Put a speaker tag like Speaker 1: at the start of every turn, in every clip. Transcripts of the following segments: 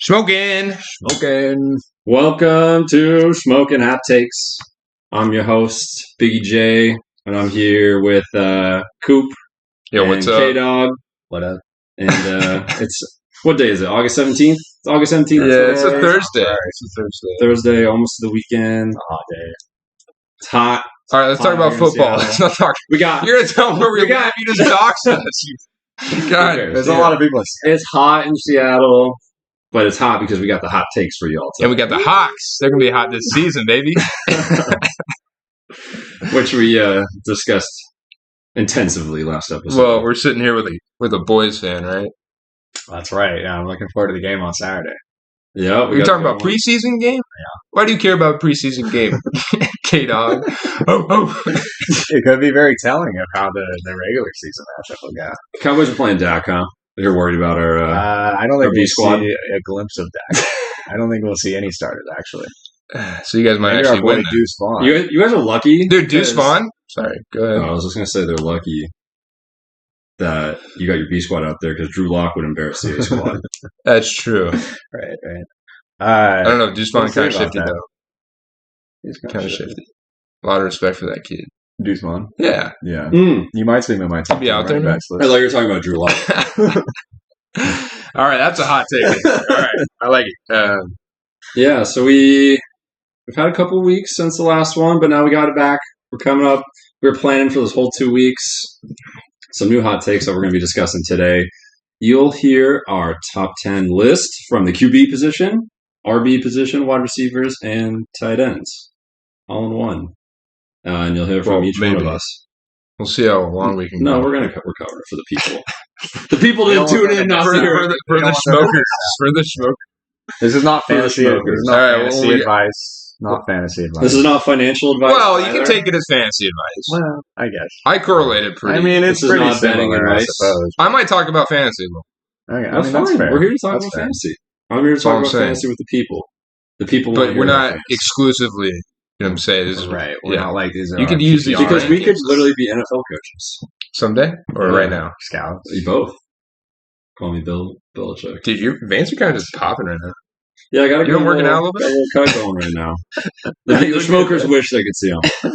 Speaker 1: Shmokin.
Speaker 2: Welcome to Shmokin Hot Takes. I'm your host, Biggie J, and I'm here with Koop.
Speaker 1: Yo, what's up?
Speaker 2: K-Dawg.
Speaker 3: What up?
Speaker 2: And it's what day is it? August 17th? It's August 17th.
Speaker 1: Yeah, it's a Thursday.
Speaker 3: It's a Thursday.
Speaker 2: Thursday, almost the weekend.
Speaker 3: Hot day.
Speaker 2: It's hot.
Speaker 1: All right, let's talk about football. Let's not talk.
Speaker 2: We got.
Speaker 1: You're gonna tell them where we got. You just doxed us. God,
Speaker 3: There's a lot of people.
Speaker 2: It's hot in Seattle, but it's hot because we got the hot takes for y'all today.
Speaker 1: and we got the Hawks. They're gonna be hot this season, baby.
Speaker 2: Which we discussed intensively last episode.
Speaker 1: Well, we're sitting here with a boys fan, right?
Speaker 3: That's right. Yeah, I'm looking forward to the game on Saturday.
Speaker 2: Yeah,
Speaker 1: We're talking about preseason game.
Speaker 3: Yeah.
Speaker 1: Why do you care about preseason game, K-Dawg? Oh.
Speaker 3: It could be very telling of how the regular season matchup will go.
Speaker 2: Cowboys are playing Dak, huh? You're worried about our
Speaker 3: I don't think
Speaker 2: B
Speaker 3: we'll
Speaker 2: squad?
Speaker 3: see a glimpse of Dak. I don't think we'll see any starters, actually.
Speaker 1: So you guys might
Speaker 3: Maybe
Speaker 1: actually
Speaker 3: our boy
Speaker 1: win. That.
Speaker 3: Deuce Vaughn.
Speaker 2: You guys are lucky.
Speaker 1: Dude, Deuce
Speaker 2: because-
Speaker 1: Vaughn. Sorry, go ahead.
Speaker 2: I was just gonna say they're lucky that you got your B squad out there because Drew Lock would embarrass the A squad.
Speaker 1: That's true.
Speaker 3: Right.
Speaker 1: I don't know. Deuce Vaughn
Speaker 3: We'll see
Speaker 1: kind of
Speaker 3: about
Speaker 1: shifty
Speaker 3: that.
Speaker 1: though.
Speaker 3: He's
Speaker 1: Kind of shifty. A lot of respect for that kid.
Speaker 3: Deuce Vaughn.
Speaker 1: Yeah.
Speaker 3: Yeah.
Speaker 2: Mm.
Speaker 3: You might see him in my top
Speaker 1: Be out there,
Speaker 3: running
Speaker 1: man.
Speaker 3: backs
Speaker 2: I
Speaker 3: list.
Speaker 2: thought you were talking about Drew Lock.
Speaker 1: All right, that's a hot take. All right, I like it.
Speaker 2: Yeah, so we've had a couple weeks since the last one, but now we got it back. We're coming up. We're planning for this whole 2 weeks. Some new hot takes that we're going to be discussing today. You'll hear our top 10 list from the QB position, RB position, wide receivers, and tight ends, all in one. And you'll hear from each one of us.
Speaker 1: We'll see how long we can
Speaker 2: No,
Speaker 1: go.
Speaker 2: we're cover it for the people. The people didn't tune in, not
Speaker 1: for
Speaker 2: to
Speaker 1: the,
Speaker 2: hear
Speaker 1: for
Speaker 2: it.
Speaker 1: the, for the smokers. For the smokers.
Speaker 3: This is not
Speaker 2: For the
Speaker 3: fantasy.
Speaker 2: smokers.
Speaker 3: This is not
Speaker 1: All right,
Speaker 3: fantasy
Speaker 1: well,
Speaker 3: advice. Not fantasy advice.
Speaker 2: This is not financial advice.
Speaker 1: Well, you can
Speaker 2: either.
Speaker 1: take it as fantasy advice.
Speaker 3: Well, I guess.
Speaker 1: I correlated pretty.
Speaker 3: I mean, it's
Speaker 2: This is
Speaker 3: pretty
Speaker 2: not betting
Speaker 3: similar, I
Speaker 2: advice.
Speaker 3: suppose.
Speaker 1: I might talk about fantasy. Though.
Speaker 3: Okay,
Speaker 2: That's
Speaker 3: that's
Speaker 2: fine.
Speaker 3: fair.
Speaker 2: We're here to talk
Speaker 3: That's
Speaker 2: about
Speaker 3: fair.
Speaker 2: fantasy. I'm here to
Speaker 1: That's all
Speaker 2: talk
Speaker 1: I'm
Speaker 2: about
Speaker 1: saying.
Speaker 2: fantasy with the people. The people wanna
Speaker 1: But
Speaker 2: hear
Speaker 1: we're
Speaker 2: about
Speaker 1: not
Speaker 2: fantasy.
Speaker 1: exclusively. You know what I'm saying? This is
Speaker 3: Right. We're
Speaker 1: yeah.
Speaker 3: not like these.
Speaker 1: You could use these
Speaker 2: Because we
Speaker 1: rankings.
Speaker 2: could literally be NFL coaches.
Speaker 1: Someday or
Speaker 2: Yeah.
Speaker 1: right now.
Speaker 3: scouts.
Speaker 2: You both. Call me Bill Belichick.
Speaker 1: Dude, your veins are kind of just popping right now.
Speaker 2: Yeah, I got to
Speaker 1: You been working out a little bit?
Speaker 2: Got a little cut going right now. The smokers wish they could see them.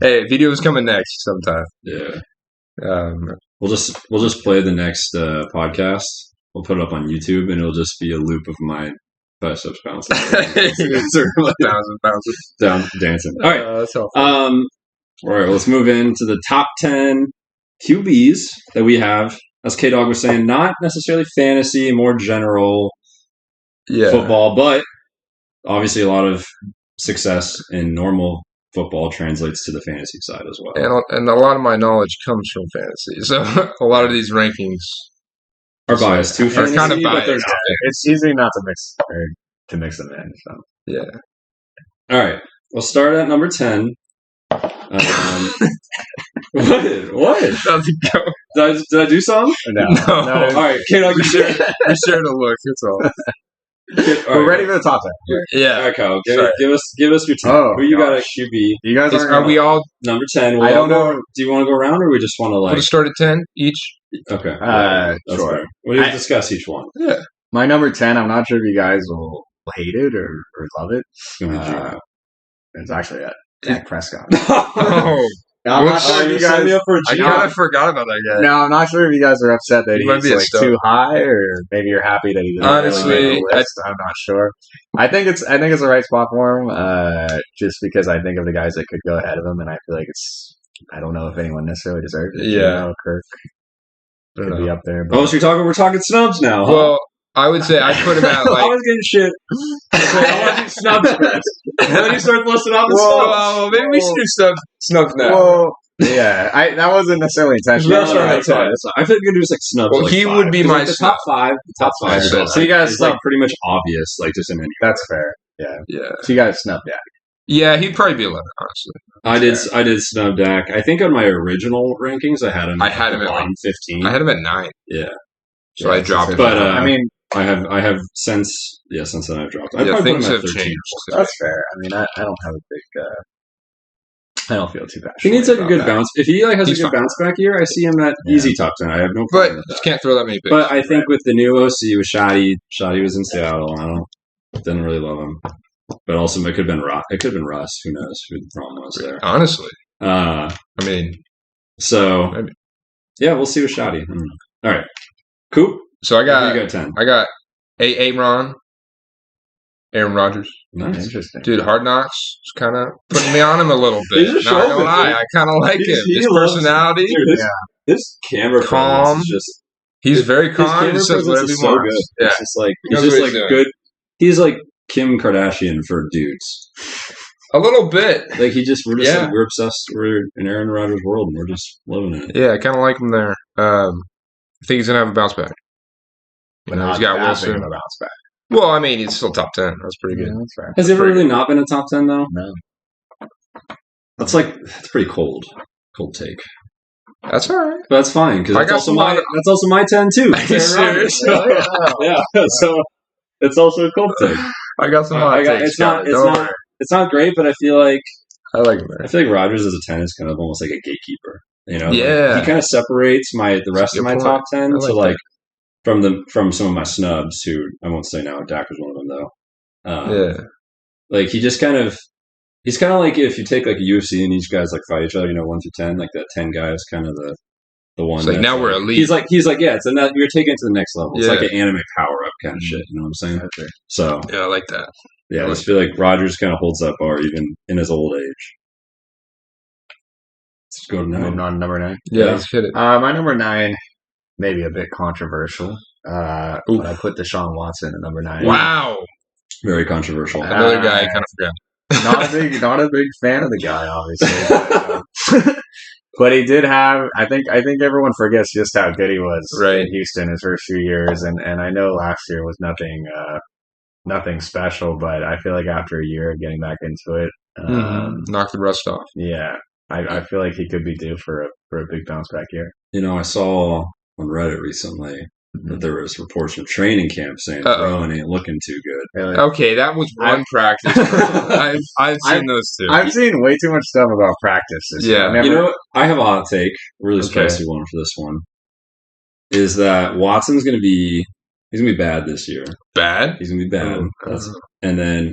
Speaker 1: Hey, video's coming next sometime.
Speaker 2: Yeah.
Speaker 1: Um,
Speaker 2: We'll just play the next podcast. We'll put it up on YouTube, and it'll just be a loop of my biceps bouncing.
Speaker 1: bouncing.
Speaker 2: Down dancing. All right.
Speaker 1: That's all.
Speaker 2: All right, let's move into the top 10 QBs that we have. As K-Dawg was saying, not necessarily fantasy, more general
Speaker 1: Yeah.
Speaker 2: football, but obviously a lot of success in normal football translates to the fantasy side as well.
Speaker 1: And a lot of my knowledge comes from fantasy. So a lot of these rankings
Speaker 2: Are biased to
Speaker 1: are
Speaker 2: fantasy,
Speaker 1: kind of
Speaker 2: but they're
Speaker 1: biased.
Speaker 3: It's easy not to mix them in. So.
Speaker 1: Yeah.
Speaker 2: All right, we'll start at number 10. What?
Speaker 1: Doesn't go.
Speaker 2: Did I do something?
Speaker 3: No.
Speaker 1: No.
Speaker 2: All right, K-Dawg, you shared.
Speaker 1: You shared a look. That's all.
Speaker 2: All
Speaker 3: We're ready for the top 10.
Speaker 2: All
Speaker 1: Yeah.
Speaker 2: right, Kyle,
Speaker 1: Sorry.
Speaker 2: give us your team.
Speaker 3: Oh,
Speaker 2: Who you got at
Speaker 3: gosh.
Speaker 2: QB?
Speaker 3: You guys
Speaker 1: Are we all?
Speaker 2: Number 10.
Speaker 3: I don't know.
Speaker 2: Do you want to go around, or we just want to
Speaker 1: We'll
Speaker 2: like?
Speaker 1: just start at 10 each.
Speaker 2: Okay.
Speaker 3: That's
Speaker 2: sure.
Speaker 3: fair.
Speaker 2: We'll discuss each one.
Speaker 1: Yeah.
Speaker 3: My number 10, I'm not sure if you guys will hate it or love it.
Speaker 2: It's gonna be Drew.
Speaker 3: It's actually Dak Prescott.
Speaker 1: Oh,
Speaker 3: I'm not
Speaker 1: Whoops.
Speaker 3: sure if
Speaker 2: you
Speaker 3: you
Speaker 2: set
Speaker 3: guys.
Speaker 2: me up for a
Speaker 1: I
Speaker 2: G.
Speaker 1: kind of forgot about that guy.
Speaker 3: No, I'm not sure if you guys are upset that
Speaker 1: He might
Speaker 3: he's
Speaker 1: be a
Speaker 3: like
Speaker 1: stud.
Speaker 3: too high, or maybe you're happy that he doesn't
Speaker 1: Honestly,
Speaker 3: really make the list. I'm not sure. I think it's the right spot for him. Just because I think of the guys that could go ahead of him, and I feel like I don't know if anyone necessarily deserves it.
Speaker 1: Yeah.
Speaker 3: You know, Kirk
Speaker 1: I don't
Speaker 3: could be
Speaker 1: know.
Speaker 3: up there. But
Speaker 2: Oh, so we're talking snubs now. Huh?
Speaker 1: Well, I would say I'd put him at
Speaker 2: I
Speaker 1: like.
Speaker 2: was getting shit. I want to do snubs first. And then you start listing off the snubs.
Speaker 1: Well, maybe we should do snubs now.
Speaker 3: well, yeah, that wasn't necessarily intentional.
Speaker 1: Let's start at 10.
Speaker 2: I think we can do like snubs.
Speaker 1: Well,
Speaker 2: like
Speaker 1: he
Speaker 2: 5.
Speaker 1: would be
Speaker 2: 'Cause,
Speaker 1: my
Speaker 2: like, the top 5. The top 5.
Speaker 1: So
Speaker 3: So you guys
Speaker 2: is like
Speaker 3: snubbed.
Speaker 2: pretty much obvious, like just in any.
Speaker 3: That's fair. Yeah.
Speaker 1: Yeah.
Speaker 3: So you guys snubbed Dak.
Speaker 1: Yeah, he'd probably be 11, honestly.
Speaker 2: I did snub Dak. I think on my original rankings, I had him.
Speaker 1: I had him at,
Speaker 2: bottom 15.
Speaker 1: I had him at 9.
Speaker 2: Yeah.
Speaker 1: So I dropped him.
Speaker 2: But,
Speaker 3: I mean,
Speaker 2: I have since then I've dropped. I'd
Speaker 1: Yeah,
Speaker 2: probably put
Speaker 1: things
Speaker 2: him at
Speaker 1: have
Speaker 2: 13.
Speaker 1: changed.
Speaker 3: that's fair. I mean, I don't have a big I don't feel too passionate.
Speaker 2: He needs like a
Speaker 3: about
Speaker 2: good
Speaker 3: that.
Speaker 2: bounce. If he like has
Speaker 1: He's
Speaker 2: a good
Speaker 1: fine.
Speaker 2: bounce back year, I see him at easy top 10. I have no
Speaker 1: But
Speaker 2: problem with
Speaker 1: just
Speaker 2: that.
Speaker 1: can't throw that many picks.
Speaker 2: But I think with the new OC with Shotty was in Seattle. Didn't really love him. But also it could have been Russ. Who knows who the problem was there.
Speaker 1: Honestly.
Speaker 2: Uh,
Speaker 1: I mean,
Speaker 2: so
Speaker 1: maybe.
Speaker 2: yeah, we'll see with Shotty. I don't know. All right, Koop.
Speaker 1: So I
Speaker 2: You
Speaker 1: got
Speaker 2: got 10.
Speaker 1: Aaron Rodgers.
Speaker 2: Nice.
Speaker 3: Interesting.
Speaker 1: Dude, Hard Knocks is kind of putting me on him a little bit.
Speaker 2: He's a
Speaker 1: Not gonna
Speaker 2: showman,
Speaker 1: lie,
Speaker 2: dude.
Speaker 1: I kind of like him.
Speaker 2: He
Speaker 1: His
Speaker 2: loves-
Speaker 1: personality.
Speaker 2: Dude, this camera
Speaker 1: Calm.
Speaker 2: presence is just
Speaker 1: He's very
Speaker 2: his
Speaker 1: calm.
Speaker 2: camera
Speaker 1: He says
Speaker 2: presence
Speaker 1: whatever
Speaker 2: is
Speaker 1: he
Speaker 2: so
Speaker 1: wants.
Speaker 2: good.
Speaker 1: Yeah.
Speaker 2: It's just like
Speaker 1: He
Speaker 2: he's
Speaker 1: knows
Speaker 2: just
Speaker 1: what
Speaker 2: like
Speaker 1: he's doing.
Speaker 2: good. He's like Kim Kardashian for dudes.
Speaker 1: A little bit.
Speaker 2: Like we're just
Speaker 1: Yeah.
Speaker 2: like, we're obsessed. We're in Aaron Rodgers' world, and we're just loving it.
Speaker 1: Yeah, I kind of like him there. I think he's gonna have a bounce back. He's got
Speaker 3: that big
Speaker 1: Wilson.
Speaker 3: of a bounce back.
Speaker 1: Well, I mean, he's still top 10. That's pretty good.
Speaker 3: That's fair.
Speaker 2: Has he ever
Speaker 1: Pretty
Speaker 2: really not been a top 10 though?
Speaker 3: No.
Speaker 2: That's pretty cold take.
Speaker 1: That's all right.
Speaker 2: But that's fine because
Speaker 1: I
Speaker 2: that's
Speaker 1: got
Speaker 2: also
Speaker 1: some
Speaker 2: my
Speaker 1: other-
Speaker 2: that's also my 10 too.
Speaker 1: Are you serious?
Speaker 2: Yeah. So it's also a cold take.
Speaker 1: I got some hot takes.
Speaker 2: It's not great, but I feel like
Speaker 1: I like him there.
Speaker 2: Rodgers as a 10 is kind of almost like a gatekeeper. You know,
Speaker 1: Yeah.
Speaker 2: Like, he kind of separates the rest
Speaker 1: Good
Speaker 2: of my
Speaker 1: point.
Speaker 2: top 10
Speaker 1: I
Speaker 2: to
Speaker 1: like
Speaker 2: from some of my snubs who I won't say now. Dak was one of them though.
Speaker 1: Yeah.
Speaker 2: Like he's kind of like if you take like a UFC and each guys like fight each other, 1 through 10, like that 10 guy is kind of the one.
Speaker 1: It's like
Speaker 2: that's,
Speaker 1: now we're elite.
Speaker 2: He's like yeah, it's you're taking it to the next level. It's
Speaker 1: Yeah.
Speaker 2: like an anime power up kind of shit. You know what I'm saying? So
Speaker 1: Yeah, I like that.
Speaker 2: yeah, I just feel like Rodgers kind of holds that bar even in his old age. Let's go to
Speaker 3: Moving
Speaker 2: 9.
Speaker 3: on to number 9.
Speaker 1: Yeah,
Speaker 2: Yeah.
Speaker 1: let's hit it.
Speaker 3: My number 9, maybe a bit controversial. But I put Deshaun Watson at number 9.
Speaker 1: Wow.
Speaker 2: Very controversial.
Speaker 1: Another guy I kind of forgot.
Speaker 3: Not a big fan of the guy, obviously. But he did have. I think everyone forgets just how good he was
Speaker 1: Right.
Speaker 3: in Houston his first few years, and I know last year was nothing special, but I feel like after a year of getting back into it,
Speaker 1: Knock the rust off.
Speaker 3: yeah, I feel like he could be due for a big bounce back year.
Speaker 2: I saw on Reddit recently that there was reports from training camp saying Rowan ain't looking too good.
Speaker 3: Really.
Speaker 1: Okay, that was one practice. I've seen those two.
Speaker 3: I've seen way too much stuff about practice this year.
Speaker 1: Yeah.
Speaker 3: I never-
Speaker 2: I have a hot take, really
Speaker 1: Okay.
Speaker 2: spicy one for this one. Is that Watson's going to be bad this year.
Speaker 1: Bad?
Speaker 2: He's going to be bad.
Speaker 1: Oh.
Speaker 2: And then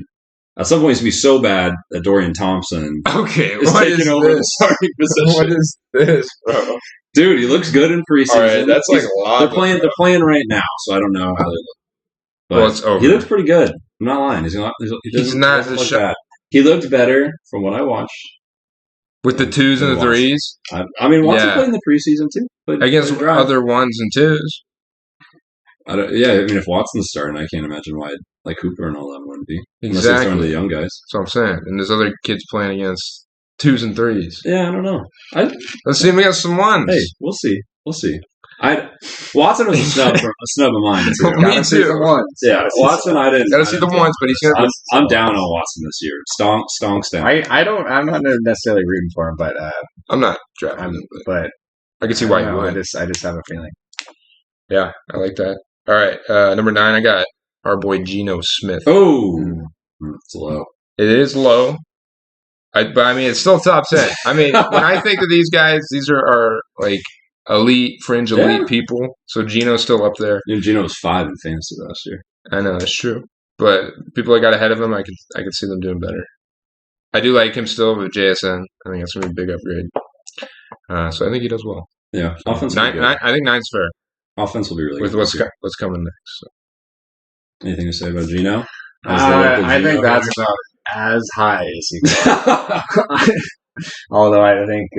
Speaker 2: at some point he's going to be so bad that Dorian Thompson
Speaker 1: Okay,
Speaker 2: is
Speaker 1: what
Speaker 2: taking
Speaker 1: is
Speaker 2: over the
Speaker 1: this?
Speaker 2: starting position.
Speaker 1: What is this, bro?
Speaker 2: Dude, he looks good in preseason.
Speaker 1: All right, that's like a lot.
Speaker 2: They're playing right now, so I don't know how they look. But
Speaker 1: Well, it's over.
Speaker 2: he looks pretty good. I'm not lying. He doesn't
Speaker 1: not
Speaker 2: look
Speaker 1: the shot.
Speaker 2: bad. He looked better from what I watched.
Speaker 1: With the twos and the threes
Speaker 2: I mean, Watson
Speaker 1: Yeah.
Speaker 2: played in the preseason too. Played
Speaker 1: against
Speaker 2: drive.
Speaker 1: other ones and twos.
Speaker 2: I mean, if Watson's starting, I can't imagine why like Cooper and all that wouldn't be. Unless they're throwing
Speaker 1: Exactly.
Speaker 2: the young guys.
Speaker 1: That's what I'm saying. And there's other kids playing against twos and threes.
Speaker 2: Yeah, I don't know.
Speaker 1: Let's see him against some ones.
Speaker 2: Hey, we'll see. Watson was a snub of mine too.
Speaker 1: Me
Speaker 3: Gotta see
Speaker 1: too.
Speaker 3: some ones.
Speaker 2: Yeah, Watson. I didn't.
Speaker 1: Gotta see the ones, but he's gonna.
Speaker 2: I'm down on Watson this year. Stonks down.
Speaker 3: I'm not necessarily rooting for him, but
Speaker 1: I'm not drafting him, but
Speaker 3: but
Speaker 1: I can see why
Speaker 3: I
Speaker 1: you
Speaker 3: don't know,
Speaker 1: would.
Speaker 3: I just have a feeling.
Speaker 1: Yeah, I like that. All right, number 9, I got our boy Geno Smith.
Speaker 2: Oh, it's low.
Speaker 1: It is low, but I mean it's still top 10. I mean, when I think of these guys, these are like fringe elite people. So Geno's still up there.
Speaker 2: Gino was 5 in fantasy last year.
Speaker 1: I know that's true, but people I got ahead of him, I could see them doing better. I do like him still with JSN. I think that's gonna be a big upgrade. So I think he does well.
Speaker 2: Yeah, offense.
Speaker 1: Nine, I think 9's fair
Speaker 2: Offense will be really
Speaker 1: with
Speaker 2: good.
Speaker 1: what's coming next. So.
Speaker 2: Anything to say about Gino?
Speaker 3: I think that's about as high as he goes. Although I think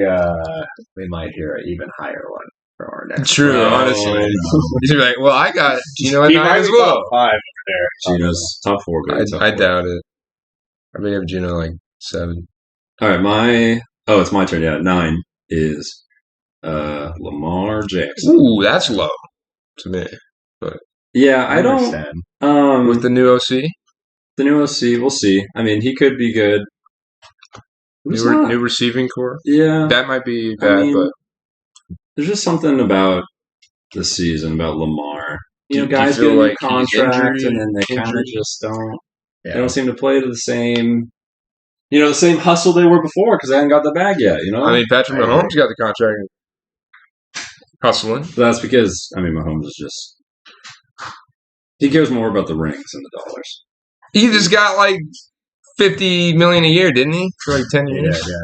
Speaker 3: we might hear an even higher one from our next.
Speaker 1: True,
Speaker 2: Oh.
Speaker 1: honestly. He's gonna be like, well, I got Gino at
Speaker 3: He
Speaker 1: 9
Speaker 3: might
Speaker 1: as
Speaker 3: be
Speaker 1: well.
Speaker 3: top 5 over there.
Speaker 2: Gino's top 4. Baby, top
Speaker 1: I
Speaker 2: 4.
Speaker 1: doubt it. I may have Gino like 7.
Speaker 2: All right, it's my turn. Yeah, 9 is Lamar Jackson.
Speaker 1: Ooh, that's low to me.
Speaker 2: Yeah, I don't.
Speaker 3: understand.
Speaker 1: With the new OC,
Speaker 2: The new OC, we'll see. I mean, he could be good.
Speaker 1: new receiving core,
Speaker 2: Yeah,
Speaker 1: that might be bad, but
Speaker 2: there's just something about the season, about Lamar.
Speaker 1: Do you
Speaker 2: Guys
Speaker 1: feel
Speaker 2: get a new
Speaker 1: like he's
Speaker 2: contract,
Speaker 1: injury-
Speaker 2: and then they kind of
Speaker 1: injury?
Speaker 2: just don't.
Speaker 3: Yeah.
Speaker 2: They don't seem to play to the same the same hustle they were before because they hadn't got the bag yet.
Speaker 1: I mean, Patrick Mahomes got the contract hustling.
Speaker 2: But that's because Mahomes is just he cares more about the rings than the dollars.
Speaker 1: He just got like $50 million a year, didn't he? For like 10 years.
Speaker 3: Yeah.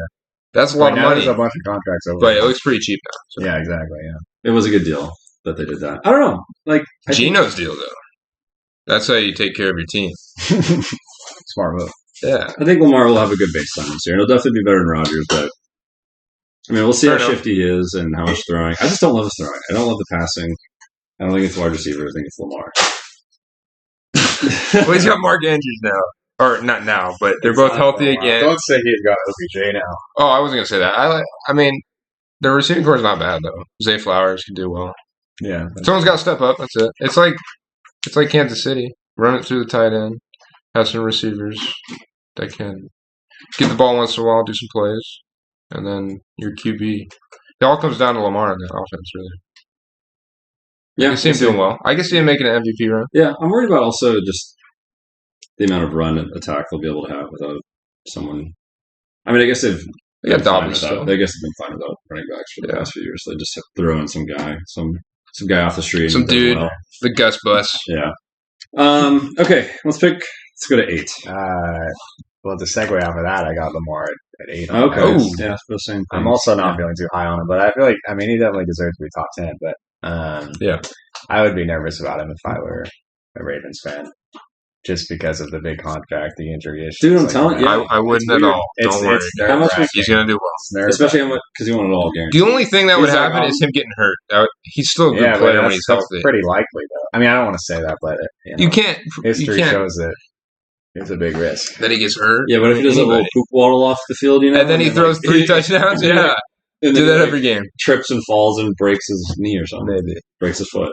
Speaker 1: That's a lot of money.
Speaker 3: There's a bunch of contracts over.
Speaker 1: But it looks pretty cheap now. So.
Speaker 3: Yeah, exactly. Yeah,
Speaker 2: it was a good deal that they did that. I don't know, like
Speaker 1: Gino's deal though. That's how you take care of your team.
Speaker 3: Smart move.
Speaker 1: Yeah,
Speaker 2: I think Lamar will have a good baseline this year. He'll definitely be better than Rodgers, but we'll see how shifty he is and how much throwing. I just don't love his throwing. I don't love the passing. I don't think it's wide receiver. I think it's Lamar.
Speaker 1: Well, he's got Mark Andrews now. Or not now, but they're both healthy again.
Speaker 3: Don't say he's got OBJ now.
Speaker 1: Oh, I wasn't going to say that. I mean, the receiving core is not bad, though. Zay Flowers can do well.
Speaker 3: Yeah.
Speaker 1: Someone's got to step up. That's it. It's like Kansas City. Run it through the tight end. Have some receivers that can get the ball once in a while, do some plays. And then your QB. It all comes down to Lamar in that offense, really.
Speaker 2: Yeah,
Speaker 1: I can see him doing well. I can see him making an MVP run.
Speaker 2: Yeah, I'm worried about also just the amount of run and attack they'll be able to have without someone. I guess they've
Speaker 1: got Dobby still.
Speaker 2: I guess they've been fine without running backs for the past few years. They just throw in some guy off the street.
Speaker 1: Some dude, the Gus Bus.
Speaker 2: Yeah. Okay, let's go to 8.
Speaker 3: Well, to segue off of that, I got Lamar at 8.
Speaker 2: Okay. Yeah, the same thing.
Speaker 3: I'm also not feeling too high on him, but I feel like he definitely deserves to be top 10. But I would be nervous about him if I were a Ravens fan. Just because of the big contract, the injury issues.
Speaker 2: Dude, I'm telling you.
Speaker 1: I wouldn't at all. Don't worry.
Speaker 2: How much
Speaker 1: he's going to do well.
Speaker 2: Especially because he won it all guaranteed.
Speaker 1: The only thing that would happen is him getting hurt. He's still a good player when he's healthy.
Speaker 3: Pretty likely, though. I don't want to say that, but
Speaker 1: you can't.
Speaker 3: History shows that it's a big risk.
Speaker 1: That he gets hurt?
Speaker 2: Yeah, but if he does a little poop waddle off the field,
Speaker 1: And then he throws 3 touchdowns? Yeah. Do that every game.
Speaker 2: Trips and falls and breaks his knee or something.
Speaker 3: Maybe.
Speaker 2: Breaks his foot.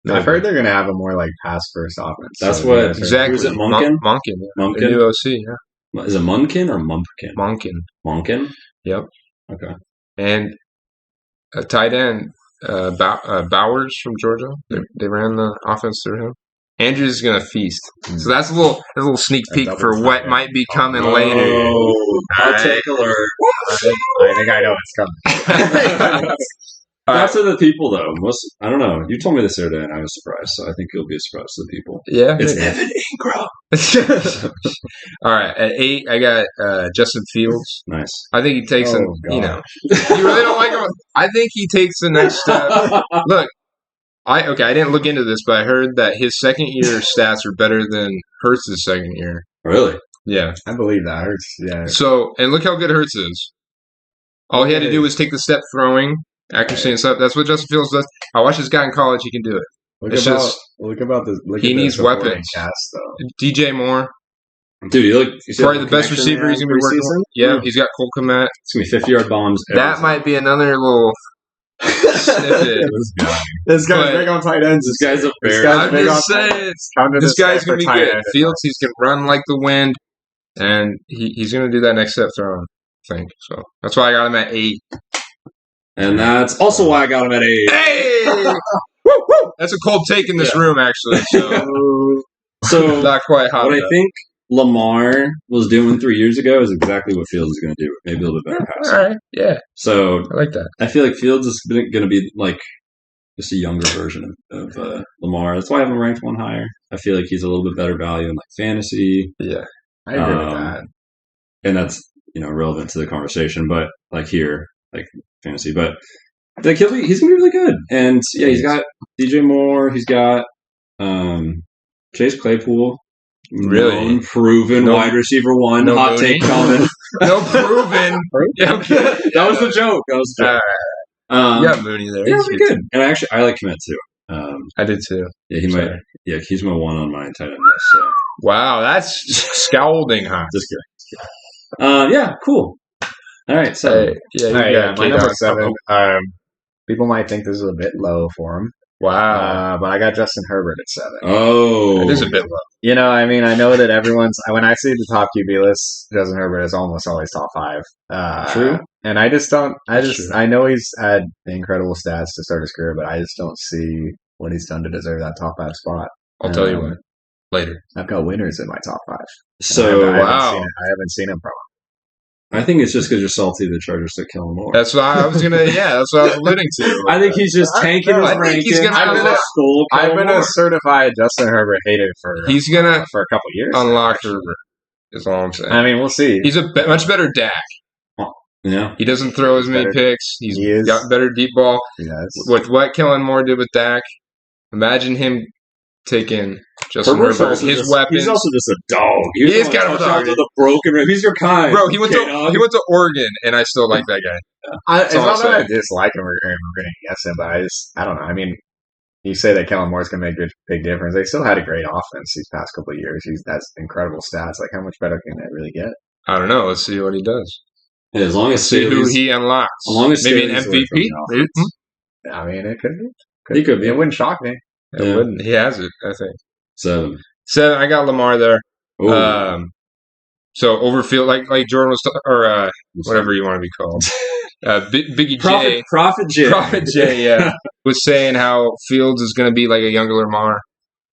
Speaker 3: I've heard they're going to have a more pass first offense.
Speaker 2: That's what
Speaker 1: exactly.
Speaker 2: Is it Monken?
Speaker 1: Monken.
Speaker 2: Monken.
Speaker 1: The new OC. Yeah.
Speaker 2: Is it Munkin or Mumpkin?
Speaker 1: Monken. Yep.
Speaker 2: Okay.
Speaker 1: And a tight end, Bowers from Georgia. They ran the offense through him. Andrews is going to feast. So that's a little sneak peek for what might be coming later.
Speaker 2: I'll take alert.
Speaker 3: I think I know what's coming.
Speaker 2: That's to the people, though. I don't know. You told me this the other day, and I was surprised. So I think it'll be a surprise to the people.
Speaker 1: Yeah,
Speaker 2: it's Evan Ingram.
Speaker 1: All right, at 8, I got Justin Fields.
Speaker 2: Nice.
Speaker 1: I think he takes you really don't like him. I think he takes the next step. Look, I didn't look into this, but I heard that his second year stats are better than Hurts' second year.
Speaker 2: Really?
Speaker 1: Yeah,
Speaker 3: I believe that. Hurts. Yeah.
Speaker 1: So, and look how good Hurts is. All he had to do was take the step throwing. Accuracy and stuff. That's what Justin Fields does. I watched this guy in college. He can do it. He needs weapons.
Speaker 3: Cast, though.
Speaker 1: DJ Moore.
Speaker 2: Dude,
Speaker 1: he's probably the best receiver he's going to be working with. Yeah, he's got Cole Kmet.
Speaker 2: It's going to be 50-yard bombs.
Speaker 1: That might be another little snippet.
Speaker 3: This guy's big on tight ends.
Speaker 2: This guy's a bear.
Speaker 1: I'm just saying. This guy's going to be good. Fields, he's going to run like the wind. And he's going to do that next step throwing, I think. So that's why I got him at 8.
Speaker 2: And that's also why I got him at 8.
Speaker 1: Hey! Woo, woo! That's a cold take in this room, actually. So not quite hot.
Speaker 2: What I think Lamar was doing 3 years ago is exactly what Fields is going to do. Maybe a little bit better pass.
Speaker 1: All right, yeah.
Speaker 2: So
Speaker 1: I like that.
Speaker 2: I feel like Fields is going to be like just a younger version of Lamar. That's why I have him ranked 1 higher. I feel like he's a little bit better value in fantasy.
Speaker 1: Yeah,
Speaker 3: I agree with that.
Speaker 2: And that's relevant to the conversation, but fantasy, but he's gonna be really good. And yeah, he's got DJ Moore, he's got Chase Claypool,
Speaker 1: really
Speaker 2: proven wide receiver 1.
Speaker 1: No
Speaker 2: hot
Speaker 1: Mooney.
Speaker 2: take coming.
Speaker 1: No proven. Yeah, okay.
Speaker 2: That was the joke.
Speaker 1: You got Mooney there.
Speaker 2: Yeah, he's good. And I like Kmet too.
Speaker 1: I did too.
Speaker 2: Yeah, he might. Yeah, he's my 1 on my tight end list. So.
Speaker 1: Wow, that's scalding hot.
Speaker 2: Just kidding. Yeah, cool. All right, so
Speaker 3: my number 7. People might think this is a bit low for him.
Speaker 1: Wow,
Speaker 3: but I got Justin Herbert at 7.
Speaker 2: Oh,
Speaker 1: it is a bit low.
Speaker 3: I know that when I see the top QB list, Justin Herbert is almost always top 5.
Speaker 2: True.
Speaker 3: And I know he's had incredible stats to start his career, but I just don't see what he's done to deserve that top 5 spot.
Speaker 1: I'll tell you what later.
Speaker 3: I've got winners in my top 5.
Speaker 2: So
Speaker 3: I haven't seen him from him.
Speaker 2: I think it's just because you're salty the Chargers took Kellen Moore.
Speaker 1: That's what I was gonna. Yeah, that's what I was alluding to.
Speaker 2: I think he's just tanking his ranking.
Speaker 3: I've been a certified Justin Herbert hater for a couple years.
Speaker 1: Unlock Herbert. Is all I'm saying.
Speaker 3: I mean, we'll see.
Speaker 1: He's a much better Dak.
Speaker 2: Yeah,
Speaker 1: he doesn't throw as many picks. He's got better deep ball.
Speaker 3: Yes.
Speaker 1: With what Kellen Moore did with Dak, imagine him taking Justin Herbert, his weapons.
Speaker 2: He's also just a dog.
Speaker 1: He is kind of a dog.
Speaker 2: With a broken rib. He's your kind.
Speaker 1: Bro, he went to Oregon, and I still like that guy.
Speaker 3: It's not that I dislike him or we're going to guess him, but I don't know. I mean, you say that Kellen Moore's going to make a big difference. They still had a great offense these past couple of years. He has incredible stats. Like, how much better can they really get?
Speaker 1: I don't know. Let's see what he does.
Speaker 2: Yeah, as long as
Speaker 1: see who he unlocks.
Speaker 2: As long as
Speaker 1: maybe an MVP.
Speaker 3: I mean, it could be.
Speaker 2: He could be.
Speaker 3: It wouldn't shock me.
Speaker 1: It wouldn't. He has it, I think.
Speaker 2: 7.
Speaker 1: I got Lamar there. So Overfield, like Jordan was, or whatever you want to be called. Biggie J.
Speaker 2: Prophet
Speaker 1: J, yeah. Was saying how Fields is going to be like a younger Lamar.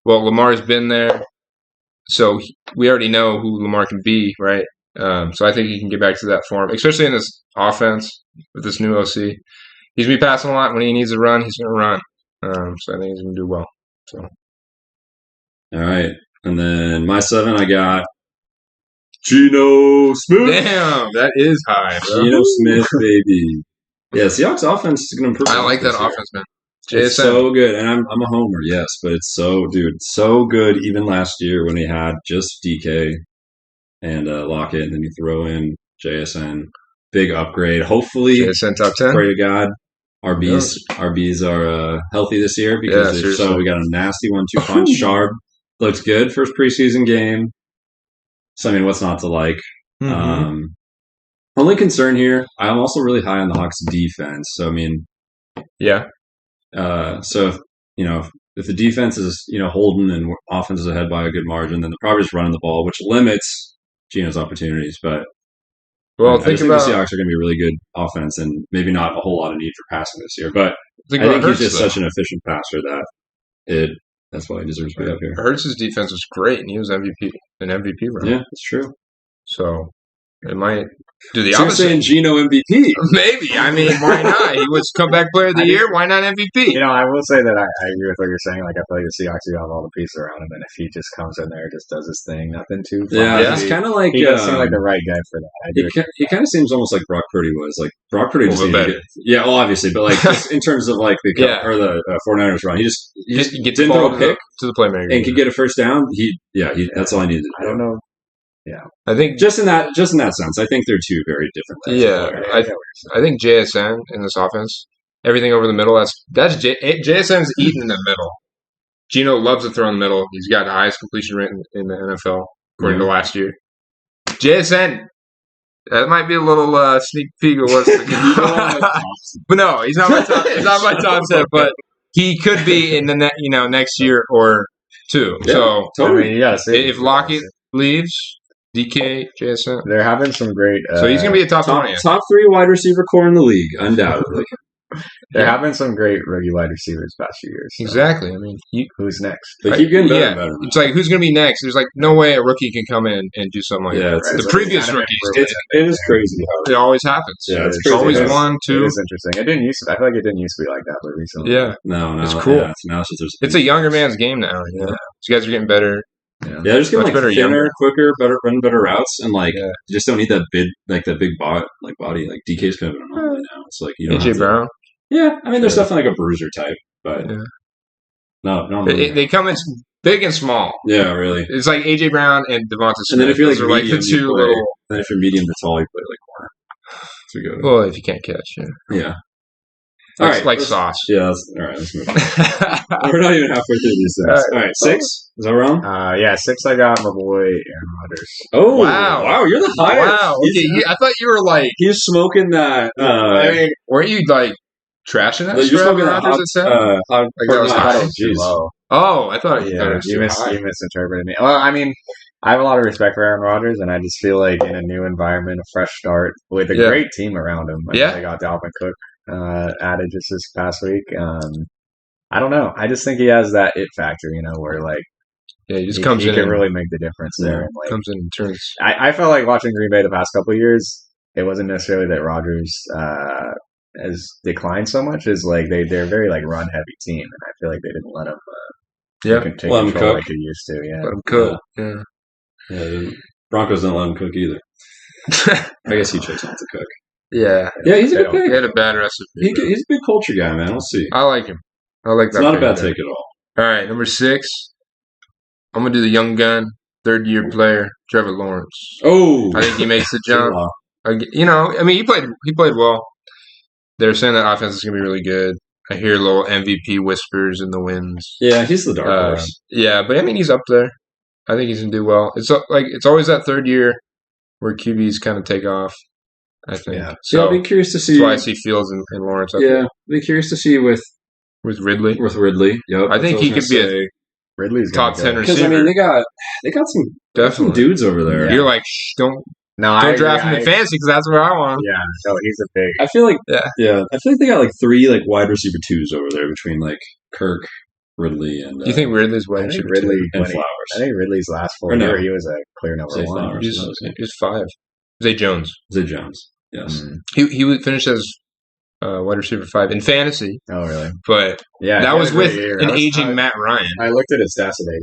Speaker 1: Well, Lamar's been there. So we already know who Lamar can be, right? So I think he can get back to that form, especially in this offense with this new OC. He's going to be passing a lot. When he needs to run, he's going to run. So I think he's going to do well. So.
Speaker 2: All right. And then my 7, I got Geno Smith.
Speaker 1: Damn, that is high, bro.
Speaker 2: Geno Smith, baby. Yeah, Seahawks offense is going to improve.
Speaker 1: I like that offense, man.
Speaker 2: It's so good. And I'm a homer, yes, but it's so good even last year when he had just DK and Lockett, and then you throw in JSN. Big upgrade. Hopefully,
Speaker 1: JSN top 10.
Speaker 2: Pray to God. RBs are healthy this year because we got a nasty 1-2 punch. Sharp looks good first preseason game. So I mean, what's not to like? Mm-hmm. Only concern here, I'm also really high on the Hawks defense. So I mean,
Speaker 1: yeah.
Speaker 2: So if the defense is holding and offense is ahead by a good margin, then they're probably just running the ball, which limits Geno's opportunities. But I think the Seahawks are going to be a really good offense, and maybe not a whole lot of need for passing this year. But I think he's just such an efficient passer that's why he deserves to be up here.
Speaker 1: Hurts' defense was great, and he was an MVP run.
Speaker 2: Yeah, that's true.
Speaker 1: So it might do the
Speaker 2: so
Speaker 1: opposite.
Speaker 2: You're saying Geno MVP?
Speaker 1: Maybe. I mean, why not? He was comeback player of the year. Why not MVP?
Speaker 3: I will say that I agree with what you're saying. Like, I feel like the Seahawks do have all the pieces around him, and if he just comes in there, just does his thing, nothing too fun.
Speaker 2: Yeah, he's kind of like
Speaker 3: he does seem like the right guy for that.
Speaker 2: He kind of seems almost like Brock Purdy was. Like Brock Purdy just obviously, but like just in terms of like the 49ers run, he just didn't throw a pick
Speaker 1: to the playmaker
Speaker 2: and could get a first down. That's all I needed.
Speaker 3: I don't know. Yeah,
Speaker 1: I think
Speaker 2: just in that sense, I think they're two very different things.
Speaker 1: Yeah, I think JSN in this offense, everything over the middle. That's JSN's eating in the middle. Geno loves to throw in the middle. He's got the highest completion rate in the NFL according to last year. JSN, that might be a little sneak peek of what's to come. But no, he's not my top. He's not my top set, but he could be in the next year or two.
Speaker 2: Yeah,
Speaker 1: so
Speaker 2: totally.
Speaker 3: I mean, you gotta see
Speaker 1: if Lockett leaves. DK, JSN.
Speaker 3: They're having some great...
Speaker 1: so he's going to be a top 20.
Speaker 2: Top 3 wide receiver core in the league, undoubtedly.
Speaker 3: They're having some great rookie wide receivers past few years.
Speaker 1: So. Exactly. I mean,
Speaker 3: who's next?
Speaker 2: They keep getting better and better.
Speaker 1: It's like, who's going to be next? There's like no way a rookie can come in and do something like that.
Speaker 2: Right.
Speaker 1: The previous rookies.
Speaker 2: It is crazy.
Speaker 1: It always happens.
Speaker 2: Yeah, it's
Speaker 1: crazy. Always 1, 2.
Speaker 3: It is interesting. It didn't used to. I feel like it didn't used to be like that, but recently.
Speaker 1: Yeah.
Speaker 2: No.
Speaker 1: It's cool.
Speaker 2: Yeah,
Speaker 1: it's a younger man's game now. Yeah. These guys are getting better.
Speaker 2: Yeah, they're just getting like thinner, quicker, running better routes, and like you just don't need that big body. Like DK's kind of normal now. It's like
Speaker 1: AJ Brown.
Speaker 2: Yeah, I mean, there's definitely like a bruiser type, but no.
Speaker 1: They come in big and small.
Speaker 2: Yeah, really.
Speaker 1: It's like AJ Brown and Devonta Smith.
Speaker 2: And then if you're
Speaker 1: like the two little.
Speaker 2: Then if you're medium to tall, you play like corner. That's a good one.
Speaker 1: Well, if you can't catch,
Speaker 2: yeah.
Speaker 1: All right, like sauce.
Speaker 2: Yeah. All right. Let's move on. We're not even halfway through these things. All right, 6. Is that wrong?
Speaker 3: 6. I got my boy Aaron Rodgers.
Speaker 2: Oh wow! You're the highest.
Speaker 1: Wow. Okay, I thought you were like
Speaker 2: he's smoking that.
Speaker 1: I mean, weren't you like trashing that?
Speaker 2: You're smoking that
Speaker 1: Oh, I thought
Speaker 3: you misinterpreted me. Well, I mean, I have a lot of respect for Aaron Rodgers, and I just feel like in a new environment, a fresh start with a great team around him. They got Dalvin Cook added just this past week. I don't know. I just think he has that it factor, where like
Speaker 1: he just comes in.
Speaker 3: He can really make the difference there. And, like,
Speaker 1: comes in and turns.
Speaker 3: I felt like watching Green Bay the past couple of years. it wasn't necessarily that Rodgers has declined so much as like they're a very like run heavy team, and I feel like they didn't let him take
Speaker 2: let him
Speaker 3: control
Speaker 2: cook.
Speaker 3: like they used to. Yeah,
Speaker 1: Let him cook. Yeah.
Speaker 2: The Broncos didn't let him cook either. I guess he chose not to cook.
Speaker 1: Yeah.
Speaker 2: Yeah, he's a good pick.
Speaker 1: He had a bad recipe.
Speaker 2: He's a big culture guy, man. We'll see.
Speaker 1: I like him. I like that.
Speaker 2: It's not a bad take at all.
Speaker 1: All right, number 6. I'm gonna do the young gun, 3rd-year player, Trevor Lawrence.
Speaker 2: Oh,
Speaker 1: I think he makes the jump. You know, I mean, he played well. They're saying that offense is gonna be really good. I hear little MVP whispers in the winds.
Speaker 2: Yeah, he's the dark horse.
Speaker 1: Yeah, but I mean, he's up there. I think he's gonna do well. It's always that 3rd year where QBs kind of take off. I think.
Speaker 2: Yeah.
Speaker 1: So
Speaker 2: I'll be curious to see.
Speaker 1: That's why I see Fields and Lawrence up there.
Speaker 2: I'll be curious to see with
Speaker 1: Ridley.
Speaker 2: Yep.
Speaker 1: I think he could be a
Speaker 3: Ridley's
Speaker 1: top 10 receiver.
Speaker 2: Because I mean, they got some dudes over there.
Speaker 1: Yeah. You're like, don't draft him in fantasy because that's where I want him.
Speaker 3: Yeah, no, he's a big.
Speaker 2: I feel like I feel like they got like 3 like wide receiver 2s over there between like Kirk, Ridley, and.
Speaker 1: Do you think Ridley's wide receiver
Speaker 3: Ridley
Speaker 1: 2?
Speaker 2: And Flowers?
Speaker 3: I think Ridley's last 4 years he was a clear number 1.
Speaker 2: Flowers.
Speaker 1: He was 5. Zay Jones.
Speaker 2: Yes.
Speaker 1: He would finish as wide receiver 5 in fantasy.
Speaker 3: Oh, really?
Speaker 1: But that was with an aging Matt Ryan.
Speaker 3: I looked at his stats today.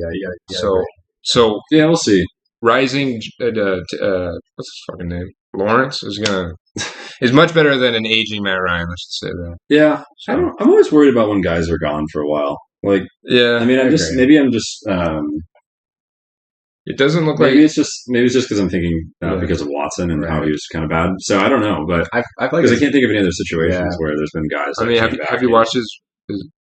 Speaker 1: So
Speaker 2: yeah, we'll see.
Speaker 1: Rising, what's his fucking name? Lawrence is much better than an aging Matt Ryan. Let's just say that.
Speaker 2: Yeah, I'm always worried about when guys are gone for a while. Like,
Speaker 1: yeah,
Speaker 2: I mean, I'm just.
Speaker 1: It doesn't look
Speaker 2: maybe
Speaker 1: like
Speaker 2: it's just because I'm thinking because of Watson and how he was kind of bad. So I don't know, but I can't think of any other situations where there's been guys.
Speaker 1: I mean, have you watched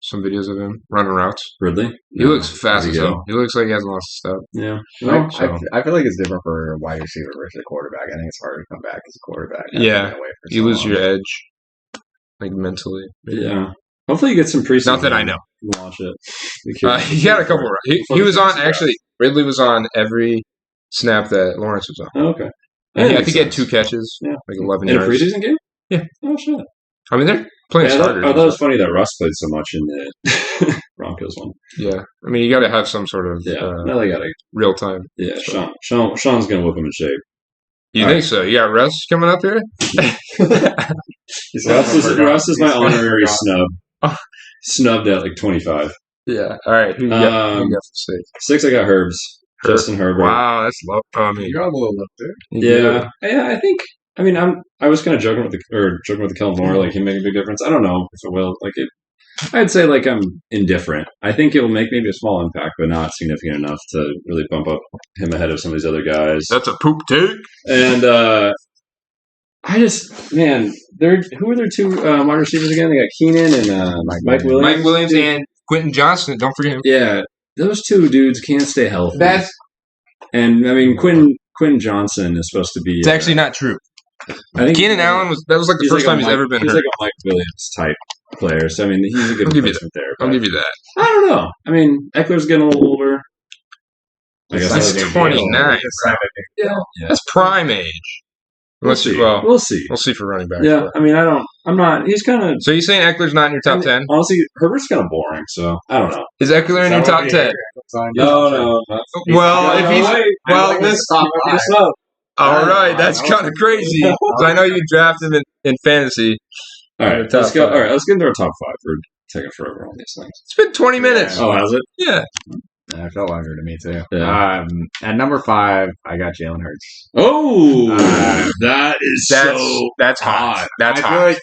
Speaker 1: some videos of him running routes?
Speaker 2: Ridley?
Speaker 1: He looks fast as hell. He looks like he hasn't lost a step.
Speaker 2: Yeah.
Speaker 3: I feel like it's different for a wide receiver versus a quarterback. I think it's harder to come back as a quarterback.
Speaker 1: Yeah. You lose your edge, like mentally.
Speaker 2: Yeah. Hopefully you get some preseason.
Speaker 1: Not that I know.
Speaker 2: Watch it.
Speaker 1: He had a couple. He was on actually. Ridley was on every snap that Lawrence was on.
Speaker 2: Oh, okay.
Speaker 1: And I think he had 2 catches, like 11 yards.
Speaker 2: In a preseason game?
Speaker 1: Yeah.
Speaker 2: Oh, shit.
Speaker 1: I mean, they're playing starters.
Speaker 2: I thought it was funny that Russ played so much in the Broncos one.
Speaker 1: Yeah. I mean, you got to have some sort of
Speaker 2: now they gotta,
Speaker 1: real time.
Speaker 2: Yeah, so. Sean's going to whip him in shape.
Speaker 1: You think so? You got Russ coming up here?
Speaker 2: Russ is my honorary snub. Snubbed at like 25.
Speaker 1: Yeah. All right. Who you got for 6?
Speaker 2: 6, I got Herbs. Justin Herbert.
Speaker 1: Wow, that's low.
Speaker 3: You got a little up there.
Speaker 2: Yeah. I think. I mean, I was kind of joking with the Kellen Moore, like he make a big difference. I don't know if it will. Like it, I'd say like I'm indifferent. I think it will make maybe a small impact, but not significant enough to really bump up him ahead of some of these other guys.
Speaker 1: That's a poop take.
Speaker 2: And who are their 2 wide receivers again? They got Keenan and Mike Williams.
Speaker 1: Mike Williams and Quentin Johnson. Don't forget him.
Speaker 2: Yeah, those 2 dudes can't stay healthy. And I mean, Quentin Johnson is supposed to be.
Speaker 1: It's actually not true.
Speaker 2: I think
Speaker 1: Keenan Allen was like the first time he's ever been hurt.
Speaker 2: He's like a Mike Williams type player. So I mean, he's a good replacement there.
Speaker 1: I'll give you that.
Speaker 2: I don't know. I mean, Eckler's getting a little older.
Speaker 1: I guess that's 29.
Speaker 2: Yeah,
Speaker 1: that's prime age.
Speaker 2: We'll see.
Speaker 1: We'll see for running back.
Speaker 2: Yeah, I mean, I'm not. He's kind of.
Speaker 1: So you're saying Eckler's not in your top 10?
Speaker 2: Honestly, Herbert's kind of boring. So I don't know.
Speaker 1: Is Eckler in your top 10?
Speaker 2: No.
Speaker 1: Well, if he's all right, that's kind of crazy. I know you draft him in fantasy.
Speaker 2: All right, let's go. All right, let's get into our top 5. We're taking forever on these things.
Speaker 1: It's been 20 minutes.
Speaker 2: Oh, has it?
Speaker 1: Yeah.
Speaker 3: It felt longer to me too.
Speaker 2: Yeah.
Speaker 3: At number 5, I got Jalen Hurts.
Speaker 2: Oh, that's hot.
Speaker 1: That's hot.
Speaker 3: I feel like,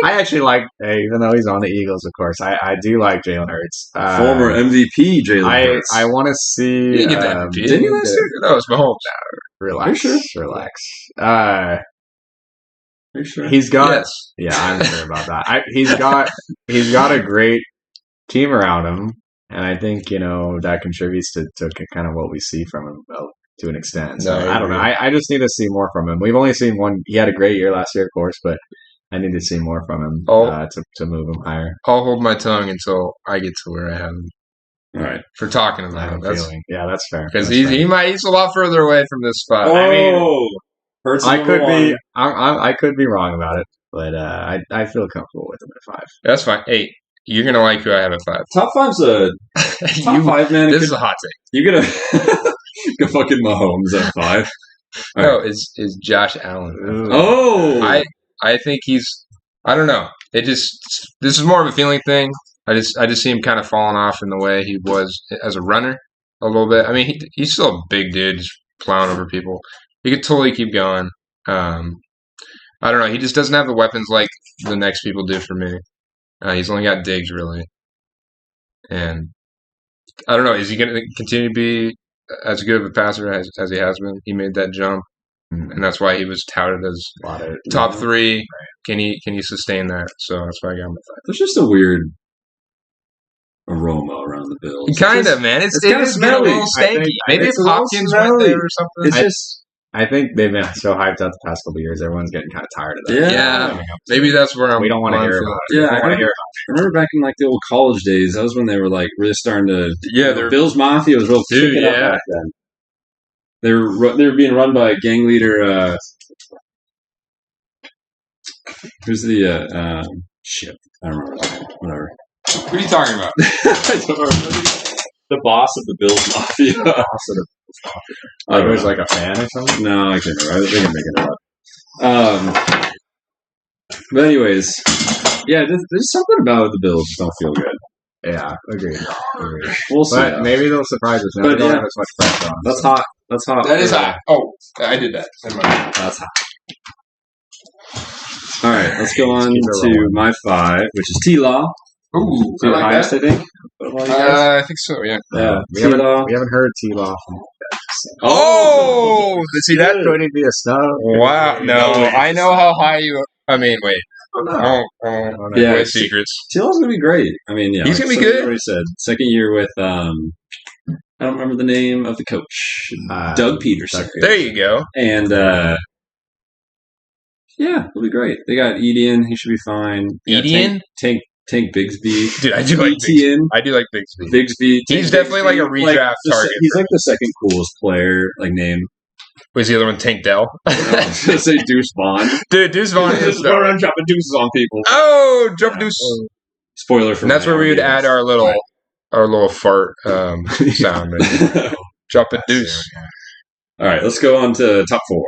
Speaker 3: I actually like, even though he's on the Eagles, of course, I do like Jalen Hurts.
Speaker 2: Former MVP Jalen Hurts.
Speaker 3: I want to see.
Speaker 1: You get that. Didn't you last year? No, it's Mahomes.
Speaker 3: Relax. Relax.
Speaker 2: Are you sure?
Speaker 3: He's got.
Speaker 1: Yes.
Speaker 3: Yeah, I'm sure about that. He's got a great team around him, and I think that contributes to kind of what we see from him to an extent. So I don't know. I just need to see more from him. We've only seen one. He had a great year last year, of course, but I need to see more from him to move him higher.
Speaker 1: I'll hold my tongue until I get to where I have him.
Speaker 2: All right,
Speaker 1: for talking about him.
Speaker 3: Yeah, that's fair.
Speaker 1: Because he's a lot further away from this spot.
Speaker 2: Oh,
Speaker 1: I mean,
Speaker 2: Hurts
Speaker 3: I could be wrong about it, but I feel comfortable with him at 5.
Speaker 1: That's fine. Hey, you're gonna like who I have at 5.
Speaker 2: Top 5's a top 5, man.
Speaker 1: This is a hot take.
Speaker 2: You get a fucking Mahomes at 5.
Speaker 1: No, is Josh Allen.
Speaker 2: Oh,
Speaker 1: I think he's. I don't know. This is more of a feeling thing. I just see him kind of falling off in the way he was as a runner a little bit. I mean, he's still a big dude, just plowing over people. He could totally keep going. I don't know. He just doesn't have the weapons like the next people do for me. He's only got Diggs, really. And I don't know. Is he going to continue to be as good of a passer as he has been? He made that jump, and that's why he was touted as top 3. Right. Can he sustain that? So that's why I got him at 5.
Speaker 2: There's just a weird aroma around the Bills.
Speaker 1: Kind of, man. It's kind of smelly. A little stanky. Maybe if Hopkins went there or something.
Speaker 3: It's just. I think they've been so hyped up the past couple of years. Everyone's getting kind of tired of that.
Speaker 1: Yeah. Maybe that's where
Speaker 3: we don't want to hear about it.
Speaker 2: Yeah, I remember back in like the old college days. That was when they were like really starting to. Yeah, the Bills Mafia was real kicking up back then. They were being run by a gang leader. Who's the shit? I don't remember that name. Whatever.
Speaker 1: What are you talking about?
Speaker 2: I don't remember. The boss of the Bills Mafia.
Speaker 3: It was like a fan or something?
Speaker 2: No, I can't remember. I think I'm making it up. But anyways, yeah, there's something about the Bills that don't feel good.
Speaker 3: Yeah, agreed.
Speaker 2: We'll see.
Speaker 3: But maybe they'll surprise us. But they don't have as much pressure on.
Speaker 2: That's hot. That's hot.
Speaker 1: That is hot. Oh, I did that.
Speaker 2: That's hot. All right, let's go on to my 5, which is T-Law.
Speaker 1: Ooh,
Speaker 2: the highest, I think.
Speaker 1: I think so. Yeah.
Speaker 3: We haven't heard T-Law.
Speaker 1: Oh, see that?
Speaker 3: Could it be a snub?
Speaker 1: Wow. No, I know how high you. I mean, wait.
Speaker 2: Yeah,
Speaker 1: secrets.
Speaker 2: T-Law's gonna be great. I mean, yeah,
Speaker 1: he's gonna be good.
Speaker 2: Already said second year with I don't remember the name of the coach, Doug Peterson.
Speaker 1: There you go.
Speaker 2: And yeah, it'll be great. They got Etienne. He should be fine.
Speaker 1: Etienne?
Speaker 2: Tank Bigsby.
Speaker 1: Dude, I do like Bigsby. I do like Bigsby. He's definitely like a redraft target.
Speaker 2: He's like the second coolest player, like name.
Speaker 1: Was the other one Tank Dell?
Speaker 2: I was going to say Deuce Vaughn.
Speaker 1: Dude, Deuce Vaughn is
Speaker 2: go around dropping deuces on people.
Speaker 1: Oh, drop deuce.
Speaker 2: Spoiler for
Speaker 1: and that's where we would add our little fart sound. Drop a deuce.
Speaker 2: All right, let's go on to top 4.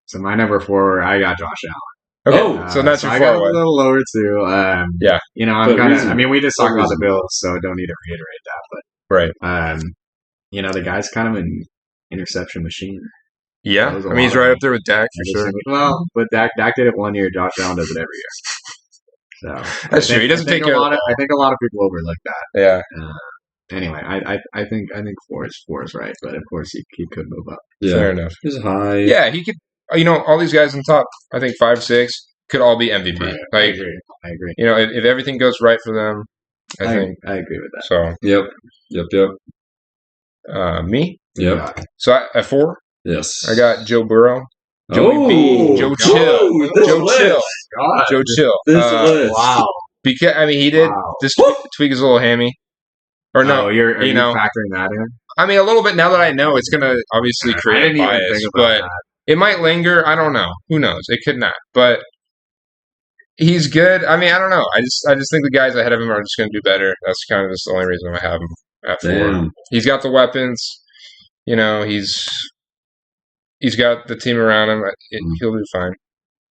Speaker 3: So my number 4, I got Josh Allen.
Speaker 1: Okay, so that's your 4.
Speaker 3: I got a little lower too.
Speaker 1: Yeah,
Speaker 3: you know, I'm kind of. I mean, we just talked about the Bills, so I don't need to reiterate that. But
Speaker 1: right,
Speaker 3: you know, the guy's kind of an interception machine.
Speaker 1: Yeah, I mean, he's right up there with Dak for sure.
Speaker 3: Well, but Dak did it one year. Josh Allen does it every year. So
Speaker 1: that's true. He doesn't take care of.
Speaker 3: I think a lot of people overlook that.
Speaker 1: Yeah.
Speaker 3: Anyway, I think 4 is right, but of course he could move up.
Speaker 2: Yeah.
Speaker 1: Fair enough.
Speaker 2: He's high.
Speaker 1: Yeah, he could. You know, all these guys in top, I think 5, 6 could all be MVP.
Speaker 3: Right.
Speaker 1: Like,
Speaker 3: I agree.
Speaker 1: You know, if everything goes right for them, I think
Speaker 3: I agree with that.
Speaker 1: So
Speaker 2: yep.
Speaker 1: Me?
Speaker 2: Yep.
Speaker 1: So at 4,
Speaker 2: yes,
Speaker 1: I got Joe Burrow. Joey B. Joe Chill. Joe Chill.
Speaker 2: This list.
Speaker 3: Wow.
Speaker 1: Because I mean, he did just tweak his little hammy. Or no,
Speaker 3: are you factoring that in?
Speaker 1: I mean, a little bit. Now that I know, it's going to obviously create a bias, but it might linger. I don't know. Who knows? It could not. But he's good. I mean, I don't know. I just think the guys ahead of him are just going to do better. That's kind of just the only reason I have him at 4. He's got the weapons. You know, he's got the team around him. He'll do fine.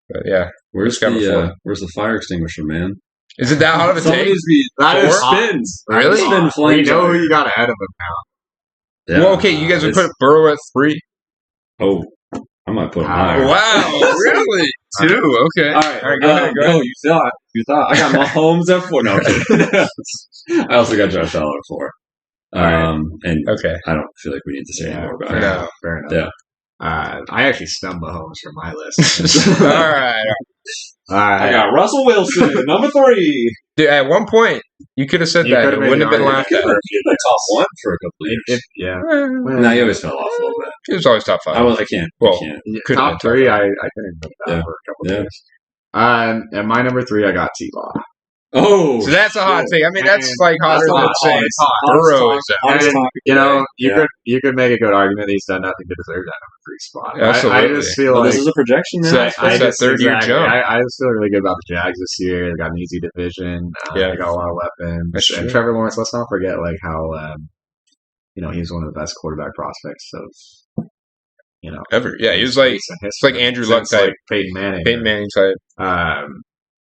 Speaker 1: But yeah,
Speaker 2: where's the fire extinguisher, man?
Speaker 1: Is it that hot of a take?
Speaker 3: That is
Speaker 2: spins.
Speaker 1: Really?
Speaker 2: Spin flames.
Speaker 3: We know who you got ahead of him now.
Speaker 1: Yeah. Well, okay, you guys would put Burrow at 3.
Speaker 2: Oh, I might put him higher.
Speaker 1: Wow, really? 2? Okay.
Speaker 2: All right, go ahead. No, you thought. I got Mahomes at 4. No, I also got Josh Allen at 4. And
Speaker 1: okay,
Speaker 2: I don't feel like we need to say any more about it.
Speaker 1: No,
Speaker 3: fair enough.
Speaker 2: Yeah.
Speaker 3: I actually stumped Mahomes from my list.
Speaker 1: All right.
Speaker 2: I got Russell Wilson, number 3.
Speaker 1: Dude, at one point, you could have said that. It wouldn't have been laughed at.
Speaker 2: He was top 1 for a couple of years.
Speaker 3: Yeah.
Speaker 2: He always fell off a little bit.
Speaker 1: He was always top 5.
Speaker 2: I can't.
Speaker 3: Top 3, I couldn't put that for a couple of years. At my number 3, I got T-Law.
Speaker 2: Oh,
Speaker 1: so that's a hot take. I mean, that's like hotter than saying Burrow is.
Speaker 3: You know, you could make a good argument that he's done nothing to deserve that number 3 spot.
Speaker 1: Absolutely.
Speaker 3: I just feel like
Speaker 2: this is a projection.
Speaker 1: That's that third-year jump.
Speaker 3: I just feel really good about the Jags this year. They got an easy division. They got a lot of weapons. And Trevor Lawrence. Let's not forget how he's one of the best quarterback prospects of
Speaker 1: ever. Yeah, he was like it's like Andrew Luck type,
Speaker 3: like Peyton Manning.
Speaker 1: Peyton Manning type.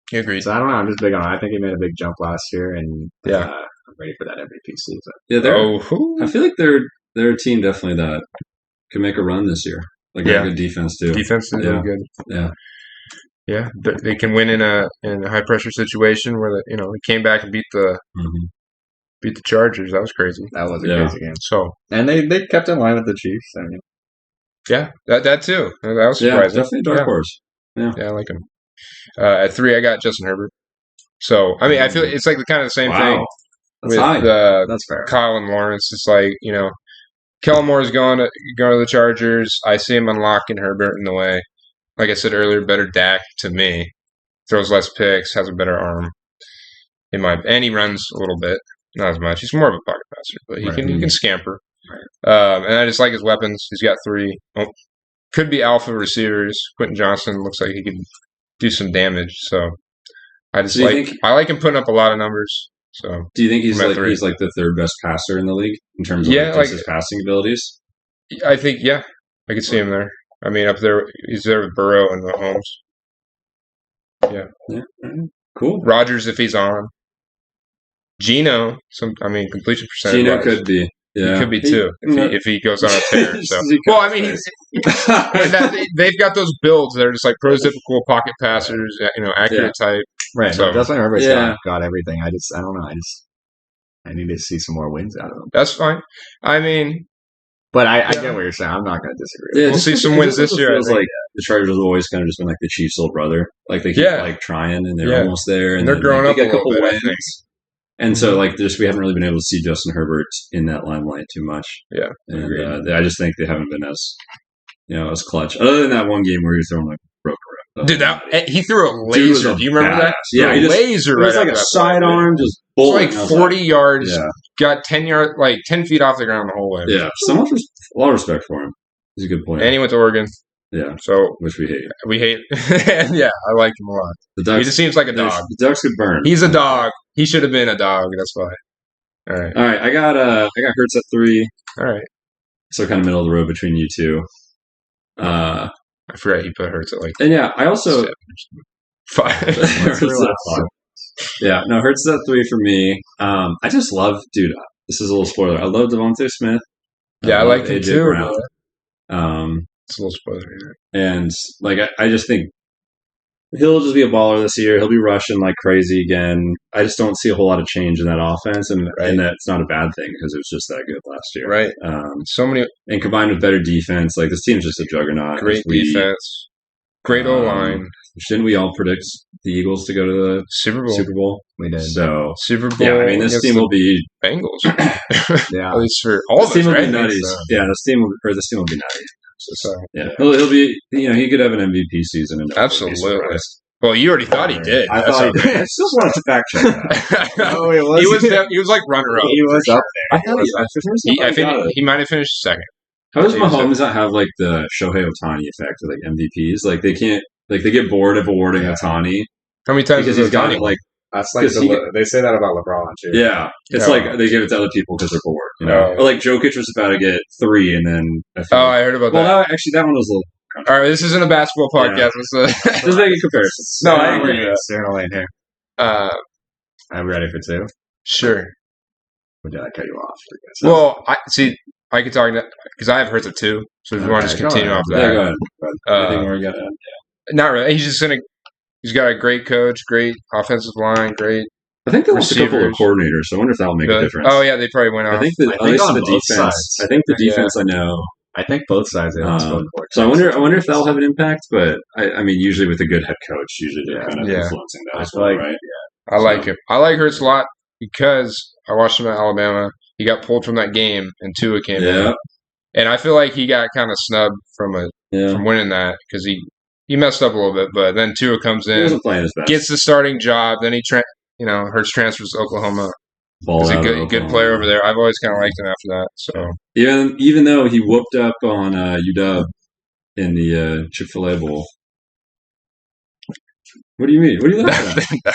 Speaker 3: He agreed. So I don't know. I'm just big on it. I think he made a big jump last year, and
Speaker 1: yeah,
Speaker 3: I'm ready for that MVP season.
Speaker 2: Yeah, I feel like they're a team definitely that could make a run this year. Like a good defense too.
Speaker 1: Defense is really good.
Speaker 2: Yeah.
Speaker 1: Yeah, they can win in a high pressure situation where they came back and beat the Chargers. That was crazy.
Speaker 3: That was a crazy game.
Speaker 1: So
Speaker 3: and they kept in line with the Chiefs. I mean,
Speaker 1: yeah, that too. That was surprising.
Speaker 2: Yeah, definitely dark horse.
Speaker 1: Yeah, I like him. At 3, I got Justin Herbert. So I mean, I feel it's like kind of the same thing
Speaker 3: That's
Speaker 1: with
Speaker 3: high. That's fair.
Speaker 1: Kyle and Lawrence. It's like Kellen Moore's going to the Chargers. I see him unlocking Herbert in the way. Like I said earlier, better Dak to me. Throws less picks, has a better arm. And he runs a little bit, not as much. He's more of a pocket passer, but he can scamper.
Speaker 3: Right.
Speaker 1: And I just like his weapons. He's got 3. Could be alpha receivers. Quentin Johnson looks like he could do some damage. So I just I like him putting up a lot of numbers. So
Speaker 2: do you think he's like the 3rd best passer in the league in terms of his passing abilities?
Speaker 1: I think I could see him there. I mean, up there, he's there with Burrow and Mahomes. Yeah.
Speaker 2: Cool.
Speaker 1: Rodgers, if he's on. Geno, completion percentage.
Speaker 2: Geno could be. Yeah.
Speaker 1: He could be too if he goes on a tear. So. Well, I mean, they've got those builds that are just like prototypical pocket passers, accurate type.
Speaker 3: Right. So, that's why Herbert's got everything. I don't know. I need to see some more wins out of him.
Speaker 1: That's fine. I mean.
Speaker 3: But I get what you're saying. I'm not going to disagree.
Speaker 2: Yeah,
Speaker 1: we'll see some wins this year.
Speaker 2: It feels like the Chargers have always kind of just been like the Chiefs' old brother. Like they keep trying and they're almost there. And
Speaker 1: they're growing up
Speaker 2: they get
Speaker 1: a couple
Speaker 2: wins. And so we haven't really been able to see Justin Herbert in that limelight too much.
Speaker 1: Yeah.
Speaker 2: And I just think they haven't been as clutch. Other than that one game where he was throwing like broke around.
Speaker 1: Dude, he threw a laser. Do you remember that?
Speaker 2: Yeah,
Speaker 1: he laser.
Speaker 2: It was like a sidearm, just
Speaker 1: like 40 yards. Yeah. Got 10 feet off the ground the whole way.
Speaker 2: Yeah, a lot of respect for him. He's a good player.
Speaker 1: And he went to Oregon.
Speaker 2: Yeah,
Speaker 1: so
Speaker 2: which we hate.
Speaker 1: We hate. And I like him a lot. He just seems like a dog.
Speaker 2: The Ducks could burn.
Speaker 1: He's a dog. He should have been a dog. That's why. All right.
Speaker 2: I got Hurts at 3.
Speaker 1: All right.
Speaker 2: So kind of middle of the road between you two.
Speaker 1: I forgot you put Hurts at like.
Speaker 2: And I also
Speaker 1: 5.
Speaker 2: Yeah, no, Hurts is at 3 for me. I just love, dude. This is a little spoiler. I love Devontae Smith.
Speaker 1: Yeah, I like him too.
Speaker 2: It's
Speaker 1: a little spoiler here.
Speaker 2: And I just think he'll just be a baller this year. He'll be rushing like crazy again. I just don't see a whole lot of change in that offense, and that's not a bad thing because it was just that good last year.
Speaker 1: Right. So many,
Speaker 2: and combined with better defense, like this team's just a juggernaut.
Speaker 1: Great defense. Great O-line.
Speaker 2: Shouldn't we all predict the Eagles to go to the
Speaker 1: Super Bowl?
Speaker 3: We did.
Speaker 2: So
Speaker 1: Super Bowl.
Speaker 2: Yeah, I mean this team will be
Speaker 1: Bengals.
Speaker 3: Yeah,
Speaker 1: at least for all of us,
Speaker 2: right?
Speaker 1: Will
Speaker 2: be nutty. So. Yeah, this team will be nutty.
Speaker 1: So
Speaker 2: he'll be. He could have an MVP season. And
Speaker 1: absolutely. Well, you already thought he did.
Speaker 3: I thought he did. I still wanted to fact check that.
Speaker 1: No, he was like runner-up.
Speaker 3: He was up there.
Speaker 1: I think he might have finished second.
Speaker 2: How does Mahomes not have like the Shohei Ohtani effect with like MVPs? Like they can't. Like they get bored of awarding Ohtani.
Speaker 1: How many times
Speaker 2: because he's got it? Like
Speaker 3: that's like they say that about LeBron too.
Speaker 2: Yeah, it's like they give it to other people because they're bored. You know, or like Jokic was about to get 3, and then
Speaker 1: I heard about that.
Speaker 2: Well, actually, that one was a little.
Speaker 1: All right, this isn't a basketball podcast.
Speaker 2: Yeah. Just making comparisons.
Speaker 1: No, I agree.
Speaker 3: Staying a lane here. I'm ready for 2.
Speaker 1: Sure.
Speaker 3: Would I cut you off?
Speaker 1: Well, I could talk because I have Hurts at 2. So if you want to just continue off that,
Speaker 2: yeah, go ahead. I think we're gonna.
Speaker 1: Not really. He's got a great coach, great offensive line, great.
Speaker 2: I think they lost a couple of coordinators, so I wonder if that'll make a difference.
Speaker 1: Oh yeah, they probably went off.
Speaker 2: I think the defense. I think the defense. I know.
Speaker 3: I think both sides.
Speaker 2: So I wonder if that'll have an impact. But I mean, usually with a good head coach, they're kind of influencing that as well, right?
Speaker 1: Yeah. I like him. I like Hurts a lot because I watched him at Alabama. He got pulled from that game, and Tua came in, and I feel like he got kind of snubbed from winning that because he messed up a little bit. But then Tua comes in,
Speaker 2: he wasn't playing his best.
Speaker 1: Gets the starting job. Then Hurts transfers to Oklahoma. He's a good player over there. I've always kind of liked him after that. So
Speaker 2: even though he whooped up on UW in the Chick-fil-A Bowl. What do you mean? What are you laughing at?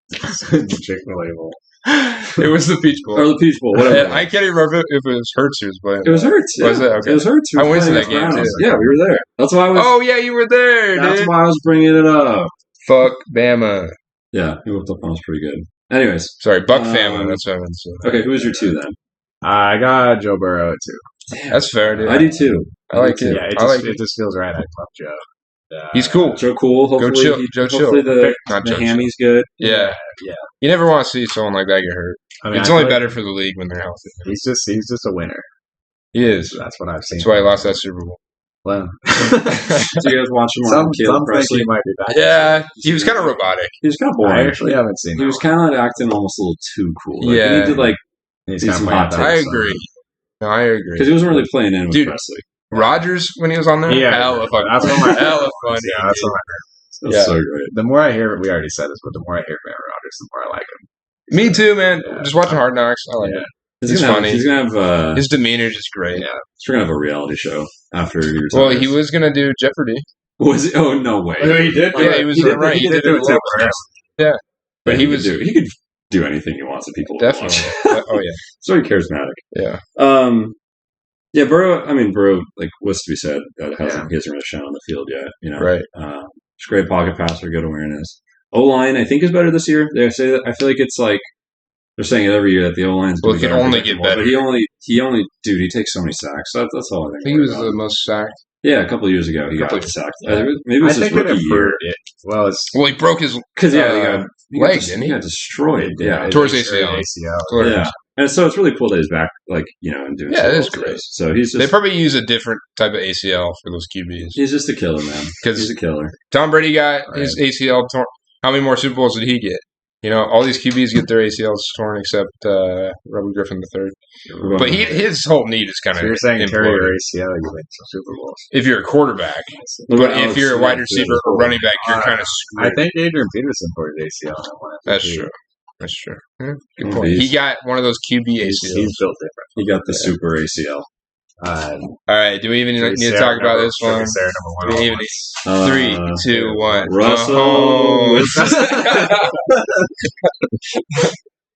Speaker 3: The Chick-fil-A Bowl.
Speaker 1: It was the Peach Bowl.
Speaker 2: Or the Peach Bowl, whatever.
Speaker 1: I can't even remember if it was Hurts who was playing.
Speaker 2: It was Hurts. Yeah.
Speaker 1: Was it? Okay.
Speaker 2: It was Hurts.
Speaker 1: I went to that game too.
Speaker 2: Yeah, we were there. That's why I was.
Speaker 1: Oh yeah, you were there.
Speaker 2: That's
Speaker 1: dude.
Speaker 2: why I was bringing it up.
Speaker 1: Fuck Bama.
Speaker 2: Yeah, he whipped up on us pretty good. Anyways,
Speaker 1: Sorry, Buck Famine. That's what I meant to say.
Speaker 2: okay, who was your 2 then?
Speaker 3: I got Joe Burrow at 2.
Speaker 2: Damn.
Speaker 1: That's fair, dude.
Speaker 2: I do too.
Speaker 1: I like it.
Speaker 3: Yeah,
Speaker 1: It
Speaker 3: just feels right. I love Joe.
Speaker 1: He's cool.
Speaker 2: Joe Cool. Hopefully,
Speaker 1: Chill. Joe
Speaker 2: hopefully
Speaker 1: Chill.
Speaker 2: the hammy's good.
Speaker 1: Yeah.
Speaker 3: Yeah.
Speaker 1: You never want to see someone like that get hurt.
Speaker 3: I mean,
Speaker 1: It's only better for the league when they're healthy.
Speaker 3: He's just a winner.
Speaker 1: He is.
Speaker 3: That's what I've seen.
Speaker 1: That's why he lost that Super Bowl.
Speaker 3: Well,
Speaker 2: Do you guys watch him on Caleb
Speaker 3: some think
Speaker 2: Presley?
Speaker 3: he might be back.
Speaker 1: Yeah, he was kind of robotic.
Speaker 2: He was kind of boring.
Speaker 3: I actually haven't seen.
Speaker 2: He was kind of like acting almost a little too cool. Like,
Speaker 1: Yeah.
Speaker 2: he needed like
Speaker 3: He's
Speaker 2: do
Speaker 3: kind
Speaker 2: some
Speaker 3: of
Speaker 2: hot
Speaker 1: I
Speaker 2: takes.
Speaker 1: agree. No, I
Speaker 2: because
Speaker 1: agree.
Speaker 2: he wasn't really playing in with
Speaker 1: Dude.
Speaker 2: Presley.
Speaker 1: Rodgers, when he was on there,
Speaker 3: Yeah.
Speaker 1: hella fucking
Speaker 3: That's what my-
Speaker 1: hella funny.
Speaker 3: Yeah, that's what
Speaker 2: That's
Speaker 1: Yeah.
Speaker 2: so great.
Speaker 3: the more I hear, we already said this, but the more I hear from Aaron Rodgers, the more I like him.
Speaker 1: Me too, man.
Speaker 3: Yeah.
Speaker 1: Just watching Hard Knocks. I like
Speaker 3: Yeah.
Speaker 1: it.
Speaker 2: He's
Speaker 1: He's
Speaker 2: gonna
Speaker 1: funny.
Speaker 2: Have, he's gonna have.
Speaker 1: His demeanor's just great.
Speaker 3: Yeah.
Speaker 2: He's gonna have a reality show after he retires.
Speaker 1: Well, he was gonna do Jeopardy.
Speaker 2: Was it? Oh no way!
Speaker 3: he did.
Speaker 1: Yeah, he was right. He did do it too. Yeah, but he was
Speaker 2: He could do anything he wants, and people will
Speaker 1: definitely.
Speaker 2: watch.
Speaker 1: Oh yeah,
Speaker 2: He's very charismatic.
Speaker 1: yeah.
Speaker 2: Yeah, Burrow. I mean, Burrow. Like, what's to be said? That he hasn't really shown on the field yet. You know,
Speaker 1: Right.
Speaker 2: He's a great pocket passer, good awareness. O-line, I think, is better this year. They say that. I feel like it's like they're saying it every year that the O-line's
Speaker 1: Well, it can only get better.
Speaker 2: But he only, dude, he takes so many sacks. That's all I
Speaker 1: I
Speaker 2: think.
Speaker 1: think he was
Speaker 2: about.
Speaker 1: the most sacked.
Speaker 2: Yeah, a couple of years ago he got sacked. Maybe it
Speaker 3: I
Speaker 2: was his
Speaker 3: think it
Speaker 2: rookie year.
Speaker 3: Well, it's
Speaker 1: Well, he broke his
Speaker 2: Because
Speaker 1: leg, didn't
Speaker 2: he
Speaker 1: he?
Speaker 2: got destroyed. Yeah,
Speaker 1: Tore his ACL.
Speaker 2: yeah. And so it's really cool that he's back, like, you know, and doing.
Speaker 1: Yeah,
Speaker 2: so
Speaker 1: it
Speaker 2: well
Speaker 1: is
Speaker 2: today.
Speaker 1: great.
Speaker 2: So he's
Speaker 1: They
Speaker 2: just
Speaker 1: probably use a different type of ACL for those QBs.
Speaker 2: he's just a killer, man.
Speaker 1: Because
Speaker 2: He's a killer.
Speaker 1: Tom Brady got his ACL torn. How many more Super Bowls did he get? You know, all these QBs get their ACLs torn except Robert Griffin III. But his whole knee just kind of.
Speaker 3: So you're saying carry your ACL, you win some Super Bowls.
Speaker 1: If you're a quarterback,
Speaker 2: What
Speaker 1: but
Speaker 2: about
Speaker 1: if
Speaker 2: Alex
Speaker 1: you're a
Speaker 2: Smith,
Speaker 1: wide
Speaker 2: too?
Speaker 1: receiver or running back, you're kind of
Speaker 3: I
Speaker 1: screwed.
Speaker 3: think Adrian Peterson tore his ACL. In one
Speaker 1: That's
Speaker 3: MVP.
Speaker 1: true. That's true. Yeah, good
Speaker 2: Oh,
Speaker 1: point.
Speaker 2: he's-
Speaker 1: He got one of those QB ACLs.
Speaker 3: He's built different.
Speaker 2: He got the super ACL.
Speaker 1: All right, do we even
Speaker 3: Should we
Speaker 1: need to
Speaker 3: say
Speaker 1: talk
Speaker 3: our
Speaker 1: about
Speaker 3: number-
Speaker 1: this
Speaker 3: should we
Speaker 1: one?
Speaker 3: say our number one
Speaker 1: Do we
Speaker 3: all
Speaker 1: even
Speaker 3: at once?
Speaker 1: 3, 2, 1.
Speaker 2: Russell.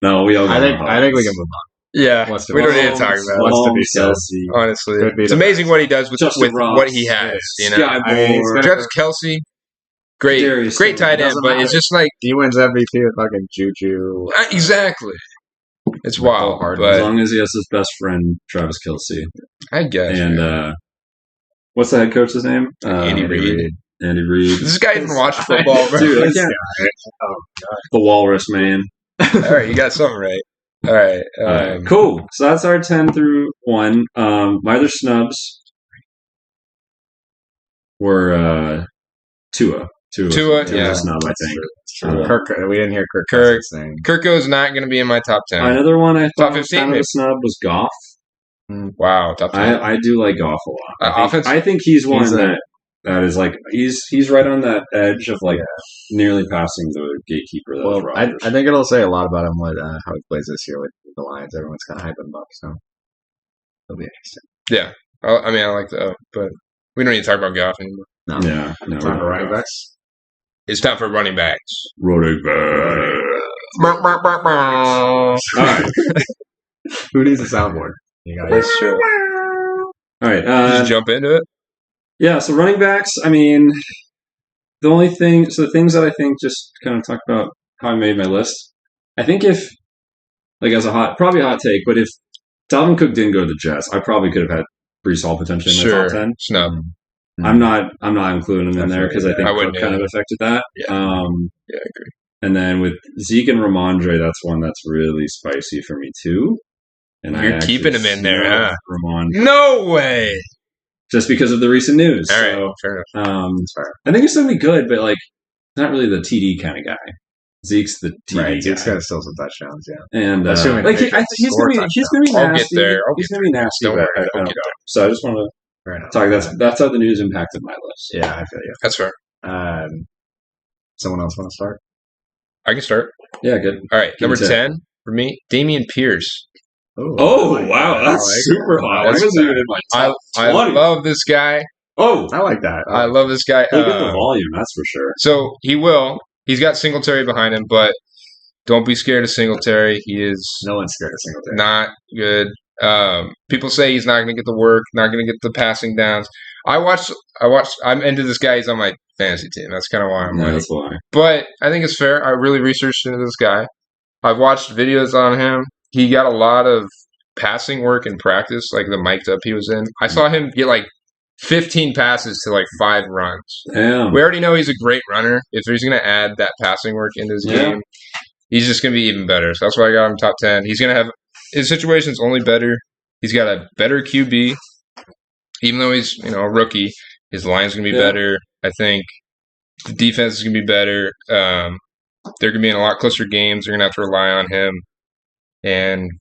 Speaker 2: No, we all.
Speaker 3: I think we can move on.
Speaker 1: Yeah,
Speaker 3: What's to
Speaker 1: we don't
Speaker 3: be
Speaker 1: need to talk about it.
Speaker 3: What's to be said.
Speaker 2: Kelsey.
Speaker 1: Honestly,
Speaker 3: Could be
Speaker 1: it's
Speaker 3: the
Speaker 1: amazing
Speaker 3: best.
Speaker 1: what he does with
Speaker 2: Justin Ross.
Speaker 1: what he has. You know,
Speaker 2: Sky
Speaker 3: I mean, he's
Speaker 2: Moore.
Speaker 3: gonna-
Speaker 1: Travis Kelsey, great
Speaker 2: Darius
Speaker 1: tight end,
Speaker 3: doesn't
Speaker 1: but
Speaker 3: matter.
Speaker 1: it's just like
Speaker 3: He wins MVP with fucking Juju.
Speaker 1: exactly. It's
Speaker 3: Michael
Speaker 1: wild,
Speaker 3: Harden.
Speaker 2: As
Speaker 1: but
Speaker 2: long as he has his best friend Travis Kelsey,
Speaker 1: I guess.
Speaker 2: and what's the head coach's name?
Speaker 1: Andy Reid.
Speaker 2: Andy Reid.
Speaker 1: Does this guy even watch football, bro?
Speaker 2: Dude, I can't. The Walrus Man.
Speaker 1: All right, you got something right. All right,
Speaker 2: Cool. So that's our 10 through 1. My other snubs were Tua.
Speaker 1: Tua, yeah.
Speaker 2: a snub, I think.
Speaker 3: Kirk, we didn't hear Kirk.
Speaker 1: Kirk.
Speaker 3: Cousins thing.
Speaker 1: Kirko's not going to be in my top 10.
Speaker 2: Another one I
Speaker 1: Top
Speaker 2: thought was
Speaker 1: 15
Speaker 2: kind of
Speaker 1: maybe.
Speaker 2: a snub was Goff.
Speaker 1: Wow, top 10.
Speaker 2: I do like Goff a lot.
Speaker 1: Offense?
Speaker 2: I think he's one
Speaker 3: He's a-
Speaker 2: that is like he's right on that edge of like nearly passing the gatekeeper. That was
Speaker 3: Well, I
Speaker 2: Rodgers.
Speaker 3: think it'll say a lot about him how he plays this year with the Lions. Everyone's kind of hyping him up, so it'll be interesting.
Speaker 1: Yeah, I mean, I like that, but we don't need to talk about Goff anymore.
Speaker 3: No,
Speaker 2: Yeah, no,
Speaker 3: time
Speaker 2: we
Speaker 3: for
Speaker 2: don't
Speaker 3: running
Speaker 2: know.
Speaker 3: backs.
Speaker 1: It's time for running backs.
Speaker 2: Running back. All right,
Speaker 3: Who needs a soundboard? You got it.
Speaker 1: That's true.
Speaker 2: all right.
Speaker 1: Just jump into it.
Speaker 2: Yeah, so running backs. I mean, the things that I think just kind of talk about how I made my list. I think if like as probably a hot take, but if Dalvin Cook didn't go to the Jets, I probably could have had Brees Hall potentially in my
Speaker 1: Sure.
Speaker 2: top 10.
Speaker 1: Snub.
Speaker 2: I'm not including him in there because I think
Speaker 1: I
Speaker 2: Cook
Speaker 1: wouldn't
Speaker 2: kind of
Speaker 1: either.
Speaker 2: affected that.
Speaker 1: Yeah. Yeah, I agree.
Speaker 2: And then with Zeke and Ramondre, that's one that's really spicy for me too. And
Speaker 1: You're
Speaker 2: actually
Speaker 1: keeping him in there,
Speaker 2: love
Speaker 1: huh?
Speaker 2: Ramondre,
Speaker 1: No way.
Speaker 2: just because of the recent news.
Speaker 1: All right,
Speaker 2: So,
Speaker 1: fair enough.
Speaker 2: I think he's going to be good, but like not really the TD kind of guy. Zeke's the TD
Speaker 3: Right,
Speaker 2: guy.
Speaker 3: Zeke's got to steal some touchdowns, yeah.
Speaker 2: And
Speaker 3: Assuming
Speaker 2: like
Speaker 3: they can
Speaker 2: he's
Speaker 3: score
Speaker 2: gonna be
Speaker 1: I'll get
Speaker 2: nasty.
Speaker 1: there.
Speaker 2: He's gonna be nasty.
Speaker 1: Don't
Speaker 2: but
Speaker 1: worry,
Speaker 2: I
Speaker 1: I'll
Speaker 2: don't
Speaker 1: get
Speaker 2: know. So I just want to
Speaker 3: Fair enough.
Speaker 2: talk. That's how the news impacted my list.
Speaker 3: Yeah, I feel you.
Speaker 1: That's fair.
Speaker 3: Someone else want to start?
Speaker 1: I can start.
Speaker 2: Yeah, good.
Speaker 1: All right,
Speaker 2: Give me
Speaker 1: number 10 for me, Damian Pierce.
Speaker 2: Oh
Speaker 3: I like
Speaker 2: wow,
Speaker 3: that.
Speaker 2: that's
Speaker 3: I like
Speaker 2: super
Speaker 3: that.
Speaker 2: hot.
Speaker 1: That's-
Speaker 2: I wasn't even in my
Speaker 1: I
Speaker 2: top 20.
Speaker 1: love this guy.
Speaker 2: Oh,
Speaker 3: I like that.
Speaker 1: I love this guy.
Speaker 2: he'll get the volume. That's for sure.
Speaker 1: So he will. He's got Singletary behind him, but Don't be scared of Singletary. He is
Speaker 3: No one's scared of Singletary.
Speaker 1: not good. People say he's not going to get the work, not going to get the passing downs. I'm into this guy. He's on my fantasy team. That's kind of why I'm
Speaker 2: that's why.
Speaker 1: But I think it's fair. I really researched into this guy. I've watched videos on him. He got a lot of passing work in practice, like the mic'd up he was in. I saw him get like 15 passes to like 5 runs.
Speaker 2: Damn.
Speaker 1: We already know he's a great runner. If he's going to add that passing work into his game, he's just going to be even better. So that's why I got him top 10. He's going to have his situation's only better. He's got a better QB. Even though he's, a rookie, his line's going to be better. I think the defense is going to be better. They're going to be in a lot closer games. They're going to have to rely on him. And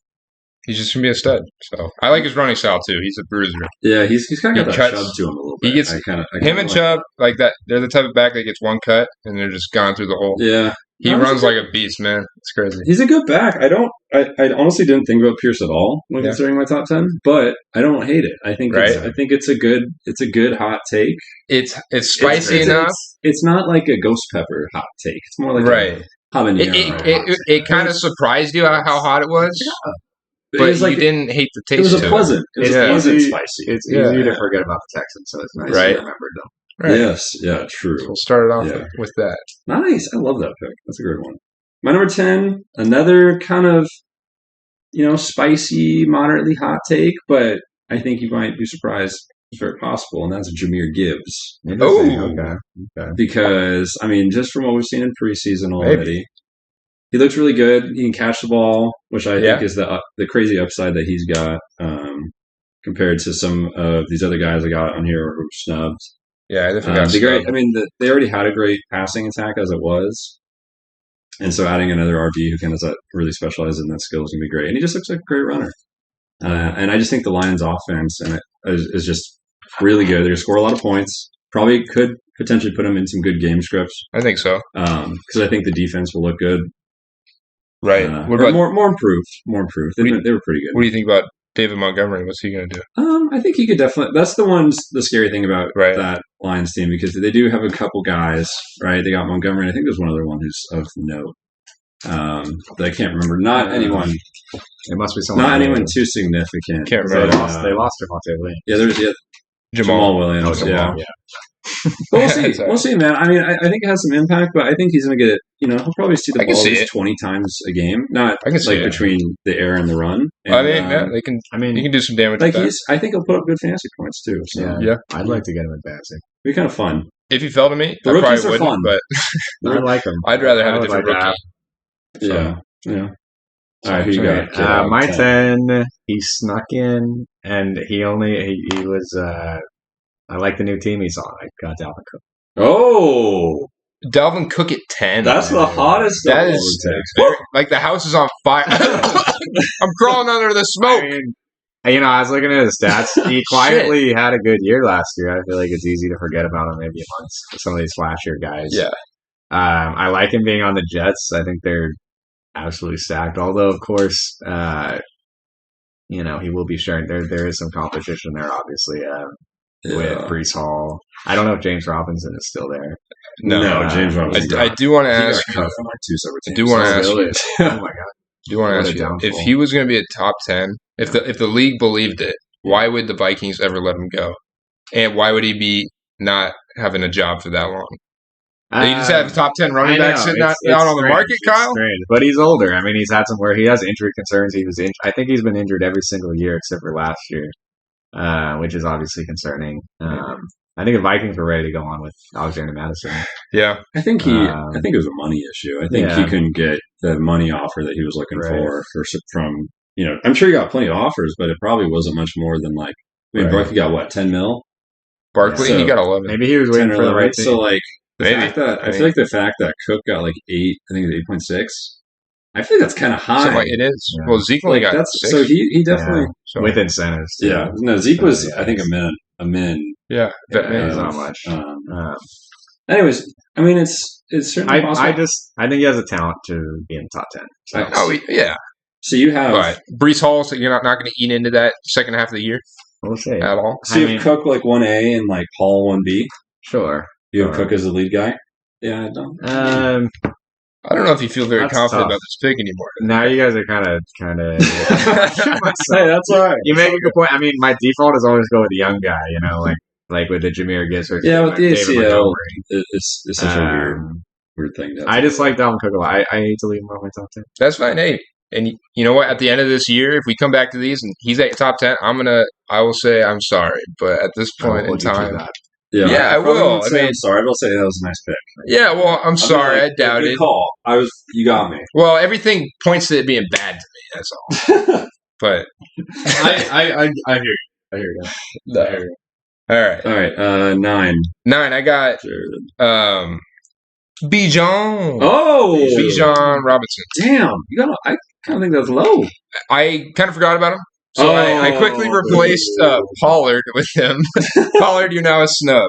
Speaker 1: he's just going to be a stud. So I like his running style, too. He's a bruiser.
Speaker 2: Yeah, he's kind of got that Chubb to him a little bit.
Speaker 1: He gets him and Chubb, like that. They're the type of back that gets one cut, and they're just gone through the hole.
Speaker 2: Yeah.
Speaker 1: He runs like a beast, man. It's crazy.
Speaker 2: He's a good back. I honestly didn't think about Pierce at all when considering my top 10, but I don't hate it. I think it's a good hot take.
Speaker 1: It's spicy enough.
Speaker 2: It's not like a ghost pepper hot take. It's more like a habanero.
Speaker 1: It kind of surprised you how hot it was. Yeah. But you didn't hate the taste.
Speaker 2: It was pleasant. It was pleasant spicy.
Speaker 3: It's easy to forget about the Texans, so it's nice to remember them.
Speaker 2: Right. Yes, yeah, true.
Speaker 1: So we'll start it off with that.
Speaker 2: Nice. I love that pick. That's a great one. My number 10, another kind of, spicy, moderately hot take, but I think you might be surprised if it's possible, and that's Jahmyr Gibbs.
Speaker 3: Okay.
Speaker 2: Because, just from what we've seen in preseason already, he looks really good. He can catch the ball, which I think is the crazy upside that he's got compared to some of these other guys I got on here who were snubbed.
Speaker 1: Yeah, I definitely got
Speaker 2: great. They already had a great passing attack as it was, and so adding another RB who can really specialize in that skill is going to be great. And he just looks like a great runner. And I just think the Lions' offense is just really good. They're going to score a lot of points. Probably could potentially put them in some good game scripts.
Speaker 1: I think so.
Speaker 2: Because I think the defense will look good.
Speaker 1: Right.
Speaker 2: What about more improved? More improved. They were pretty good.
Speaker 1: What do you think about David Montgomery? What's he going to do?
Speaker 2: I think he could definitely. That's the scary thing about that Lions team, because they do have a couple guys, right? They got Montgomery, and I think there's one other one who's of note that I can't remember. Not anyone.
Speaker 3: It must be someone.
Speaker 2: Not anyone too significant.
Speaker 1: Can't remember.
Speaker 3: They lost Devontae Williams.
Speaker 2: Yeah, there's Jamal Williams.
Speaker 3: Yeah.
Speaker 2: But we'll see, man. I think it has some impact, but I think he's going to get. He'll probably see the ball at least 20 times a game. Not between the air and the run. And,
Speaker 1: they can. He can do some damage.
Speaker 2: I think he'll put up good fantasy points too. So.
Speaker 1: Yeah,
Speaker 3: I'd like to get him in fantasy.
Speaker 2: It'd be kind of fun.
Speaker 1: If he fell to me,
Speaker 2: the
Speaker 1: I
Speaker 2: rookies
Speaker 1: probably wouldn't. But
Speaker 3: I like him.
Speaker 1: I'd rather have a different rookie.
Speaker 2: Yeah. All right, who you got?
Speaker 3: My 10. He snuck in, and he was. I like the new team he's on. I got Dalvin Cook.
Speaker 2: Oh,
Speaker 1: Dalvin Cook at 10.
Speaker 2: That's the hottest.
Speaker 1: That is like the house is on fire. I'm crawling under the smoke.
Speaker 3: I was looking at his stats. He quietly had a good year last year. I feel like it's easy to forget about him maybe amongst some of these flashier guys.
Speaker 1: Yeah.
Speaker 3: I like him being on the Jets. I think they're absolutely stacked. Although, of course, he will be sharing. There is some competition there, obviously. With Breece Hall. I don't know if James Robinson is still there.
Speaker 2: No, James Robinson.
Speaker 1: I do want to ask you.
Speaker 2: From like 2 separate teams.
Speaker 1: I do want to ask you.
Speaker 3: Oh my god.
Speaker 1: I do want to ask you if he was going to be a top 10. If the league believed it, why would the Vikings ever let him go? And why would he be not having a job for that long? You just have top 10 running backs sitting out on the market, Kyle?
Speaker 3: Strange. But he's older. He's had some where he has injury concerns. I think he's been injured every single year except for last year. Which is obviously concerning. I think the Vikings were ready to go on with Alexander Madison.
Speaker 1: Yeah,
Speaker 2: I think it was a money issue. I think he couldn't get the money offer that he was looking for from. I'm sure he got plenty of offers, but it probably wasn't much more than Barkley got what, 10 mil?
Speaker 1: Barkley, he got 11.
Speaker 3: Maybe he was waiting for the right thing.
Speaker 2: So I feel like the fact that Cook got 8, I think it was 8.6. I think that's kind of high.
Speaker 1: It is. Yeah. Well, Zeke only got 6.
Speaker 2: So he definitely
Speaker 3: with incentives.
Speaker 2: Yeah. No, Zeke was I think a min.
Speaker 1: Yeah.
Speaker 3: Not much.
Speaker 2: Anyways, it's certainly possible.
Speaker 3: I think he has a talent to be in the top 10. So.
Speaker 1: Yeah.
Speaker 2: So you have
Speaker 1: Breece Hall. So you're not going to eat into that second half of the year.
Speaker 3: We'll see
Speaker 1: at all.
Speaker 2: So you have Cook 1A and Hall 1B.
Speaker 3: Sure.
Speaker 2: You have Cook as the lead guy. Yeah.
Speaker 1: I don't know if you feel very
Speaker 3: That's
Speaker 1: confident
Speaker 3: tough.
Speaker 1: about this pick anymore.
Speaker 3: Now you guys are kind of.
Speaker 2: Hey, that's all right.
Speaker 3: You make a good point. I mean, my default is always go with the young guy. You know, like with the Jameer Gibbs or
Speaker 2: Yeah, with the
Speaker 3: David
Speaker 2: ACL,
Speaker 3: Montgomery.
Speaker 2: it's such a weird thing.
Speaker 3: I just like Dalvin Cook a lot. I hate to leave him off my top 10.
Speaker 1: That's fine. Hey, and you know what? At the end of this year, if we come back to these and he's at top 10, I will say I'm sorry. But at this point in time, yeah, I will.
Speaker 2: I mean, I'm sorry. I will say that was a nice pick.
Speaker 1: Yeah, well, I'm sorry. I doubt
Speaker 2: good
Speaker 1: it.
Speaker 2: Call. You got me.
Speaker 1: Well, everything points to it being bad to me. That's all. But
Speaker 3: I hear you. I hear you.
Speaker 1: No. All right.
Speaker 2: 9.
Speaker 1: 9. I got Bijan.
Speaker 2: Oh,
Speaker 1: Bijan Robinson.
Speaker 2: Damn, I kind of think that's low.
Speaker 1: I kind of forgot about him. So I quickly replaced Pollard with him. Pollard, you're now a snub.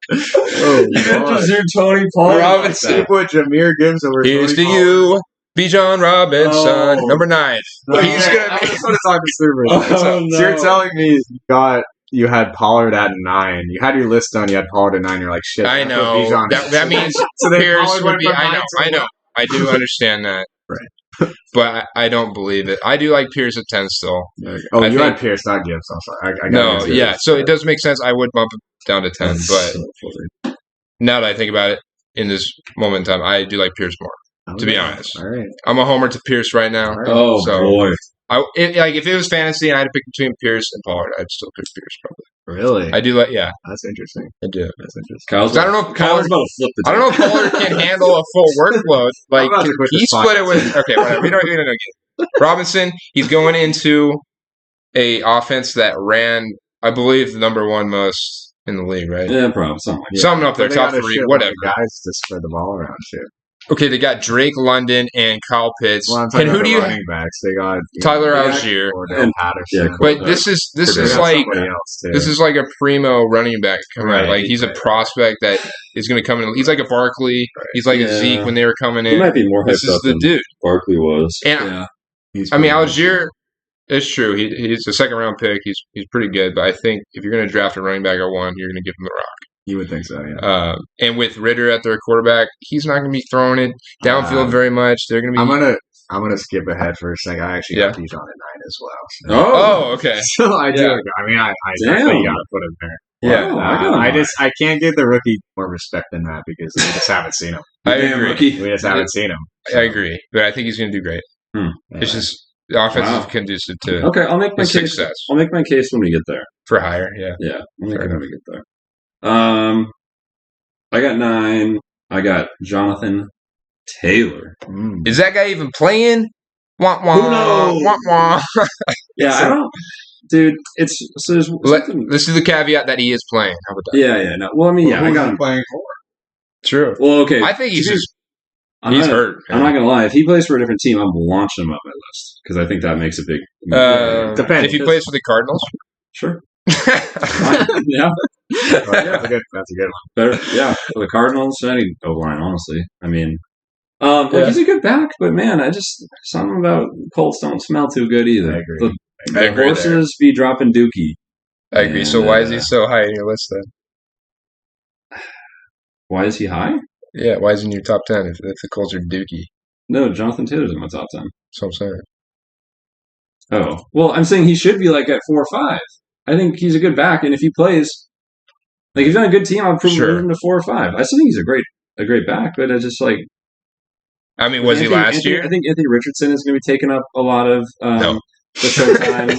Speaker 2: You didn't just do Tony Pollard.
Speaker 1: Robinson.
Speaker 3: You put Jameer Gibbs over
Speaker 1: Here's
Speaker 3: Tony
Speaker 1: to you, Bijan Robinson, number 9.
Speaker 3: No,
Speaker 1: He's gonna
Speaker 3: I
Speaker 1: be.
Speaker 3: just want to talk to Super.
Speaker 2: Oh,
Speaker 3: So you're telling me you had Pollard at 9. You had your list done. You had Pollard at 9. You're like, shit.
Speaker 1: I know. That means
Speaker 3: So then
Speaker 1: Pierce
Speaker 3: Pollard
Speaker 1: would
Speaker 3: went
Speaker 1: be.
Speaker 3: from
Speaker 1: I
Speaker 3: 9
Speaker 1: know.
Speaker 3: to
Speaker 1: I know. I do understand that.
Speaker 3: Right.
Speaker 1: But I don't believe it. I do like Pierce at 10 still.
Speaker 3: Oh,
Speaker 1: I
Speaker 3: you
Speaker 1: think-
Speaker 3: had Pierce, not Gibbs. I'm sorry. I got
Speaker 1: No,
Speaker 3: Gibbs.
Speaker 1: yeah. So it does make sense. I would bump it down to 10. But now that I think about it in this moment in time, I do like Pierce more. To be honest.
Speaker 3: All right.
Speaker 1: I'm a homer to Pierce right now.
Speaker 3: All right.
Speaker 2: Oh,
Speaker 1: So-
Speaker 2: boy.
Speaker 1: If it was fantasy and I had to pick between Pierce and Pollard, I'd still pick Pierce probably.
Speaker 3: Really?
Speaker 1: I do like, yeah,
Speaker 3: That's interesting.
Speaker 1: I do.
Speaker 3: That's interesting.
Speaker 2: Kyle's
Speaker 1: I don't know if
Speaker 2: Kyle's about to flip the
Speaker 1: I don't know if Pollard can handle a full workload. Like,
Speaker 3: about to quit
Speaker 1: he
Speaker 3: this
Speaker 1: split it
Speaker 3: podcast.
Speaker 1: with, okay, whatever. We don't get Robinson, he's going into a offense that ran, I believe, the number 1 most in the league, right?
Speaker 2: Yeah, probably something like that.
Speaker 1: Something up there,
Speaker 3: But they
Speaker 1: top
Speaker 3: got a
Speaker 1: 3,
Speaker 3: shitload of
Speaker 1: whatever.
Speaker 3: Guys to spread the ball around too.
Speaker 1: Okay, they got Drake London and Kyle Pitts.
Speaker 3: Well, I'm talking
Speaker 1: And who
Speaker 3: about
Speaker 1: do
Speaker 3: the
Speaker 1: you
Speaker 3: running backs? They got
Speaker 1: Tyler
Speaker 2: Yeah.
Speaker 1: Algier.
Speaker 3: Cordell Patterson.
Speaker 2: Yeah,
Speaker 1: But this is
Speaker 3: They got
Speaker 1: like
Speaker 3: somebody else, too.
Speaker 1: this is like a primo running back coming out.
Speaker 3: Right.
Speaker 1: Like he's a prospect that is going to come in. He's like a Barkley. He's like a
Speaker 2: Yeah.
Speaker 1: Zeke when they were coming
Speaker 2: He
Speaker 1: in.
Speaker 2: might be more
Speaker 1: This
Speaker 2: hyped
Speaker 1: is
Speaker 2: up
Speaker 1: the
Speaker 2: than
Speaker 1: dude.
Speaker 2: Barkley was.
Speaker 1: And
Speaker 3: He's
Speaker 1: I mean,
Speaker 3: pretty good.
Speaker 1: Algier, it's true. He's a 2nd round pick. He's pretty good. But I think if you're going to draft a running back at 1, you're going to give him the rock.
Speaker 3: You would think so, yeah.
Speaker 1: And with Ritter at their quarterback, he's not going to be throwing it downfield very much. They're going to be.
Speaker 3: I'm gonna skip ahead for a second. I actually got Bijan at 9 as well. So.
Speaker 1: Oh, okay.
Speaker 3: So I do.
Speaker 1: Yeah.
Speaker 3: I mean, I
Speaker 2: Damn.
Speaker 3: definitely got to put him there.
Speaker 1: Yeah,
Speaker 2: Wow,
Speaker 3: I can't give the rookie more respect than that because we just haven't seen him.
Speaker 1: I
Speaker 2: Damn
Speaker 1: agree.
Speaker 2: rookie.
Speaker 3: We just haven't seen him.
Speaker 1: I agree, but I think he's going to do great. It's just the offense
Speaker 2: Wow.
Speaker 1: is conducive to
Speaker 2: Okay, I'll make my
Speaker 1: his
Speaker 2: case.
Speaker 1: success
Speaker 2: I'll make my case when we get there.
Speaker 1: for hire. Yeah.
Speaker 2: Yeah, I'll make
Speaker 1: Fair
Speaker 2: it when we get there. I got 9. I got Jonathan Taylor.
Speaker 1: Is that guy even playing? Wah, wah,
Speaker 2: Who knows?
Speaker 1: wah, wah.
Speaker 2: Yeah, I don't, dude. It's so there's something.
Speaker 1: Let's do the caveat that he is playing. How about that?
Speaker 2: Yeah. No, well, I mean, yeah, I got him.
Speaker 3: playing for.
Speaker 1: True.
Speaker 2: Well, okay.
Speaker 1: I think he's
Speaker 2: Dude,
Speaker 1: just
Speaker 2: I'm
Speaker 1: he's
Speaker 2: not-
Speaker 1: hurt.
Speaker 2: I'm not gonna lie. If he plays for a different team, I'm launching him up my list because I think that makes a big.
Speaker 3: Depends.
Speaker 1: If he plays for the Cardinals.
Speaker 2: Sure. Yeah.
Speaker 3: That's a good one.
Speaker 2: Better. Yeah. For the Cardinals, any O line, honestly. I mean,
Speaker 1: Yeah.
Speaker 2: he's a good back, but man, something about Colts don't smell too good either.
Speaker 3: I agree.
Speaker 2: The
Speaker 1: I agree there.
Speaker 2: horses be dropping dookie.
Speaker 1: I agree. So
Speaker 2: And,
Speaker 1: why is he so high in your list then?
Speaker 2: Why is he high?
Speaker 1: Yeah, why is he in your top 10 if the Colts are dookie?
Speaker 2: No, Jonathan Taylor's in my top 10.
Speaker 1: That's what I'm saying.
Speaker 2: Oh, well, I'm saying he should be like at 4 or 5. I think he's a good back, and if he plays, like if he's on a good team, I'll move him to 4 or 5. I still think he's a great back, but it's just like.
Speaker 1: I mean, was he last year?
Speaker 2: I think Anthony Richardson is going to be taking up a lot of
Speaker 1: No.
Speaker 2: the showtime.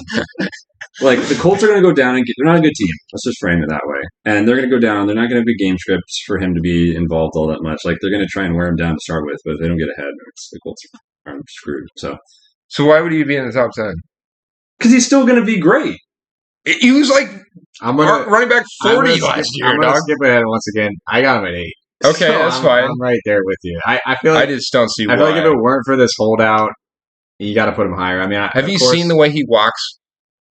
Speaker 2: Like the Colts are going to go down and they're not a good team. Let's just frame it that way. And they're going to go down. They're not going to have big game scripts for him to be involved all that much. Like they're going to try and wear him down to start with, but if they don't get ahead, the Colts are screwed.
Speaker 1: So why would he be in the top 10?
Speaker 2: Because he's still going to be great.
Speaker 1: He was like
Speaker 3: I'm gonna
Speaker 1: running back 40 last year,
Speaker 3: I'm gonna
Speaker 1: dog.
Speaker 3: skip ahead once again. I got him at 8.
Speaker 1: Okay,
Speaker 3: So
Speaker 1: that's
Speaker 3: I'm,
Speaker 1: fine.
Speaker 3: I'm right there with you. I feel
Speaker 1: I
Speaker 3: like
Speaker 1: just don't see why.
Speaker 3: I feel like if it weren't for this holdout, you got to put him higher. I mean,
Speaker 1: Have you seen the way he walks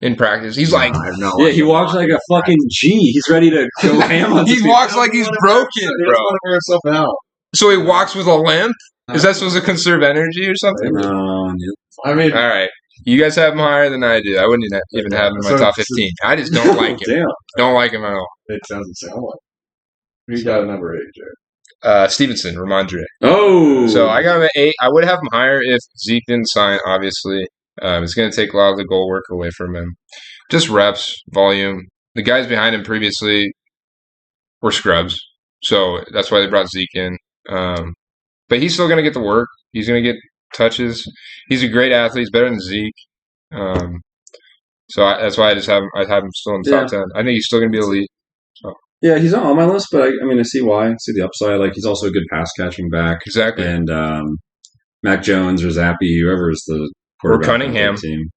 Speaker 1: in practice? He's like,
Speaker 3: I have no
Speaker 2: Yeah,
Speaker 3: idea
Speaker 2: he walks
Speaker 3: why.
Speaker 2: like a fucking G. He's ready to go ham on
Speaker 1: he
Speaker 2: people.
Speaker 1: walks like he's broken,
Speaker 3: He
Speaker 1: bro.
Speaker 3: doesn't want to wear himself out.
Speaker 1: So he walks with a limp? Is that supposed to conserve energy or something?
Speaker 2: No,
Speaker 3: I mean,
Speaker 1: All right. You guys have him higher than I do. I wouldn't even have him in my
Speaker 3: So-
Speaker 1: top 15. I just don't like him.
Speaker 2: Damn.
Speaker 1: Don't like him at all.
Speaker 3: it doesn't sound like. You got a number 8, Jared.
Speaker 1: Stevenson, Ramondre.
Speaker 2: Oh,
Speaker 1: So I got him at 8. I would have him higher if Zeke didn't sign, obviously. It's going to take a lot of the goal work away from him. Just reps, volume. The guys behind him previously were scrubs. So that's why they brought Zeke in. But he's still going to get the work. He's going to get touches. He's a great athlete. He's better than Zeke. That's why I have him still in the top 10. I think he's still going to be elite. So.
Speaker 2: Yeah, he's not on my list, but I see why. I see the upside. Like, he's also a good pass catching back.
Speaker 1: Exactly.
Speaker 2: And Mac Jones or Zappy, whoever is the quarterback
Speaker 1: or Cunningham.
Speaker 2: Team.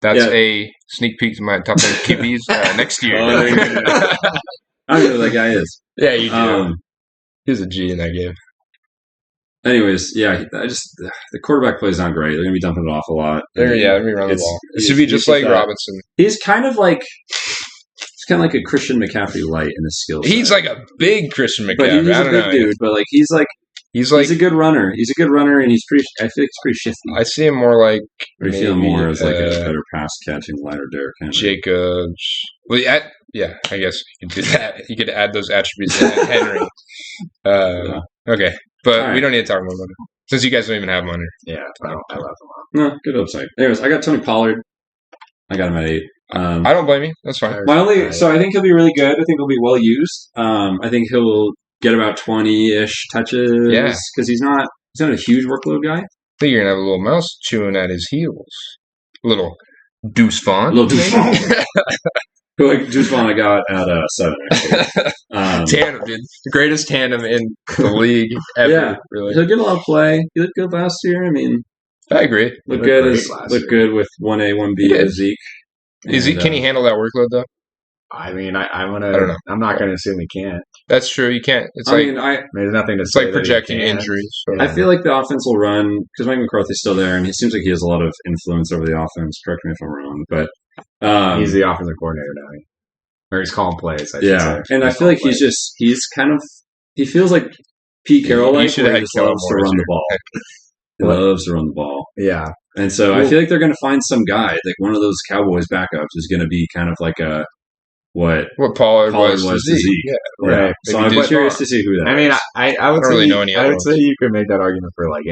Speaker 1: That's a sneak peek to my top 10 QBs next year.
Speaker 2: I don't know who that guy is.
Speaker 1: Yeah, you do. He's a G in that game.
Speaker 2: Anyways, yeah, the quarterback play is not great. They're going to be dumping it off a lot.
Speaker 1: They're going to be running the ball. It should be just like Robinson.
Speaker 2: He's kind of like a Christian McCaffrey light in his skill set.
Speaker 1: He's like a big Christian McCaffrey.
Speaker 2: But he's a big dude. But like he's a good runner. He's a good runner, and I feel like he's pretty shifty.
Speaker 1: I see him more like.
Speaker 2: I feel more as like a better pass catching lighter Derrick Henry.
Speaker 1: Jacobs. Well, yeah, I guess you could do that. You could add those attributes to Henry. Okay, but we don't need to talk about it since you guys don't even have him on here.
Speaker 3: Yeah, I love him.
Speaker 2: No, good upside. Anyways, I got Tony Pollard. I got him at 8.
Speaker 1: I don't blame you. That's fine.
Speaker 2: So I think he'll be really good. I think he'll be well used. I think he'll get about 20-ish touches.
Speaker 1: Yeah,
Speaker 2: because he's not a huge workload guy.
Speaker 1: I think you're gonna have a little mouse chewing at his heels. Little Deuce Vaughn.
Speaker 2: Deuce Vaughn I got at 7. Actually.
Speaker 1: Tandem, dude. The greatest tandem in the league ever. Yeah,
Speaker 2: really. He'll get a lot of play. He looked good last year. I mean,
Speaker 1: I agree.
Speaker 2: Look good with 1A, 1B with Zeke.
Speaker 1: Can he handle that workload though?
Speaker 3: I mean, I'm not gonna assume he can't.
Speaker 1: That's true. You can't. It's
Speaker 3: there's nothing to say.
Speaker 1: It's like projecting injuries.
Speaker 2: So. I feel like the offense will run because Mike McCarthy's still there, and he seems like he has a lot of influence over the offense. Correct me if I'm wrong, but
Speaker 3: he's the offensive coordinator now, or he's calling plays.
Speaker 2: And I feel like he feels like Pete Carroll. He just loves to run the ball. He loves to run the ball.
Speaker 3: Yeah.
Speaker 2: And so I feel like they're going to find some guy, like one of those Cowboys backups is going to be kind of like what
Speaker 1: Pollard was to
Speaker 2: Zeke.
Speaker 1: Yeah.
Speaker 2: Right. So I'm curious to see who that is.
Speaker 3: I mean, I would
Speaker 1: don't really know any
Speaker 3: I would say you could make that argument for like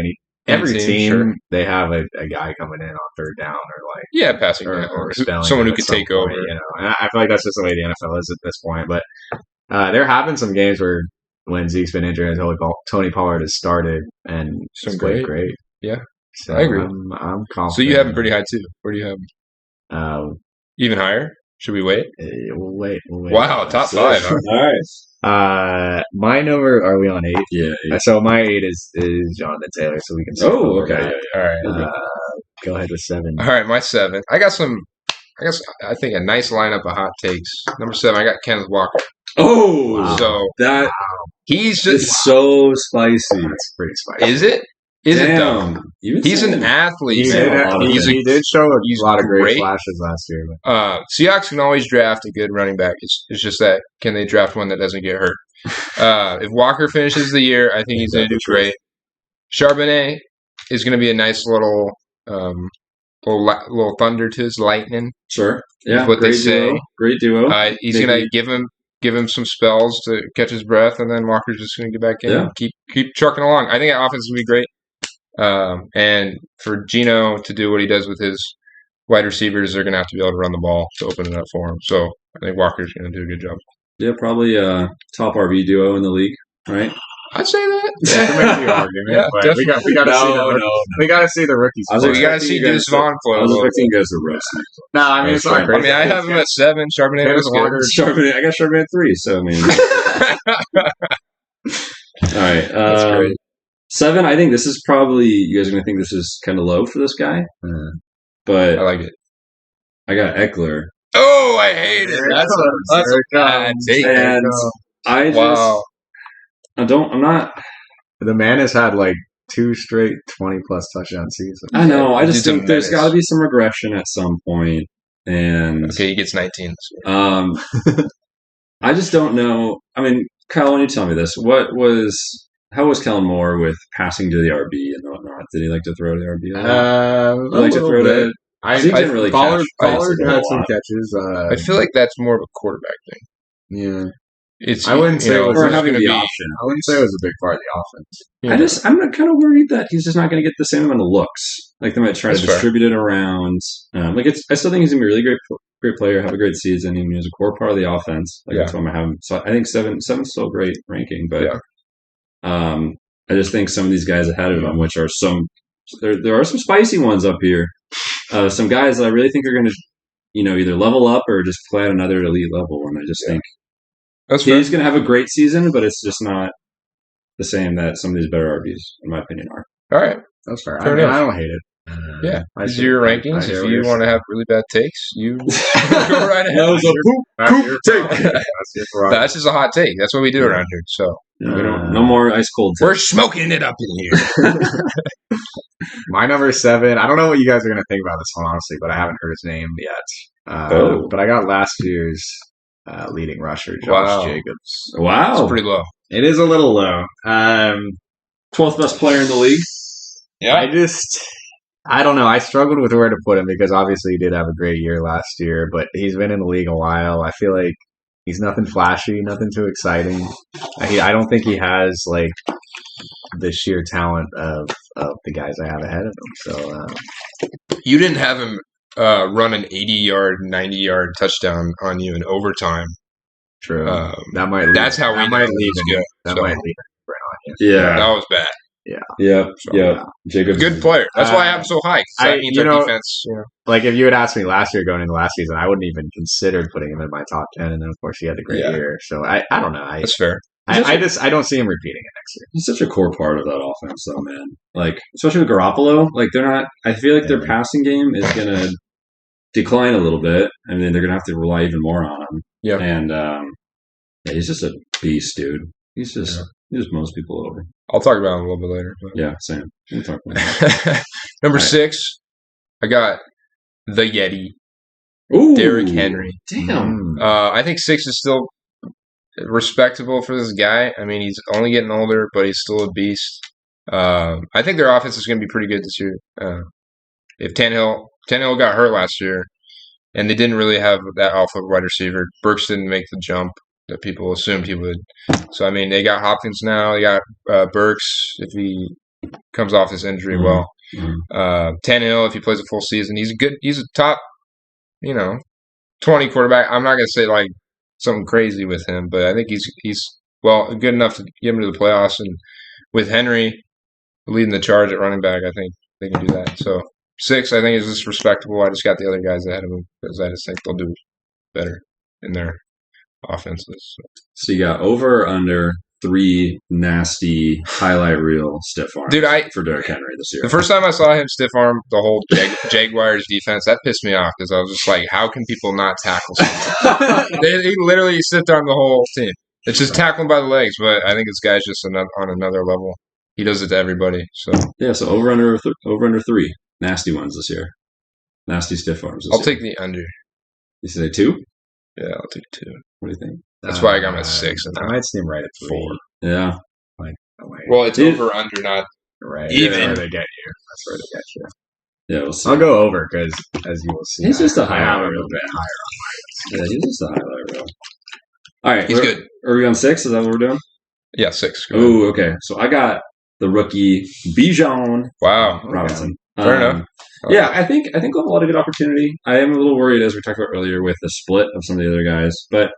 Speaker 3: every team.
Speaker 1: Sure.
Speaker 3: They have a guy coming in on third down or
Speaker 1: passing
Speaker 3: or
Speaker 1: someone who could take over.
Speaker 3: And I feel like that's just the way the NFL is at this point. But there have been some games where when Zeke's been injured and Tony Pollard has started and it's played great.
Speaker 1: Yeah.
Speaker 3: So
Speaker 1: I agree.
Speaker 3: I'm confident.
Speaker 1: So you have him pretty high too. Where do you have him? Even higher? Should we wait?
Speaker 3: We'll wait.
Speaker 1: Wow, top 5. Huh?
Speaker 2: All
Speaker 3: right. My number, are we on 8?
Speaker 2: Yeah. 8.
Speaker 3: So my 8 is Jonathan Taylor, so we can
Speaker 2: okay.
Speaker 1: All right.
Speaker 3: Go ahead with 7.
Speaker 1: All right, my 7. I think a nice lineup of hot takes. Number 7, I got Kenneth Walker.
Speaker 2: Oh, wow.
Speaker 1: So he's just
Speaker 2: so spicy.
Speaker 3: That's pretty spicy.
Speaker 1: Is it? Is it dumb? He's an athlete.
Speaker 3: He did show a lot of great flashes last year.
Speaker 1: Seahawks can always draft a good running back. It's just that can they draft one that doesn't get hurt? If Walker finishes the year, I think he's going to do great. Charbonnet is going to be a nice little thunder to his lightning.
Speaker 2: Sure, yeah,
Speaker 1: what they say.
Speaker 2: Great duo.
Speaker 1: He's going to give him some spells to catch his breath, and then Walker's just going to get back in and keep trucking along. I think that offense will be great. And for Geno to do what he does with his wide receivers, they're going to have to be able to run the ball to open it up for him. So I think Walker's going to do a good job.
Speaker 2: Yeah, probably a top RB duo in the league, right?
Speaker 1: I'd say that.
Speaker 3: Yeah, but we got to see the rookies.
Speaker 1: We got to see Deuce Vaughn play.
Speaker 2: I was expecting you guys to roast me.
Speaker 3: No, I mean it's fine.
Speaker 1: I mean I have him at 7. Charbonnet was good.
Speaker 2: I got Charbonnet at 3. So I mean, all right.
Speaker 1: That's great.
Speaker 2: 7. I think this is probably you guys are going to think this is kind of low for this guy, but
Speaker 1: I like it.
Speaker 2: I got Eckler.
Speaker 1: Oh, I hate it. That's a bad take.
Speaker 2: And I'm not.
Speaker 3: The man has had like 2 straight 20-plus touchdown seasons.
Speaker 2: I know. I just think there's got to be some regression at some point. And
Speaker 1: okay, he gets 19.
Speaker 2: I just don't know. I mean, Kyle, why don't you tell me this? How was Kellen Moore with passing to the RB and whatnot? Did he like to throw to the RB?
Speaker 3: Like to throw to.
Speaker 2: I didn't really
Speaker 3: Pollard had some catches.
Speaker 1: I feel like that's more of a quarterback thing.
Speaker 3: Yeah. I wouldn't say it was
Speaker 2: having the option.
Speaker 3: I wouldn't say it was a big part of the offense.
Speaker 2: Yeah. I'm kind of worried that he's just not going to get the same amount of looks. Like they might try to distribute it around. I still think he's going to be a really great player, have a great season. Even he's a core part of the offense. That's why I'm having. So I think seven's still a great ranking, but I just think some of these guys ahead of him, which are there are some spicy ones up here. Some guys that I really think are going to, either level up or just play at another elite level. And I just think he's going to have a great season, but it's just not the same that some of these better RBs, in my opinion, are.
Speaker 1: All right.
Speaker 3: That's fair. I don't hate it.
Speaker 1: Yeah. These are your rankings. If you want to have really bad takes, you go right ahead.
Speaker 2: That was a Koop take.
Speaker 1: That's just a hot take. That's what we do around here. So
Speaker 2: we don't. No more ice cold.
Speaker 1: We're smoking it up in here.
Speaker 3: My number 7. I don't know what you guys are going to think about this one, honestly, but I haven't heard his name yet. But I got last year's leading rusher, Josh Jacobs.
Speaker 2: Wow,
Speaker 1: it's pretty low.
Speaker 3: It is a little low.
Speaker 2: 12th best player in the league.
Speaker 3: Yeah, I don't know. I struggled with where to put him because obviously he did have a great year last year, but he's been in the league a while. I feel like he's nothing flashy, nothing too exciting. I don't think he has like the sheer talent of the guys I have ahead of him. So
Speaker 1: you didn't have him run an 80-yard, 90-yard touchdown on you in overtime.
Speaker 3: True. That might.
Speaker 1: That's how we might leave him.
Speaker 3: That might leave him right on
Speaker 1: you. Yeah, that was bad.
Speaker 2: Yeah. Jacobs,
Speaker 1: good player. That's why I have him so high. That means our defense.
Speaker 3: Like if you had asked me last year going into last season, I wouldn't even considered putting him in my top 10. And then of course he had the great year. So I don't know.
Speaker 1: That's fair.
Speaker 3: I don't see him repeating it next year.
Speaker 2: He's such a core part of that offense, though, man. Like especially with Garoppolo, like they're not. I feel like their passing game is gonna decline a little bit. I mean, they're gonna have to rely even more on him.
Speaker 1: Yeah.
Speaker 2: And he's just a beast, dude. He just mows people over.
Speaker 1: I'll talk about him a little bit later. But.
Speaker 2: Yeah, same. We'll talk about that.
Speaker 1: Number 6, I got the Yeti.
Speaker 2: Ooh,
Speaker 1: Derrick Henry.
Speaker 2: Damn.
Speaker 1: I think 6 is still respectable for this guy. I mean, he's only getting older, but he's still a beast. I think their offense is going to be pretty good this year. If Tannehill got hurt last year, and they didn't really have that alpha wide receiver. Burks didn't make the jump that people assumed he would. So, I mean, they got Hopkins now. They got Burks if he comes off this injury well. Tannehill, if he plays a full season, he's a top, 20 quarterback. I'm not going to say, like, something crazy with him, but I think he's good enough to get him to the playoffs. And with Henry leading the charge at running back, I think they can do that. So, 6, I think, is just respectable. I just got the other guys ahead of him because I just think they'll do better in their offenses.
Speaker 2: So you got over or under 3 nasty highlight reel stiff arms for Derrick Henry this year.
Speaker 1: The first time I saw him stiff arm the whole Jaguars defense, that pissed me off because I was just like, how can people not tackle someone? They literally stiff arm the whole team. It's just tackling by the legs, but I think this guy's just on another level. He does it to everybody. So
Speaker 2: so over under 3 nasty ones this year. Nasty stiff arms.
Speaker 1: I'll take the under.
Speaker 2: You say 2?
Speaker 1: Yeah, I'll take 2.
Speaker 2: What do you think?
Speaker 1: That's why I got my 6. And
Speaker 3: I might see him right at 4.
Speaker 2: Yeah.
Speaker 1: Well, it's over under, not
Speaker 3: right.
Speaker 1: Even.
Speaker 3: That's where they get you. That's where they get you.
Speaker 2: Yeah, we'll see.
Speaker 3: I'll go over because, as you will see,
Speaker 2: he's just a highlight
Speaker 3: a
Speaker 2: reel.
Speaker 3: little bit higher on
Speaker 2: Yeah, he's just a highlight reel. All right,
Speaker 1: he's good.
Speaker 2: Are we on 6? Is that what we're doing?
Speaker 1: Yeah, 6.
Speaker 2: Oh, okay. So I got the rookie Bijan.
Speaker 1: Wow,
Speaker 2: Robinson.
Speaker 1: Fair enough.
Speaker 2: Yeah, I think we'll have a lot of good opportunity. I am a little worried, as we talked about earlier, with the split of some of the other guys, but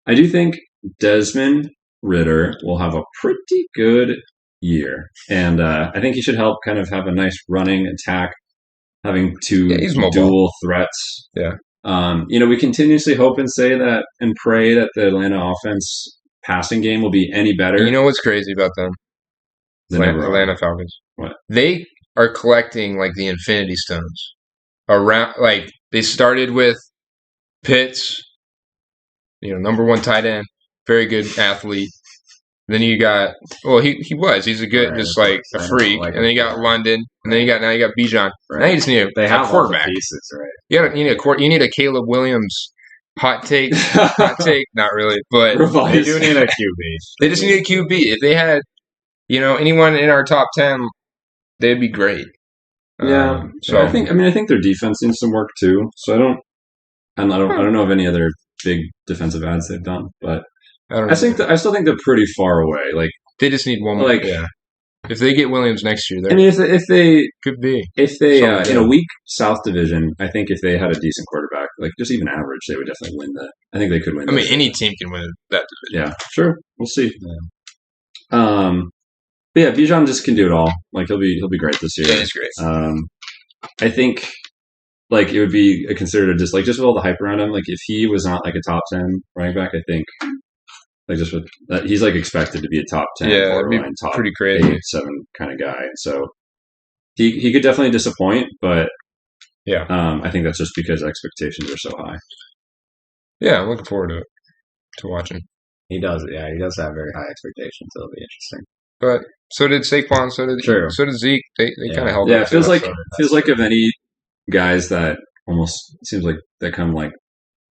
Speaker 2: I do think Desmond Ridder will have a pretty good year, and I think he should help kind of have a nice running attack, having 2 dual threats.
Speaker 1: Yeah.
Speaker 2: We continuously hope and say that and pray that the Atlanta offense passing game will be any better.
Speaker 1: You know what's crazy about them? Atlanta Falcons.
Speaker 2: What?
Speaker 1: They are collecting like the Infinity Stones around. Like they started with Pitts, number 1 tight end, very good athlete. Then you got he's a good, just like a freak. And then you got London, and then now you got Bijan.
Speaker 3: Right.
Speaker 1: Now you just need a quarterback.
Speaker 3: Pieces, right?
Speaker 1: You need a Caleb Williams. Hot take, not really, but
Speaker 3: they do need a QB.
Speaker 1: They just need a QB. If they had, anyone in our top 10, they'd be great.
Speaker 2: Yeah. So I think their defense needs some work too. So I don't know of any other big defensive ads they've done, but
Speaker 1: I don't know.
Speaker 2: I still think they're pretty far away. Like
Speaker 1: they just need one more.
Speaker 2: like-
Speaker 1: Yeah. If they just need one more. They just need one more.
Speaker 2: Like-
Speaker 1: Yeah. If they get Williams next year,
Speaker 2: I mean, if they
Speaker 1: could be.
Speaker 2: in
Speaker 1: Something.
Speaker 2: a weak South Division, I think if they had a decent quarterback, like just even average, they would definitely win that. I think they could win.
Speaker 1: I mean, any team can win that division.
Speaker 2: Yeah, sure. We'll see. Yeah. But yeah, Bijan just can do it all. Like he'll be great this year.
Speaker 1: Yeah, he's great.
Speaker 2: I think like it would be considered just with all the hype around him. Like if he was not like a top 10 running back, I think like just with that, he's like expected to be a top 10, borderline top
Speaker 1: pretty crazy
Speaker 2: 8, 7 kind of guy. So he could definitely disappoint, but
Speaker 1: yeah,
Speaker 2: I think that's just because expectations are so high.
Speaker 1: Yeah, I'm looking forward to watching.
Speaker 3: He does. Yeah, he does have very high expectations. It'll be interesting.
Speaker 1: But so did Saquon. So did Zeke. They kind of held.
Speaker 2: Yeah, it feels like of any guys that almost seems like they come like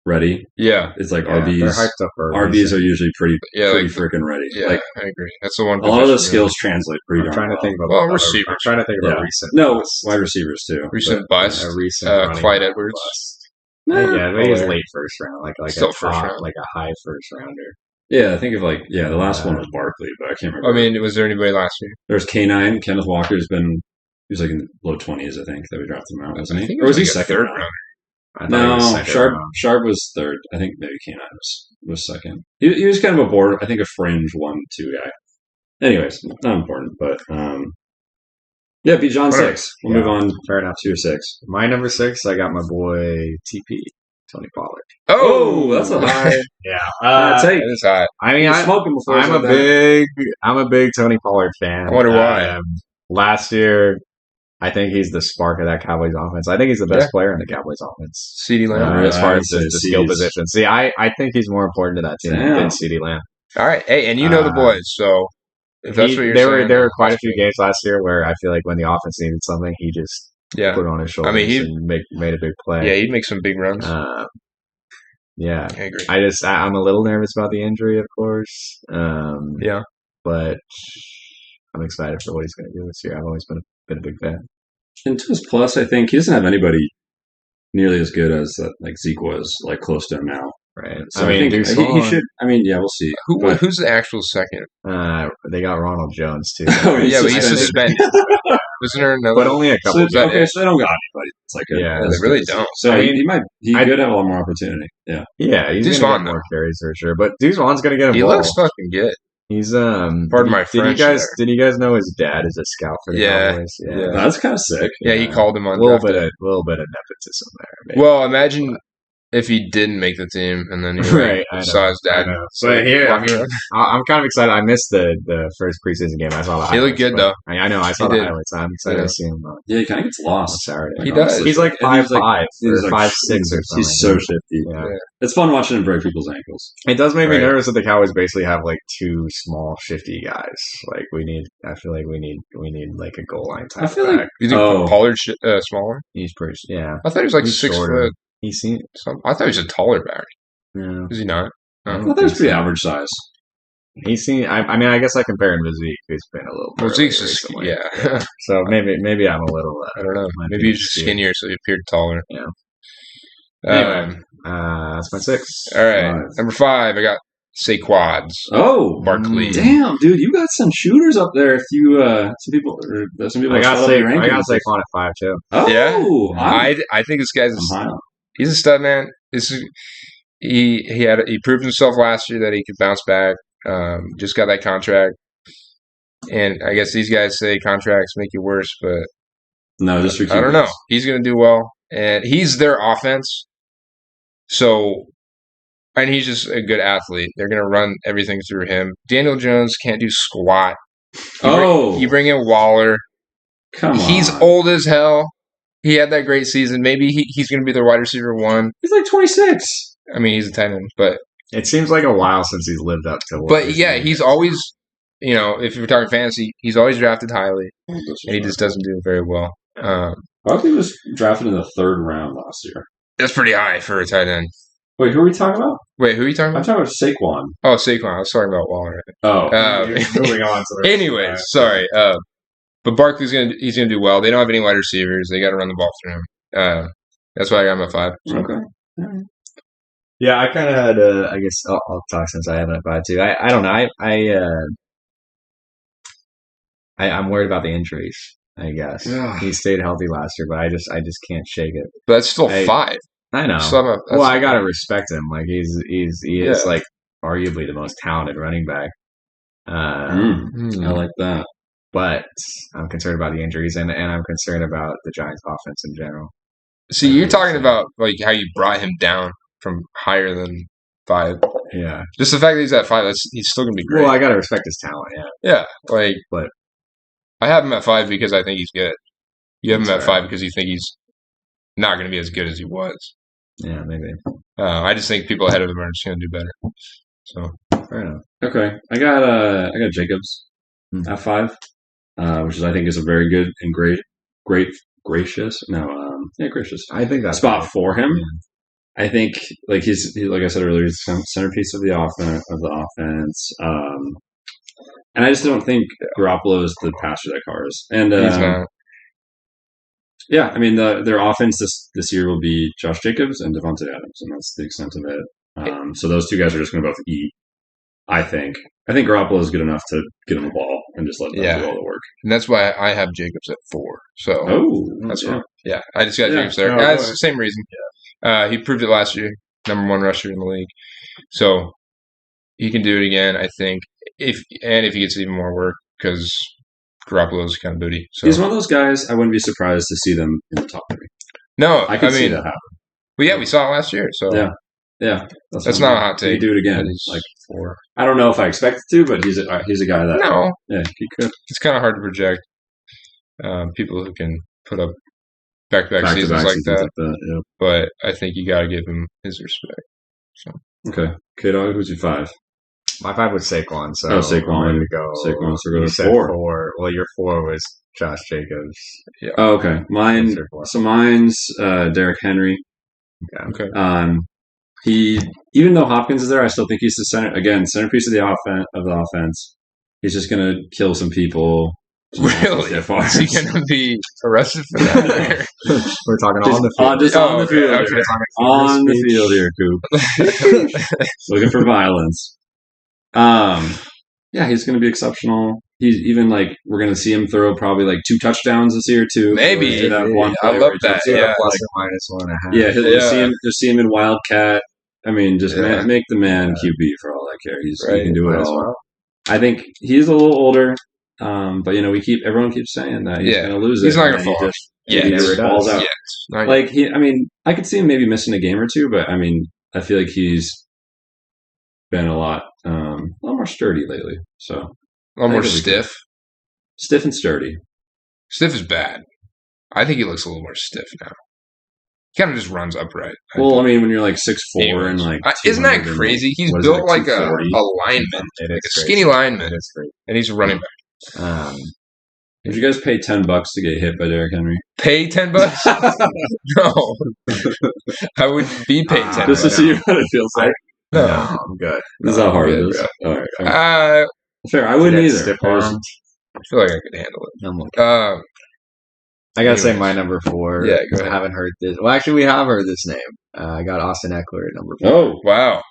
Speaker 2: ready.
Speaker 1: Yeah,
Speaker 2: it's like
Speaker 3: RBs. They're
Speaker 2: hyped up RBs are usually pretty freaking ready.
Speaker 1: Yeah,
Speaker 2: like,
Speaker 1: I agree. That's the one.
Speaker 2: A lot of those skills translate pretty.
Speaker 3: I'm trying to think about
Speaker 1: receivers.
Speaker 3: I'm trying to think about recent.
Speaker 2: No, wide receivers too.
Speaker 1: Recent bust.
Speaker 3: Recent
Speaker 1: Clyde Edwards.
Speaker 3: Yeah, but he was late first round, like
Speaker 1: still
Speaker 3: a
Speaker 1: first round,
Speaker 3: like a high first rounder.
Speaker 2: Yeah, I think of the last one was Barkley, but I can't remember.
Speaker 1: I mean, was there anybody last year?
Speaker 2: There's K9. Kenneth Walker's been. He was like in the low 20s, I think, that we drafted him out, wasn't he? Or was he second round? No, Sharp was third. I think maybe K9 was second. He was kind of a fringe 1-2 guy. Anyways, not important, but yeah, Bijan 6. We'll move on. Fair enough. 2 or 6.
Speaker 3: My number 6, I got my boy TP, Tony Pollard.
Speaker 2: Oh, that's a high.
Speaker 3: Yeah,
Speaker 2: take.
Speaker 1: That is high.
Speaker 3: I mean, I'm a big Tony Pollard fan.
Speaker 1: I wonder why.
Speaker 3: Last year, I think he's the spark of that Cowboys offense. I think he's the best player in the Cowboys offense.
Speaker 1: CeeDee Lamb.
Speaker 3: As far as the skill position. See, I think he's more important to that team than CeeDee Lamb.
Speaker 1: All right. Hey, and you know the boys, so if that's what you're saying.
Speaker 3: There were quite a few games last year where I feel like when the offense needed something, he just put it on his shoulders and made a big play.
Speaker 1: Yeah, he'd make some big runs.
Speaker 3: Yeah.
Speaker 1: I agree.
Speaker 3: I'm a little nervous about the injury, of course. But I'm excited for what he's going to do this year. I've always been a big fan.
Speaker 2: And to his plus, I think he doesn't have anybody nearly as good as like Zeke was, like close to him now.
Speaker 3: Right.
Speaker 2: So I think he should. I mean, yeah, we'll see.
Speaker 1: Who's the actual second?
Speaker 3: They got Ronald Jones too.
Speaker 1: But he's suspended. Isn't there another?
Speaker 3: But only a couple.
Speaker 2: So they don't got anybody. It's like
Speaker 1: they really don't.
Speaker 2: So he could have a lot more opportunity. Yeah.
Speaker 3: Yeah, he's going to get more carries for sure. But Deuce's going to get involved.
Speaker 1: He looks fucking good.
Speaker 3: He's
Speaker 1: Pardon my French.
Speaker 3: Did you guys know his dad is a scout for the Cowboys?
Speaker 2: Yeah, that's kind of sick.
Speaker 1: Yeah, he called him on
Speaker 3: a little bit of nepotism there. Maybe.
Speaker 1: Well, imagine if he didn't make the team and then he saw his dad.
Speaker 3: But here, I'm kind of excited. I missed the first preseason game. I saw the highlights.
Speaker 1: He looked good though.
Speaker 3: I know. I saw the highlights. I'm excited to see him.
Speaker 2: Yeah, he kind of gets lost
Speaker 3: on Saturday.
Speaker 1: He does.
Speaker 3: He's like 5'5" or 5'6" or something.
Speaker 2: He's so shifty. Yeah. It's fun watching him break people's ankles.
Speaker 3: It does make me nervous that the Cowboys basically have like 2 small, shifty guys. Like I feel like we need like a goal line type.
Speaker 2: I feel like
Speaker 1: you think Pollard's smaller?
Speaker 3: He's pretty. Yeah,
Speaker 1: I thought he was like 6 foot. I thought he was a taller back.
Speaker 3: Yeah.
Speaker 1: Is he not?
Speaker 2: I thought he was pretty average size.
Speaker 3: I mean, I guess I compare him to Zeke, who's been a little.
Speaker 1: Well, Zeke's just
Speaker 3: So maybe I'm a little.
Speaker 1: I don't know. Maybe he's just skinnier, so he appeared taller.
Speaker 3: Yeah. Anyway, that's my 6.
Speaker 1: All right, number 5. I got Saquads.
Speaker 2: Oh,
Speaker 1: Barkley.
Speaker 2: Damn, dude, you got some shooters up there. If you some people.
Speaker 3: I got Saquon at 5 too.
Speaker 2: Oh,
Speaker 1: yeah. I think this guy's. He's a stud, man. He proved himself last year that he could bounce back. Just got that contract, and I guess these guys say contracts make you worse, but
Speaker 2: no, just
Speaker 1: I don't know. He's going to do well, and he's their offense. So, and he's just a good athlete. They're going to run everything through him. Daniel Jones can't do squat. You bring in Waller.
Speaker 2: Come on,
Speaker 1: he's old as hell. He had that great season. Maybe he's going to be their wide receiver 1.
Speaker 2: He's like 26.
Speaker 1: I mean, he's a tight end, but
Speaker 3: it seems like a while since he's lived up to.
Speaker 1: But yeah, he's always, if you're talking fantasy, he's always drafted highly, and he just doesn't do very well.
Speaker 2: Barkley was drafted in the 3rd round last year.
Speaker 1: That's pretty high for a tight end.
Speaker 2: Wait, who are we talking about?
Speaker 1: Wait, who are you talking about?
Speaker 2: I'm talking about Saquon.
Speaker 1: Oh, Saquon. I was talking about Waller.
Speaker 3: Moving on to
Speaker 1: anyways, sorry. But Barkley's he's gonna do well. They don't have any wide receivers. They got to run the ball through him. That's why I got him at 5.
Speaker 2: Okay. All right.
Speaker 3: Yeah, I kind of had. I guess I'll talk since I haven't applied to. I don't know. I'm worried about the injuries. I guess he stayed healthy last year, but I just can't shake it.
Speaker 1: But that's still 5.
Speaker 3: I know. Well, I gotta respect him. Like he is like arguably the most talented running back.
Speaker 2: I like that.
Speaker 3: But I'm concerned about the injuries, and I'm concerned about the Giants' offense in general.
Speaker 1: See, you're talking about like how you brought him down from higher than 5.
Speaker 3: Yeah.
Speaker 1: Just the fact that he's at 5, he's still gonna be great.
Speaker 3: Well, I gotta respect his talent.
Speaker 1: Yeah. Yeah.
Speaker 3: But
Speaker 1: I have him at 5 because I think he's good. You have him at 5 because you think he's not going to be as good as he was.
Speaker 3: Yeah, maybe.
Speaker 1: I just think people ahead of him are just going to do better. So
Speaker 3: fair enough.
Speaker 2: Okay, I got Jacobs at 5, which is I think is a very good and gracious.
Speaker 3: I think that's
Speaker 2: spot for him. Yeah. I think like he's like I said earlier, he's the centerpiece of the offense. And I just don't think Garoppolo is the passer that cars. And yeah, I mean their offense this year will be Josh Jacobs and Devontae Adams, and that's the extent of it. So those two guys are just going to both eat. I think Garoppolo is good enough to get him the ball and just let them do all the work.
Speaker 1: And that's why I have Jacobs at 4. So that's wrong. Yeah, I just got Jacobs there. It's the same reason. He proved it last year, number 1 rusher in the league. So he can do it again, I think. If he gets even more work, because Garoppolo's kind of booty. So.
Speaker 2: He's one of those guys I wouldn't be surprised to see them in the top 3.
Speaker 1: No,
Speaker 2: I could see that happen.
Speaker 1: Well, yeah, we saw it last year. So
Speaker 2: yeah,
Speaker 1: that's not a hot take.
Speaker 2: He do it again, like 4. I don't know if I expect it to, but he's a guy that he could.
Speaker 1: It's kind of hard to project people who can put up back-to-back seasons like that. But I think you got to give him his respect. So
Speaker 2: okay, K-Dawg, who's your 5?
Speaker 3: My 5 was Saquon, so
Speaker 2: Saquon.
Speaker 3: Saquon,
Speaker 2: so go to 4.
Speaker 3: Well, your 4 was Josh Jacobs.
Speaker 2: Yeah. Oh, okay. Mine's Derrick Henry.
Speaker 1: Okay.
Speaker 2: He, even though Hopkins is there, I still think he's the centerpiece of the offense. He's just gonna kill some people.
Speaker 1: Really? Is he gonna be arrested for that?
Speaker 3: We're talking on the field.
Speaker 2: Just on the field. Okay. On the field here, Koop. Looking for violence. Yeah, he's going to be exceptional. He's even we're going to see him throw probably 2 touchdowns this year too.
Speaker 1: Maybe
Speaker 2: that one.
Speaker 1: I love that. Yeah,
Speaker 3: plus or minus 1.5.
Speaker 2: Yeah, you'll see him in Wildcat. I mean, just make the man QB for all I care. He can do it all. Well. I think he's a little older, but everyone keeps saying that he's going to lose it.
Speaker 1: He's not going to fall.
Speaker 2: He never falls out.
Speaker 1: Yeah.
Speaker 2: I could see him maybe missing a game or 2, but I mean, I feel like he's been a lot more sturdy lately. So
Speaker 1: a lot more stiff.
Speaker 2: Stiff and sturdy.
Speaker 1: Stiff is bad. I think he looks a little more stiff now. He kind of just runs upright.
Speaker 2: Well, I mean, when you're 6'4" and
Speaker 1: isn't that crazy? He's built like a lineman, like a skinny lineman, and he's a running back.
Speaker 2: Would you guys pay $10 to get hit by Derrick Henry?
Speaker 1: Pay $10? No, I would be paid $10
Speaker 2: just to see what it feels like.
Speaker 1: No,
Speaker 2: I'm good. This is how hard it is. All
Speaker 1: right.
Speaker 2: Fair. I wouldn't either.
Speaker 1: I feel like I could handle it.
Speaker 3: I gotta say my number 4.
Speaker 1: Yeah, go ahead.
Speaker 3: I haven't heard this. Well, actually, we have heard this name. I got Austin Eckler at number 4.
Speaker 1: Oh, wow.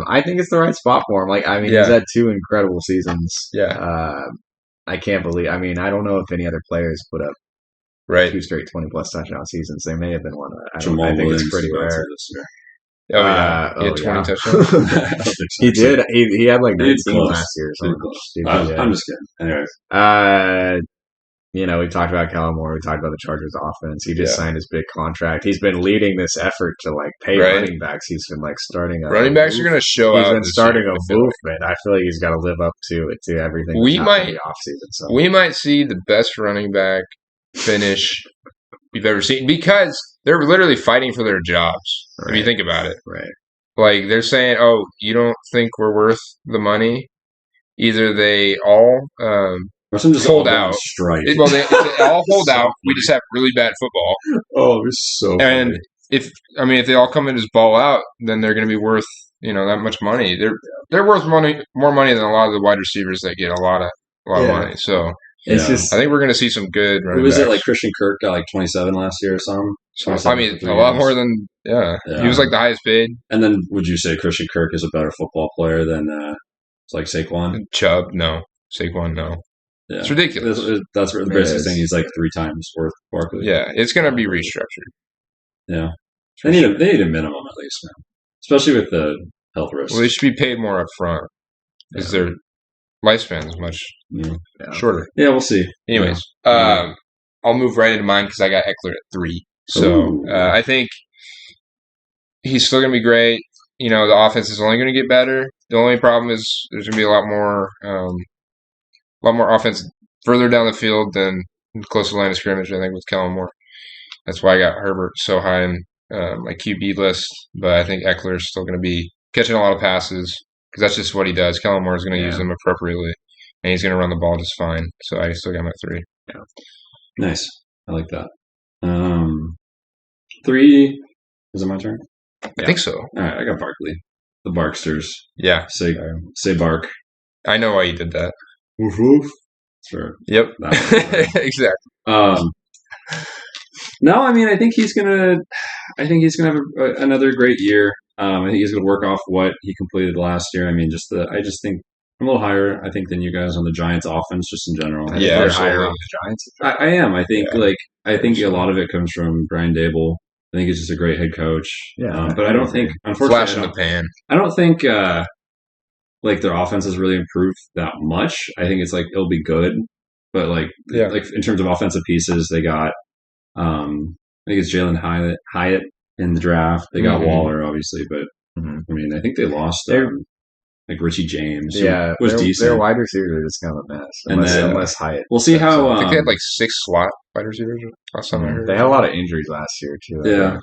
Speaker 3: I think it's the right spot for him. He's had 2 incredible seasons.
Speaker 1: Yeah.
Speaker 3: I can't believe. I don't know if any other players put up 2 straight 20+ touchdown seasons. They may have been one. I think it's pretty rare
Speaker 2: this year.
Speaker 1: Oh yeah, he had 20 touchdowns.
Speaker 3: He did. He had 19 last year or something.
Speaker 2: I'm just kidding. Anyways,
Speaker 3: we talked about Kellen Moore. We talked about the Chargers offense. He just signed his big contract. He's been leading this effort to pay running backs. He's been starting.
Speaker 1: Running backs are going to show out.
Speaker 3: He's been starting a movement. I feel like he's got to live up to everything.
Speaker 1: We might
Speaker 3: offseason. So.
Speaker 1: We might see the best running back finish we've ever seen because they're literally fighting for their jobs. Right. If you think about it,
Speaker 3: right?
Speaker 1: They're saying, "Oh, you don't think we're worth the money?" Either they all
Speaker 2: just
Speaker 1: hold out.
Speaker 2: Strike.
Speaker 1: They all hold out. We just have really bad football.
Speaker 2: Oh, it's so.
Speaker 1: And
Speaker 2: funny.
Speaker 1: if they all come in as ball out, then they're going to be worth that much money. They're worth more money than a lot of the wide receivers that get a lot of money. So.
Speaker 3: It's just.
Speaker 1: I think we're going to see some good.
Speaker 2: Who was it? Christian Kirk got 27 last year or something.
Speaker 1: So, I mean, a lot more than He was like the highest paid.
Speaker 2: And then, would you say Christian Kirk is a better football player than like Saquon?
Speaker 1: Chubb, no. Saquon, no. Yeah. It's ridiculous.
Speaker 2: That's basically saying he's like 3 times worth Barkley.
Speaker 1: Yeah, it's going to be restructured.
Speaker 2: Yeah, they need a minimum at least, man. Especially with the health risks.
Speaker 1: Well, they should be paid more up front because their lifespan is much shorter.
Speaker 2: Yeah, we'll see.
Speaker 1: Anyways, I'll move right into mine because I got Eckler at 3. So I think he's still going to be great. You know, the offense is only going to get better. The only problem is there's going to be a lot more offense further down the field than close to the line of scrimmage, I think, with Kellen Moore. That's why I got Herbert so high in my QB list. But I think Eckler is still going to be catching a lot of passes because that's just what he does. Kellen Moore is going to use them appropriately, and he's going to run the ball just fine. So I still got him at 3.
Speaker 2: Yeah. Nice. I like that. 3. Is it my turn?
Speaker 1: I think so.
Speaker 2: All right, I got Barkley. The Barksters.
Speaker 1: Yeah.
Speaker 2: Say bark.
Speaker 1: I know why you did that.
Speaker 2: Woof woof. Sure.
Speaker 1: Yep. Exactly.
Speaker 2: No, I mean, I think he's gonna have another great year. I think he's gonna work off what he completed last year. I mean, I just think I'm a little higher, I think, than you guys on the Giants' offense, just in general.
Speaker 1: Yeah,
Speaker 3: higher on the Giants.
Speaker 2: I am. I think I think a lot of it comes from Brian Dable. I think he's just a great head coach.
Speaker 3: Yeah,
Speaker 2: but I don't think, unfortunately,
Speaker 1: flash in the pan.
Speaker 2: I don't think like their offense has really improved that much. I think it's like it'll be good, but like in terms of offensive pieces, they got I think it's Jalen Hyatt in the draft. They got Waller, obviously, but I mean, I think they lost like Richie James.
Speaker 3: Yeah,
Speaker 2: was decent.
Speaker 3: Their wide receivers are just kind of a mess. Unless Hyatt.
Speaker 2: We'll see how.
Speaker 1: I think they had like 6 slot wide receivers last time I heard.
Speaker 3: They had a lot of injuries last year too.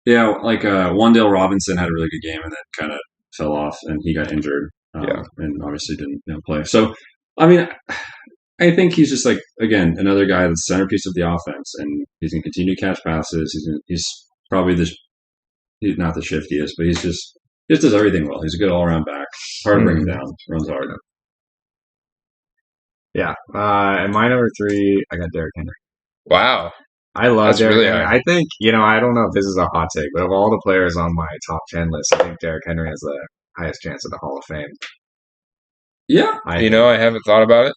Speaker 2: Yeah. Like Wan'Dale Robinson had a really good game and then kind of fell off and he got injured. And obviously didn't play. So, I mean, I think he's just like, again, another guy that's the centerpiece of the offense, and he's going to continue to catch passes. He's probably he's not the shiftiest, but he just does everything well. He's a good all-around back. Hard to bring him down. Runs hard.
Speaker 3: Yeah. And my number 3, I got Derrick Henry.
Speaker 1: Wow.
Speaker 3: I love Derrick Henry. I think, I don't know if this is a hot take, but of all the players on my top 10 list, I think Derrick Henry has the highest chance of the Hall of Fame.
Speaker 2: Yeah.
Speaker 1: I haven't thought about it.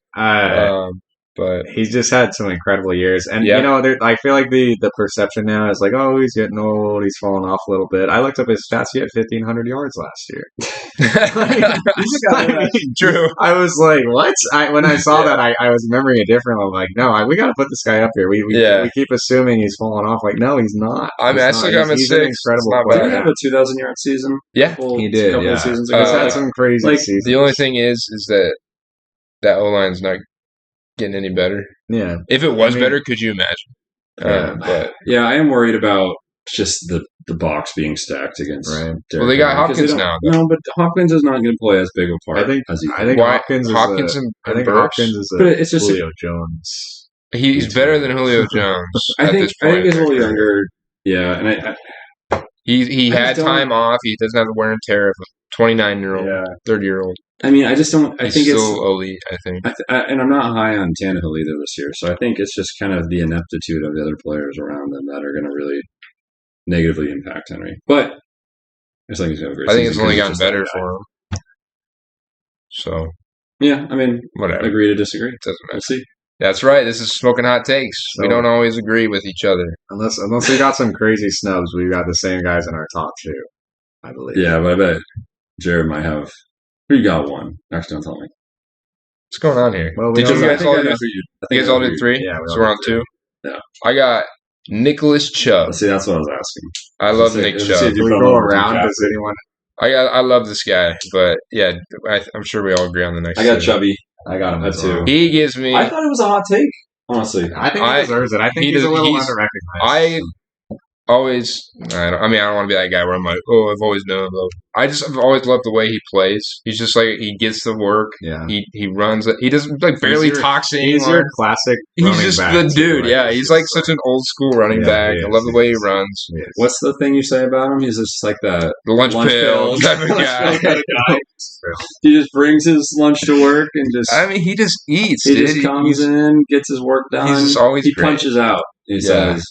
Speaker 1: But
Speaker 3: he's just had some incredible years. And, I feel like the perception now is like, oh, he's getting old. He's falling off a little bit. I looked up his stats. He had 1,500 yards last year.
Speaker 1: True.
Speaker 3: I was like, what? When I saw that, I was remembering it different. I'm like, no, we got to put this guy up here. We keep assuming he's falling off. Like, no, he's not.
Speaker 1: I mean, I still got him at 6.
Speaker 2: Incredible. Did he have a 2,000-yard season?
Speaker 3: Yeah, he did. Yeah.
Speaker 2: Seasons
Speaker 3: ago. He's had some crazy seasons.
Speaker 1: The only thing is that O-line's not getting any better.
Speaker 3: Yeah.
Speaker 1: If it was better, could you imagine?
Speaker 2: I am worried about just the box being stacked against.
Speaker 3: Right.
Speaker 1: Well, they got Hopkins now.
Speaker 2: No, but Hopkins is not going to play as big a part.
Speaker 3: I think Hopkins is Julio Jones.
Speaker 1: He's better than Julio Jones.
Speaker 2: I think he's a little younger. Yeah, and
Speaker 1: he had time off. He doesn't have the wear and tear of a 29-year-old, 30-year-old.
Speaker 2: I mean, I just don't. I think
Speaker 1: it's still elite. I think,
Speaker 2: and I'm not high on Tannehill either this year. So I think it's just kind of the ineptitude of the other players around them that are going to really negatively impact Henry. But I think he's going to have a great season.
Speaker 1: I think it's only gotten better for him. So
Speaker 2: yeah, I mean,
Speaker 1: whatever.
Speaker 2: Agree to disagree.
Speaker 1: Doesn't matter.
Speaker 2: We'll see.
Speaker 1: That's right. This is Shmokin Hot Takes. So, we don't always agree with each other.
Speaker 3: Unless we got some crazy snubs, we've got the same guys in our top 2, I believe.
Speaker 2: Yeah, but I bet Jared might have. Who you got one? Actually, don't tell me.
Speaker 1: What's going on here?
Speaker 3: Well,
Speaker 1: did you guys all do?
Speaker 2: You
Speaker 1: guys all did 3?
Speaker 3: Yeah,
Speaker 1: so we're on 2.
Speaker 2: Yeah.
Speaker 1: I got Nicholas Chubb.
Speaker 2: See, that's what I was asking.
Speaker 1: I love Nick Chubb.
Speaker 3: Do we go around? Does anyone?
Speaker 1: I love this guy, but yeah, I'm sure we all agree on the next.
Speaker 2: I got Chubby.
Speaker 3: I got him at
Speaker 2: 2.
Speaker 1: He gives me.
Speaker 2: I thought it was a hot take. Honestly,
Speaker 3: I think he deserves it. I think he's a little underrecognized.
Speaker 1: I don't want to be that guy where I'm like, oh, I've always known though. I've always loved the way he plays. He's just like, he gets the work.
Speaker 3: Yeah.
Speaker 1: He runs it. He doesn't like barely talks anymore.
Speaker 3: He's your classic.
Speaker 1: He's just the dude. Yeah. He's like such an old school running back. I love the way he runs.
Speaker 2: What's the thing you say about him? He's just like the
Speaker 1: lunch pill type of guy.
Speaker 2: He just brings his lunch to work and just.
Speaker 1: I mean, he just eats.
Speaker 2: He just comes in, gets his work done.
Speaker 1: He's just always.
Speaker 2: He punches out. He says.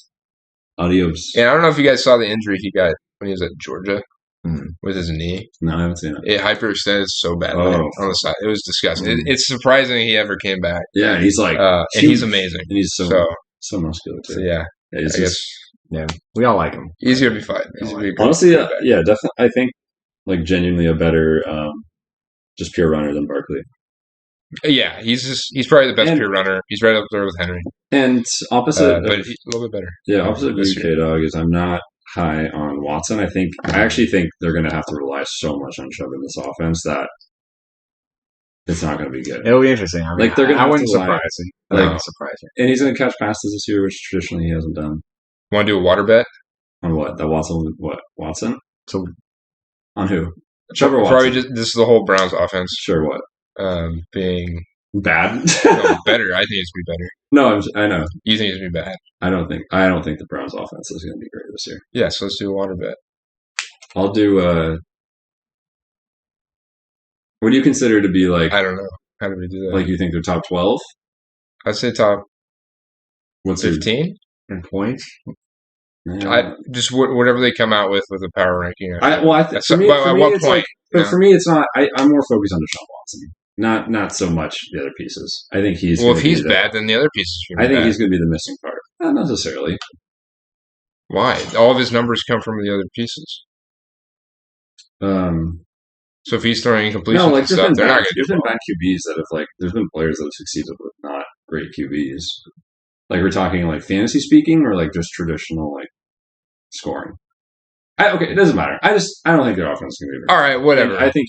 Speaker 2: Adios.
Speaker 1: And I don't know if you guys saw the injury he got when he was at Georgia with his knee.
Speaker 2: No, I haven't seen it.
Speaker 1: It hyperextended so badly on the side. It was disgusting. It's surprising he ever came back.
Speaker 2: Yeah, he's like,
Speaker 1: and he's amazing.
Speaker 2: And he's so muscular too.
Speaker 1: So yeah,
Speaker 2: I guess.
Speaker 3: Yeah, we all like him.
Speaker 1: Easier to be fine.
Speaker 2: Honestly, yeah, definitely. I think like genuinely a better, just pure runner than Barkley.
Speaker 1: Yeah, he's probably the best pure runner. He's right up there with Henry.
Speaker 2: And opposite,
Speaker 1: but a little bit better.
Speaker 2: Yeah, opposite of K-Dawg is I'm not high on Watson. I actually think they're going to have to rely so much on Chubb in this offense that it's not going to be good.
Speaker 3: It'll be interesting. I mean,
Speaker 2: like they're going to
Speaker 3: wouldn't
Speaker 2: surprise
Speaker 3: me.
Speaker 2: Like, surprising. And he's going to catch passes this year, which traditionally he hasn't done.
Speaker 1: Want to do a water bet
Speaker 2: on what? That Watson?
Speaker 3: So
Speaker 2: on who? Chubb or Watson?
Speaker 1: Probably just this is the whole Browns offense.
Speaker 2: Sure, what?
Speaker 1: Being
Speaker 2: bad?
Speaker 1: No, better. I think it's gonna be better.
Speaker 2: No, I know.
Speaker 1: You think it's gonna be bad?
Speaker 2: I don't think the Browns offense is gonna be great this year.
Speaker 1: Yeah, so let's do a water bet.
Speaker 2: I'll do what do you consider to be like?
Speaker 1: I don't know. How do we do that?
Speaker 2: Like you think they're top 12?
Speaker 1: I'd say top.
Speaker 2: What's
Speaker 1: 15
Speaker 3: in points?
Speaker 1: I just whatever they come out with a power ranking.
Speaker 2: For me, it's not. I'm more focused on Deshaun Watson. Not so much the other pieces. I think he's
Speaker 1: if he's bad, then the other pieces.
Speaker 2: I think he's going to be the missing part. Not necessarily.
Speaker 1: Why? All of his numbers come from the other pieces. So if he's throwing incompletions and stuff, they're not going to do.
Speaker 2: There's been bad QBs that have there's been players that have succeeded with not great QBs. Like we're talking like fantasy speaking, or like just traditional like scoring. It doesn't matter. I don't think their offense is going to be.
Speaker 1: All right, whatever.
Speaker 2: I think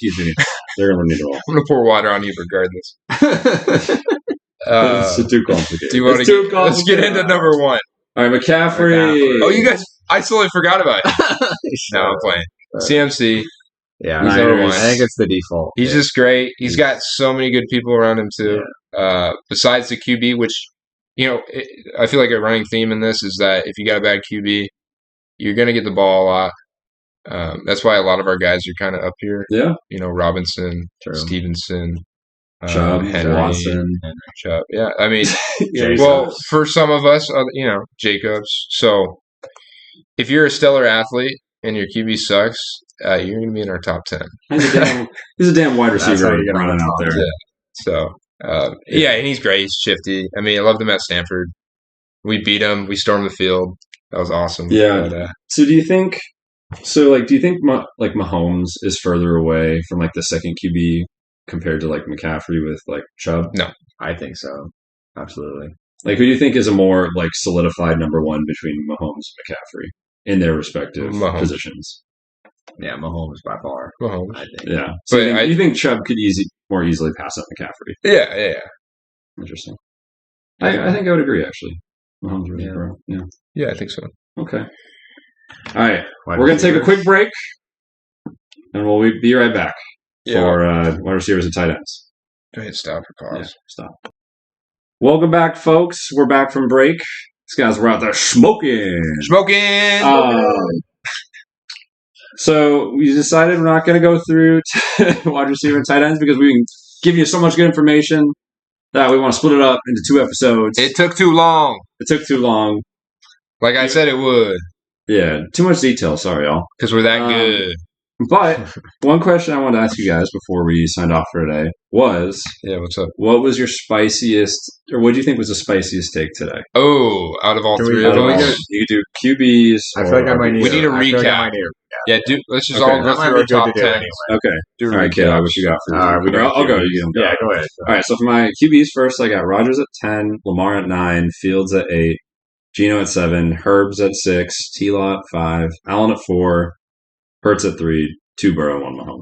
Speaker 2: they're going to need to roll.
Speaker 1: I'm going to pour water on you regardless.
Speaker 2: It's too complicated.
Speaker 1: Do you want to let's get into number one.
Speaker 2: All right, McCaffrey.
Speaker 1: Oh, you guys! I totally forgot about it. No, I'm playing CMC.
Speaker 3: Yeah, he's number one. I think it's the default.
Speaker 1: He's just great. He's got so many good people around him too. Yeah. Besides the QB, which I feel like a running theme in this is that if you got a bad QB, you're going to get the ball a lot. That's why a lot of our guys are kind of up here.
Speaker 2: Yeah.
Speaker 1: Robinson, Stevenson,
Speaker 2: Chubb,
Speaker 1: Henry,
Speaker 2: Watson.
Speaker 1: Chubb. Yeah, I mean, for some of us, Jacobs. So if you're a stellar athlete and your QB sucks, you're going to be in our top 10.
Speaker 2: He's a damn wide receiver running out there.
Speaker 1: Yeah. So, and he's great. He's shifty. I mean, I loved him at Stanford. We beat him. We stormed the field. That was awesome.
Speaker 2: Yeah. But, so do you think Mahomes is further away from like the second QB compared to like McCaffrey with like Chubb?
Speaker 1: No,
Speaker 3: I think so. Absolutely.
Speaker 2: Like, who do you think is a more like solidified number one between Mahomes and McCaffrey in their respective positions?
Speaker 3: Yeah, Mahomes by far.
Speaker 1: Mahomes,
Speaker 2: I think. Yeah, so you think Chubb could more easily pass up McCaffrey?
Speaker 1: Yeah.
Speaker 2: Interesting. I think I would agree actually. Mahomes really pro.
Speaker 1: Yeah, I think so.
Speaker 2: Okay. All right, we're going to take a quick break, and we'll be right back for wide receivers and tight ends.
Speaker 1: Go ahead, stop or pause.
Speaker 2: Yeah, stop. Welcome back, folks. We're back from break. These guys were out there smoking. So we decided we're not going to go through wide receiver and tight ends because we can give you so much good information that we want to split it up into 2 episodes.
Speaker 1: It took too long.
Speaker 2: Like
Speaker 1: I said it would.
Speaker 2: Yeah, too much detail. Sorry, y'all.
Speaker 1: Because we're that good.
Speaker 2: But one question I wanted to ask you guys before we signed off for today was...
Speaker 1: Yeah, what's up?
Speaker 2: What was your spiciest... Or what do you think was the spiciest take today?
Speaker 1: Oh, out of all three of us?
Speaker 2: You could do QBs.
Speaker 3: I feel like I might need
Speaker 1: We need a recap.
Speaker 2: Yeah,
Speaker 1: let's just all go through our top 10.
Speaker 2: Anyway. Okay. All right, K-Dawg, what you got for me? I'll go. You
Speaker 3: go. Yeah, go ahead.
Speaker 2: All right, so for my QBs first, I got Rodgers at 10, Lamar at 9, Fields at 8, Geno at 7, Herbs at 6, T-Law at 5, Allen at 4, Hurts at 3, 2 Burrow, 1 Mahomes.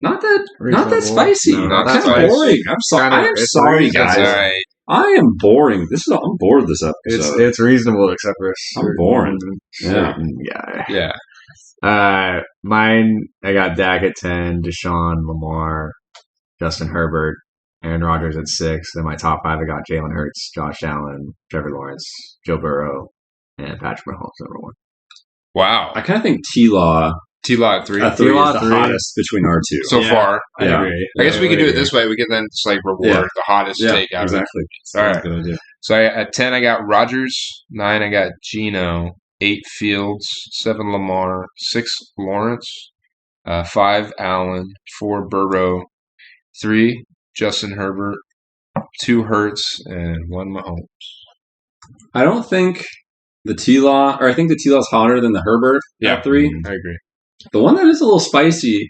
Speaker 2: Not that spicy.
Speaker 1: No, not
Speaker 2: kind of boring. I'm sorry. I am sorry, guys.
Speaker 1: Right.
Speaker 2: I am boring. I'm bored this episode.
Speaker 3: It's reasonable except for
Speaker 2: I'm boring.
Speaker 3: Yeah. Mine, I got Dak at 10, Deshaun, Lamar, Justin Herbert, Aaron Rodgers at 6. Then my top 5, I got Jalen Hurts, Josh Allen, Trevor Lawrence, Joe Burrow, and Patrick Mahomes number 1.
Speaker 1: Wow.
Speaker 2: I kind of think T-Law
Speaker 1: T-Law at 3.
Speaker 2: At 3
Speaker 3: T-Law
Speaker 2: is the
Speaker 3: 3.
Speaker 2: hottest between our two.
Speaker 1: So far.
Speaker 3: I
Speaker 2: Yeah.
Speaker 3: agree.
Speaker 1: I guess we could do it
Speaker 3: agree.
Speaker 1: this way. We could then just like reward the hottest take out
Speaker 2: exactly.
Speaker 1: of it. All right.
Speaker 2: Good idea.
Speaker 1: So at 10, I got Rodgers. 9, I got Geno. 8, Fields. 7, Lamar. 6, Lawrence. 5, Allen. 4, Burrow. 3, Justin Herbert. 2, Hurts. And 1, Mahomes.
Speaker 2: I don't think the T-Law, or I think the T-Law's hotter than the Herbert at 3.
Speaker 1: I agree.
Speaker 2: The one that is a little spicy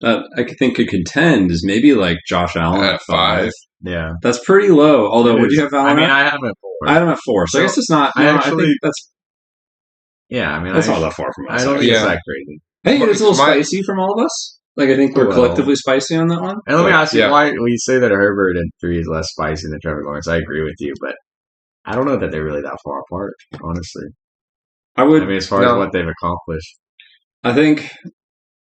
Speaker 2: that I think could contend is maybe like Josh Allen at 5.
Speaker 3: Yeah.
Speaker 2: That's pretty low. Although, would you have Allen?
Speaker 3: I mean,
Speaker 2: at?
Speaker 3: I have him at 4.
Speaker 2: I have him at 4. So I guess it's not.
Speaker 3: I
Speaker 2: I
Speaker 3: actually-
Speaker 2: think that's
Speaker 3: Yeah,
Speaker 2: not that far from us.
Speaker 3: I don't think it's that crazy.
Speaker 2: I think it's a little
Speaker 1: My-
Speaker 2: spicy from all of us. Like, I think we're
Speaker 3: Well-
Speaker 2: collectively spicy on that one.
Speaker 3: And let me ask you,
Speaker 1: Yeah.
Speaker 3: why when you say that Herbert at 3 is less spicy than Trevor Lawrence, I agree with you, but I don't know that they're really that far apart, honestly.
Speaker 2: I would.
Speaker 3: I mean, as far as what they've accomplished.
Speaker 2: I think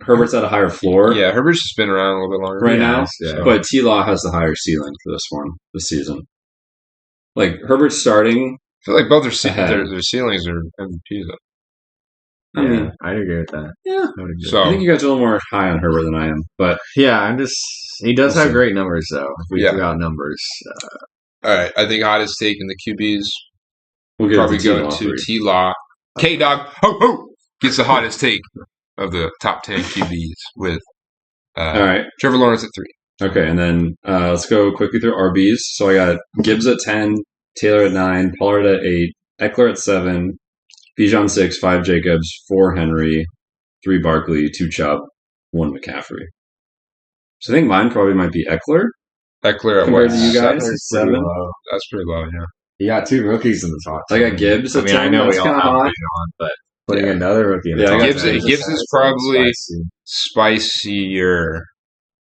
Speaker 2: Herbert's at a higher floor
Speaker 1: Yeah, Herbert's just been around a little bit longer.
Speaker 2: right now,
Speaker 3: Yeah.
Speaker 2: but T-Law has the higher ceiling for this one this season. Like, Herbert's starting.
Speaker 1: I feel like both their
Speaker 2: Ahead.
Speaker 1: their ceilings are MVPs. Though.
Speaker 2: I mean,
Speaker 3: I'd agree with that.
Speaker 2: yeah.
Speaker 3: I would agree.
Speaker 1: So
Speaker 2: I think you guys are a little more high on Herbert than I am, but
Speaker 3: Yeah, he does
Speaker 2: We'll
Speaker 3: have
Speaker 2: see.
Speaker 3: great numbers, though. If we
Speaker 1: Yeah.
Speaker 3: threw out numbers.
Speaker 1: all right, I think hottest take in the QBs
Speaker 2: we'll get
Speaker 1: probably
Speaker 2: to
Speaker 1: go
Speaker 2: T-Law
Speaker 1: to
Speaker 2: three.
Speaker 1: T-Law. K-Dawg ho ho gets the hottest take of the top 10 QBs with
Speaker 2: All right.
Speaker 1: Trevor Lawrence at 3.
Speaker 2: Okay, and then let's go quickly through RBs. So I got Gibbs at 10, Taylor at 9, Pollard at 8, Eckler at 7, Bijan 6, 5 Jacobs, 4 Henry, 3 Barkley, 2 Chubb, 1 McCaffrey. So I think mine probably might be Eckler.
Speaker 1: Eckler at
Speaker 2: Compared
Speaker 1: what?
Speaker 2: to you guys?
Speaker 1: 7?
Speaker 2: 7?
Speaker 1: That's pretty low, yeah.
Speaker 3: You got 2 rookies in the top.
Speaker 2: I got Gibbs
Speaker 3: I
Speaker 2: at
Speaker 3: mean,
Speaker 2: 10.
Speaker 3: I know we
Speaker 2: That's
Speaker 3: all
Speaker 2: kinda
Speaker 3: have
Speaker 2: high.
Speaker 3: Bijan, but putting
Speaker 1: Yeah.
Speaker 3: another rookie in the
Speaker 2: Yeah, I
Speaker 3: top
Speaker 2: got
Speaker 3: 10
Speaker 1: Gibbs is
Speaker 3: that's
Speaker 1: probably
Speaker 3: spicy.
Speaker 1: spicier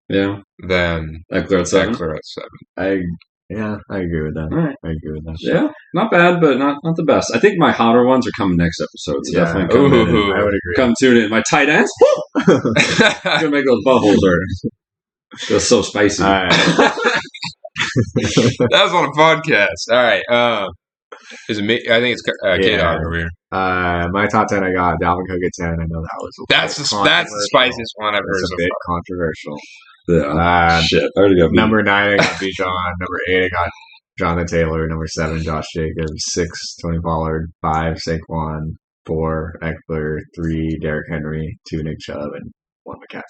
Speaker 2: Yeah,
Speaker 1: than
Speaker 2: Eckler at 7.
Speaker 1: Eckler at 7.
Speaker 3: I agree with that.
Speaker 2: All right.
Speaker 3: I agree with that.
Speaker 2: Yeah, not bad, but not the best. I think my hotter ones are coming next episode, so
Speaker 3: Yeah.
Speaker 2: definitely come in.
Speaker 1: Ooh.
Speaker 3: I would agree.
Speaker 2: Come tune in. My tight ends, gonna make those buttholes hurt. They're so spicy.
Speaker 3: All right.
Speaker 1: That was on a podcast. All right. Is it me? I think it's K-Dawg over here.
Speaker 3: My top 10, I got Dalvin Cook at 10. I know that was
Speaker 1: That's the spiciest one I've heard
Speaker 3: It's
Speaker 1: so
Speaker 3: a bit
Speaker 1: far.
Speaker 3: controversial.
Speaker 2: Yeah. Shit. I already got
Speaker 3: Number 9, I got Bijan. Number 8, I got Jonathan Taylor. Number 7, Josh Jacobs. 6, Tony Pollard. 5, Saquon. 4, Eckler. 3, Derrick Henry. 2, Nick Chubb. And 1, McCaffrey.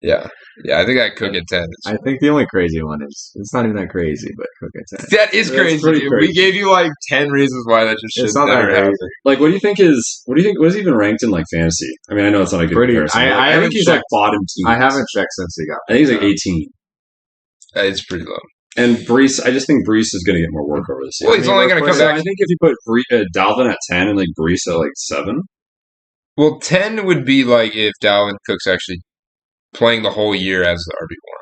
Speaker 1: Yeah. I think I Cook at 10.
Speaker 3: I think the only crazy one is, it's not even that crazy, but Cook at 10.
Speaker 1: That is
Speaker 2: That's
Speaker 1: crazy.
Speaker 2: pretty crazy.
Speaker 1: We gave you like 10 reasons why that just should
Speaker 3: It's not that
Speaker 1: never happen.
Speaker 3: crazy.
Speaker 2: Like, what do you think? What is he even ranked in like fantasy? I mean, I know it's not a good
Speaker 3: Pretty-
Speaker 2: comparison.
Speaker 3: I
Speaker 2: but I think
Speaker 3: haven't
Speaker 2: he's
Speaker 3: checked-
Speaker 2: like bottom team.
Speaker 3: I haven't checked since he got
Speaker 2: I think he's like 18.
Speaker 1: It's pretty low.
Speaker 2: And Brees, I just think Brees is going to get more work over this year.
Speaker 1: Well, he's only going to come
Speaker 2: So
Speaker 1: back.
Speaker 2: I think if you put Dalvin at 10 and like Brees at like 7,
Speaker 1: Well, 10 would be like if Dalvin Cook's actually playing the whole year as the RB1.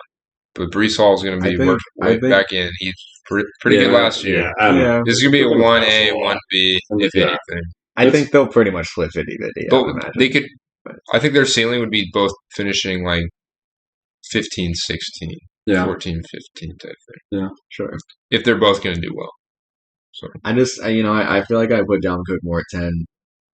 Speaker 1: But Brees Hall is going to be
Speaker 3: I think-
Speaker 1: worked
Speaker 3: I
Speaker 1: right
Speaker 3: think-
Speaker 1: back in. He's pretty good last year.
Speaker 2: Yeah, I don't know.
Speaker 3: Yeah.
Speaker 1: This is going to be a
Speaker 2: We're gonna
Speaker 1: 1A,
Speaker 2: pass a lot.
Speaker 1: 1B, if
Speaker 2: Yeah.
Speaker 1: anything.
Speaker 3: I think they'll pretty much flip 50-50. I would
Speaker 1: But
Speaker 3: imagine.
Speaker 1: they could. I think their ceiling would be both finishing like 15, 16,
Speaker 2: Yeah.
Speaker 1: 14, 15 type thing.
Speaker 3: Sure.
Speaker 1: If they're both going to do well.
Speaker 3: I just, I feel like I put Dalvin Cook more at 10,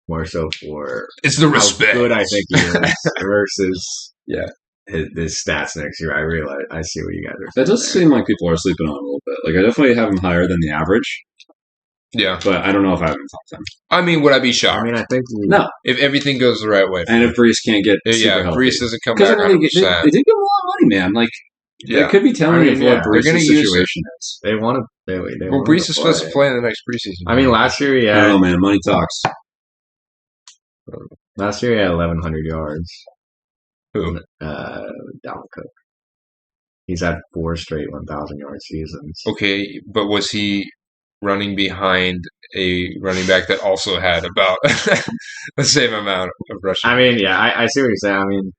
Speaker 3: more so for
Speaker 1: It's the
Speaker 3: how
Speaker 1: respect.
Speaker 3: good I think he is versus
Speaker 1: Yeah.
Speaker 3: his stats next year. I realize, I see what you guys are saying.
Speaker 2: That does
Speaker 3: there.
Speaker 2: seem like people are sleeping on a little bit. Like, I definitely have him higher than the average,
Speaker 1: Yeah.
Speaker 2: but I don't know if I have him top 10.
Speaker 1: I mean, would I be
Speaker 3: I
Speaker 1: shocked
Speaker 3: mean, I think
Speaker 2: No.
Speaker 1: if everything goes the right way?
Speaker 2: And if Brees can't get
Speaker 1: Yeah,
Speaker 2: super
Speaker 1: if
Speaker 2: healthy.
Speaker 1: Brees doesn't come
Speaker 2: Because
Speaker 1: back
Speaker 2: I mean,
Speaker 1: 100%.
Speaker 2: they did give him a lot of money, man. Like,
Speaker 1: Yeah.
Speaker 2: they could be telling
Speaker 3: I mean,
Speaker 2: us
Speaker 3: yeah,
Speaker 2: what
Speaker 1: they're
Speaker 2: Brees'
Speaker 1: gonna use it.
Speaker 2: situation is.
Speaker 3: they want to. They
Speaker 1: Well,
Speaker 3: want
Speaker 1: Brees
Speaker 3: to
Speaker 1: is supposed to play in the next preseason.
Speaker 3: I mean, last year he
Speaker 2: I don't
Speaker 3: had
Speaker 2: know, man. Money talks.
Speaker 3: 1,100 yards.
Speaker 1: Who?
Speaker 3: Dalvin Cook. He's had 4 straight 1,000-yard seasons.
Speaker 1: Okay, but was he running behind a running back that also had about the same amount of rushing?
Speaker 3: I mean, yeah, I see what you're saying. I mean,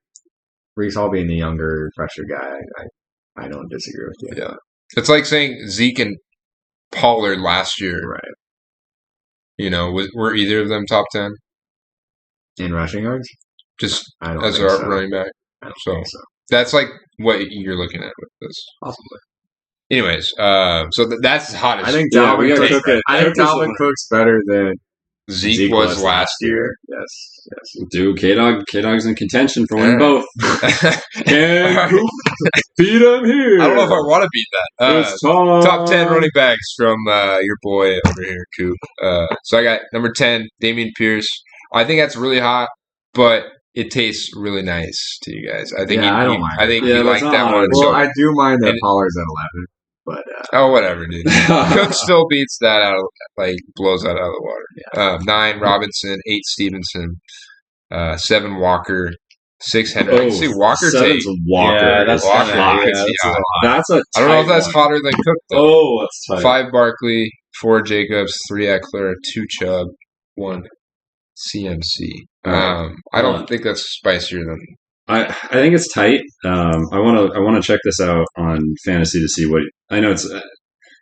Speaker 3: Brees Hall being the younger, fresher guy, I don't disagree with you.
Speaker 1: Yeah. It's like saying Zeke and Pollard last year.
Speaker 3: Right.
Speaker 1: You know, were either of them top 10?
Speaker 3: In rushing yards?
Speaker 1: Just
Speaker 3: I don't
Speaker 1: as
Speaker 3: think
Speaker 1: our
Speaker 3: so.
Speaker 1: running back.
Speaker 3: I don't
Speaker 1: So
Speaker 3: think so.
Speaker 1: that's like what you're looking at with this.
Speaker 3: Possibly.
Speaker 1: Anyways, so that's hottest.
Speaker 3: I think
Speaker 2: Yeah,
Speaker 3: Dalvin
Speaker 2: we gotta
Speaker 3: Cook's
Speaker 2: cook it.
Speaker 3: I think
Speaker 2: Cook is
Speaker 3: Dalvin
Speaker 2: one.
Speaker 3: Cook's better than
Speaker 1: Zeke was last year.
Speaker 3: Yes.
Speaker 2: Dude, K-Dawg's in contention for winning both. Can Koop beat him here?
Speaker 1: I don't know if I want to beat that.
Speaker 2: It's time.
Speaker 1: Top 10 running backs from your boy over here, Koop. So I got number 10, Dameon Pierce. I think that's really hot, but it tastes really nice to you guys. I think
Speaker 3: I don't mind.
Speaker 1: I think you like that one.
Speaker 3: Well, I do mind that Pollard's at 11. But
Speaker 1: whatever, dude. Cook still beats that out, blows that out of the water. Yeah. 9, Robinson. 8, Stevenson. 7, Walker. 6, Henry. I can see Walker take.
Speaker 2: Walker.
Speaker 3: Yeah, that's
Speaker 1: Walker.
Speaker 2: That's a
Speaker 1: I don't know if that's hotter than Cook, though.
Speaker 2: Oh, that's tight.
Speaker 1: 5, Barkley. 4, Jacobs. 3, Eckler. 2, Chubb. 1, CMC. I don't think that's spicier than.
Speaker 2: I think it's tight. I want to check this out on fantasy to see what I know. It's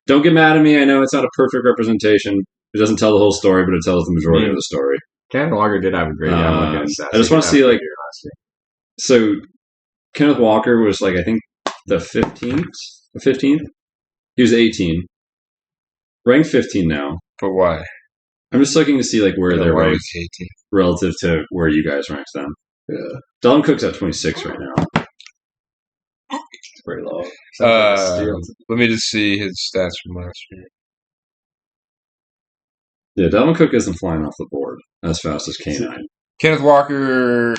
Speaker 2: don't get mad at me. I know it's not a perfect representation. It doesn't tell the whole story, but it tells the majority of the story.
Speaker 3: Kenneth Walker did have a great year.
Speaker 2: I just want to see so Kenneth Walker was I think the 15th. The 15th. He was 18, ranked 15 now.
Speaker 1: But why?
Speaker 2: I'm just looking to see where they're ranked relative to where you guys rank them. Yeah. Dalvin Cook's at 26 right now. It's pretty low.
Speaker 1: Let me just see his stats from last year.
Speaker 2: Yeah, Dalvin Cook isn't flying off the board as fast as K9.
Speaker 1: Kenneth Walker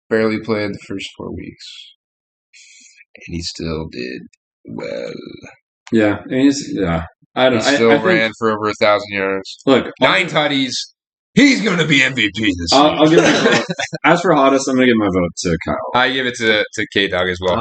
Speaker 1: barely played the first 4 weeks, and he still did well.
Speaker 2: Yeah, he
Speaker 1: still ran for over 1,000 yards.
Speaker 2: Look,
Speaker 1: 9 tutties. He's going to be MVP this year.
Speaker 2: I'll give it. As for hottest, I'm going to give my vote to Kyle.
Speaker 1: I give it to K-Dawg as well.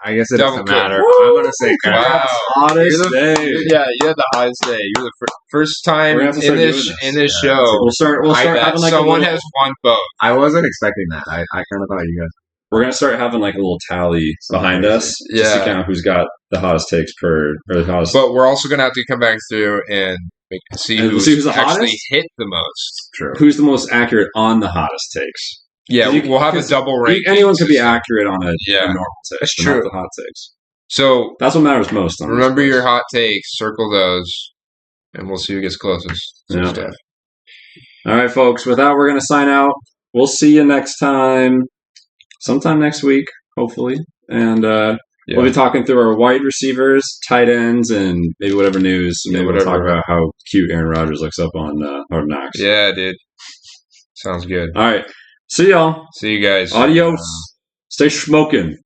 Speaker 3: I guess it doesn't matter.
Speaker 2: Woo!
Speaker 3: I'm going to say
Speaker 1: wow.
Speaker 2: Hottest day.
Speaker 1: Yeah, you had the hottest day. You're the first time in this show.
Speaker 2: We'll start having
Speaker 1: someone has won both.
Speaker 3: I wasn't expecting that. I kind of thought you guys.
Speaker 2: We're going to start having a little tally behind us just to count who's got the hottest takes or the hottest.
Speaker 1: But we're also going to have to come back through and see who's
Speaker 2: the
Speaker 1: actually
Speaker 2: hottest?
Speaker 1: hit the most.
Speaker 2: True. Who's the most accurate on the hottest takes?
Speaker 1: Yeah, we'll have a double rank.
Speaker 2: Anyone could be accurate on a normal take.
Speaker 1: That's true.
Speaker 2: Not the hot takes.
Speaker 1: So
Speaker 2: that's what matters most.
Speaker 1: Remember your hot takes. Circle those, and we'll see who gets closest.
Speaker 2: Yeah. All right, folks. With that, we're going to sign out. We'll see you next time. Sometime next week, hopefully. And we'll be talking through our wide receivers, tight ends, and maybe whatever news. Maybe we'll talk about how cute Aaron Rodgers looks up on Hard Knocks.
Speaker 1: Yeah, dude. Sounds good.
Speaker 2: All right. See y'all.
Speaker 1: See you guys.
Speaker 2: Adios. Stay smoking.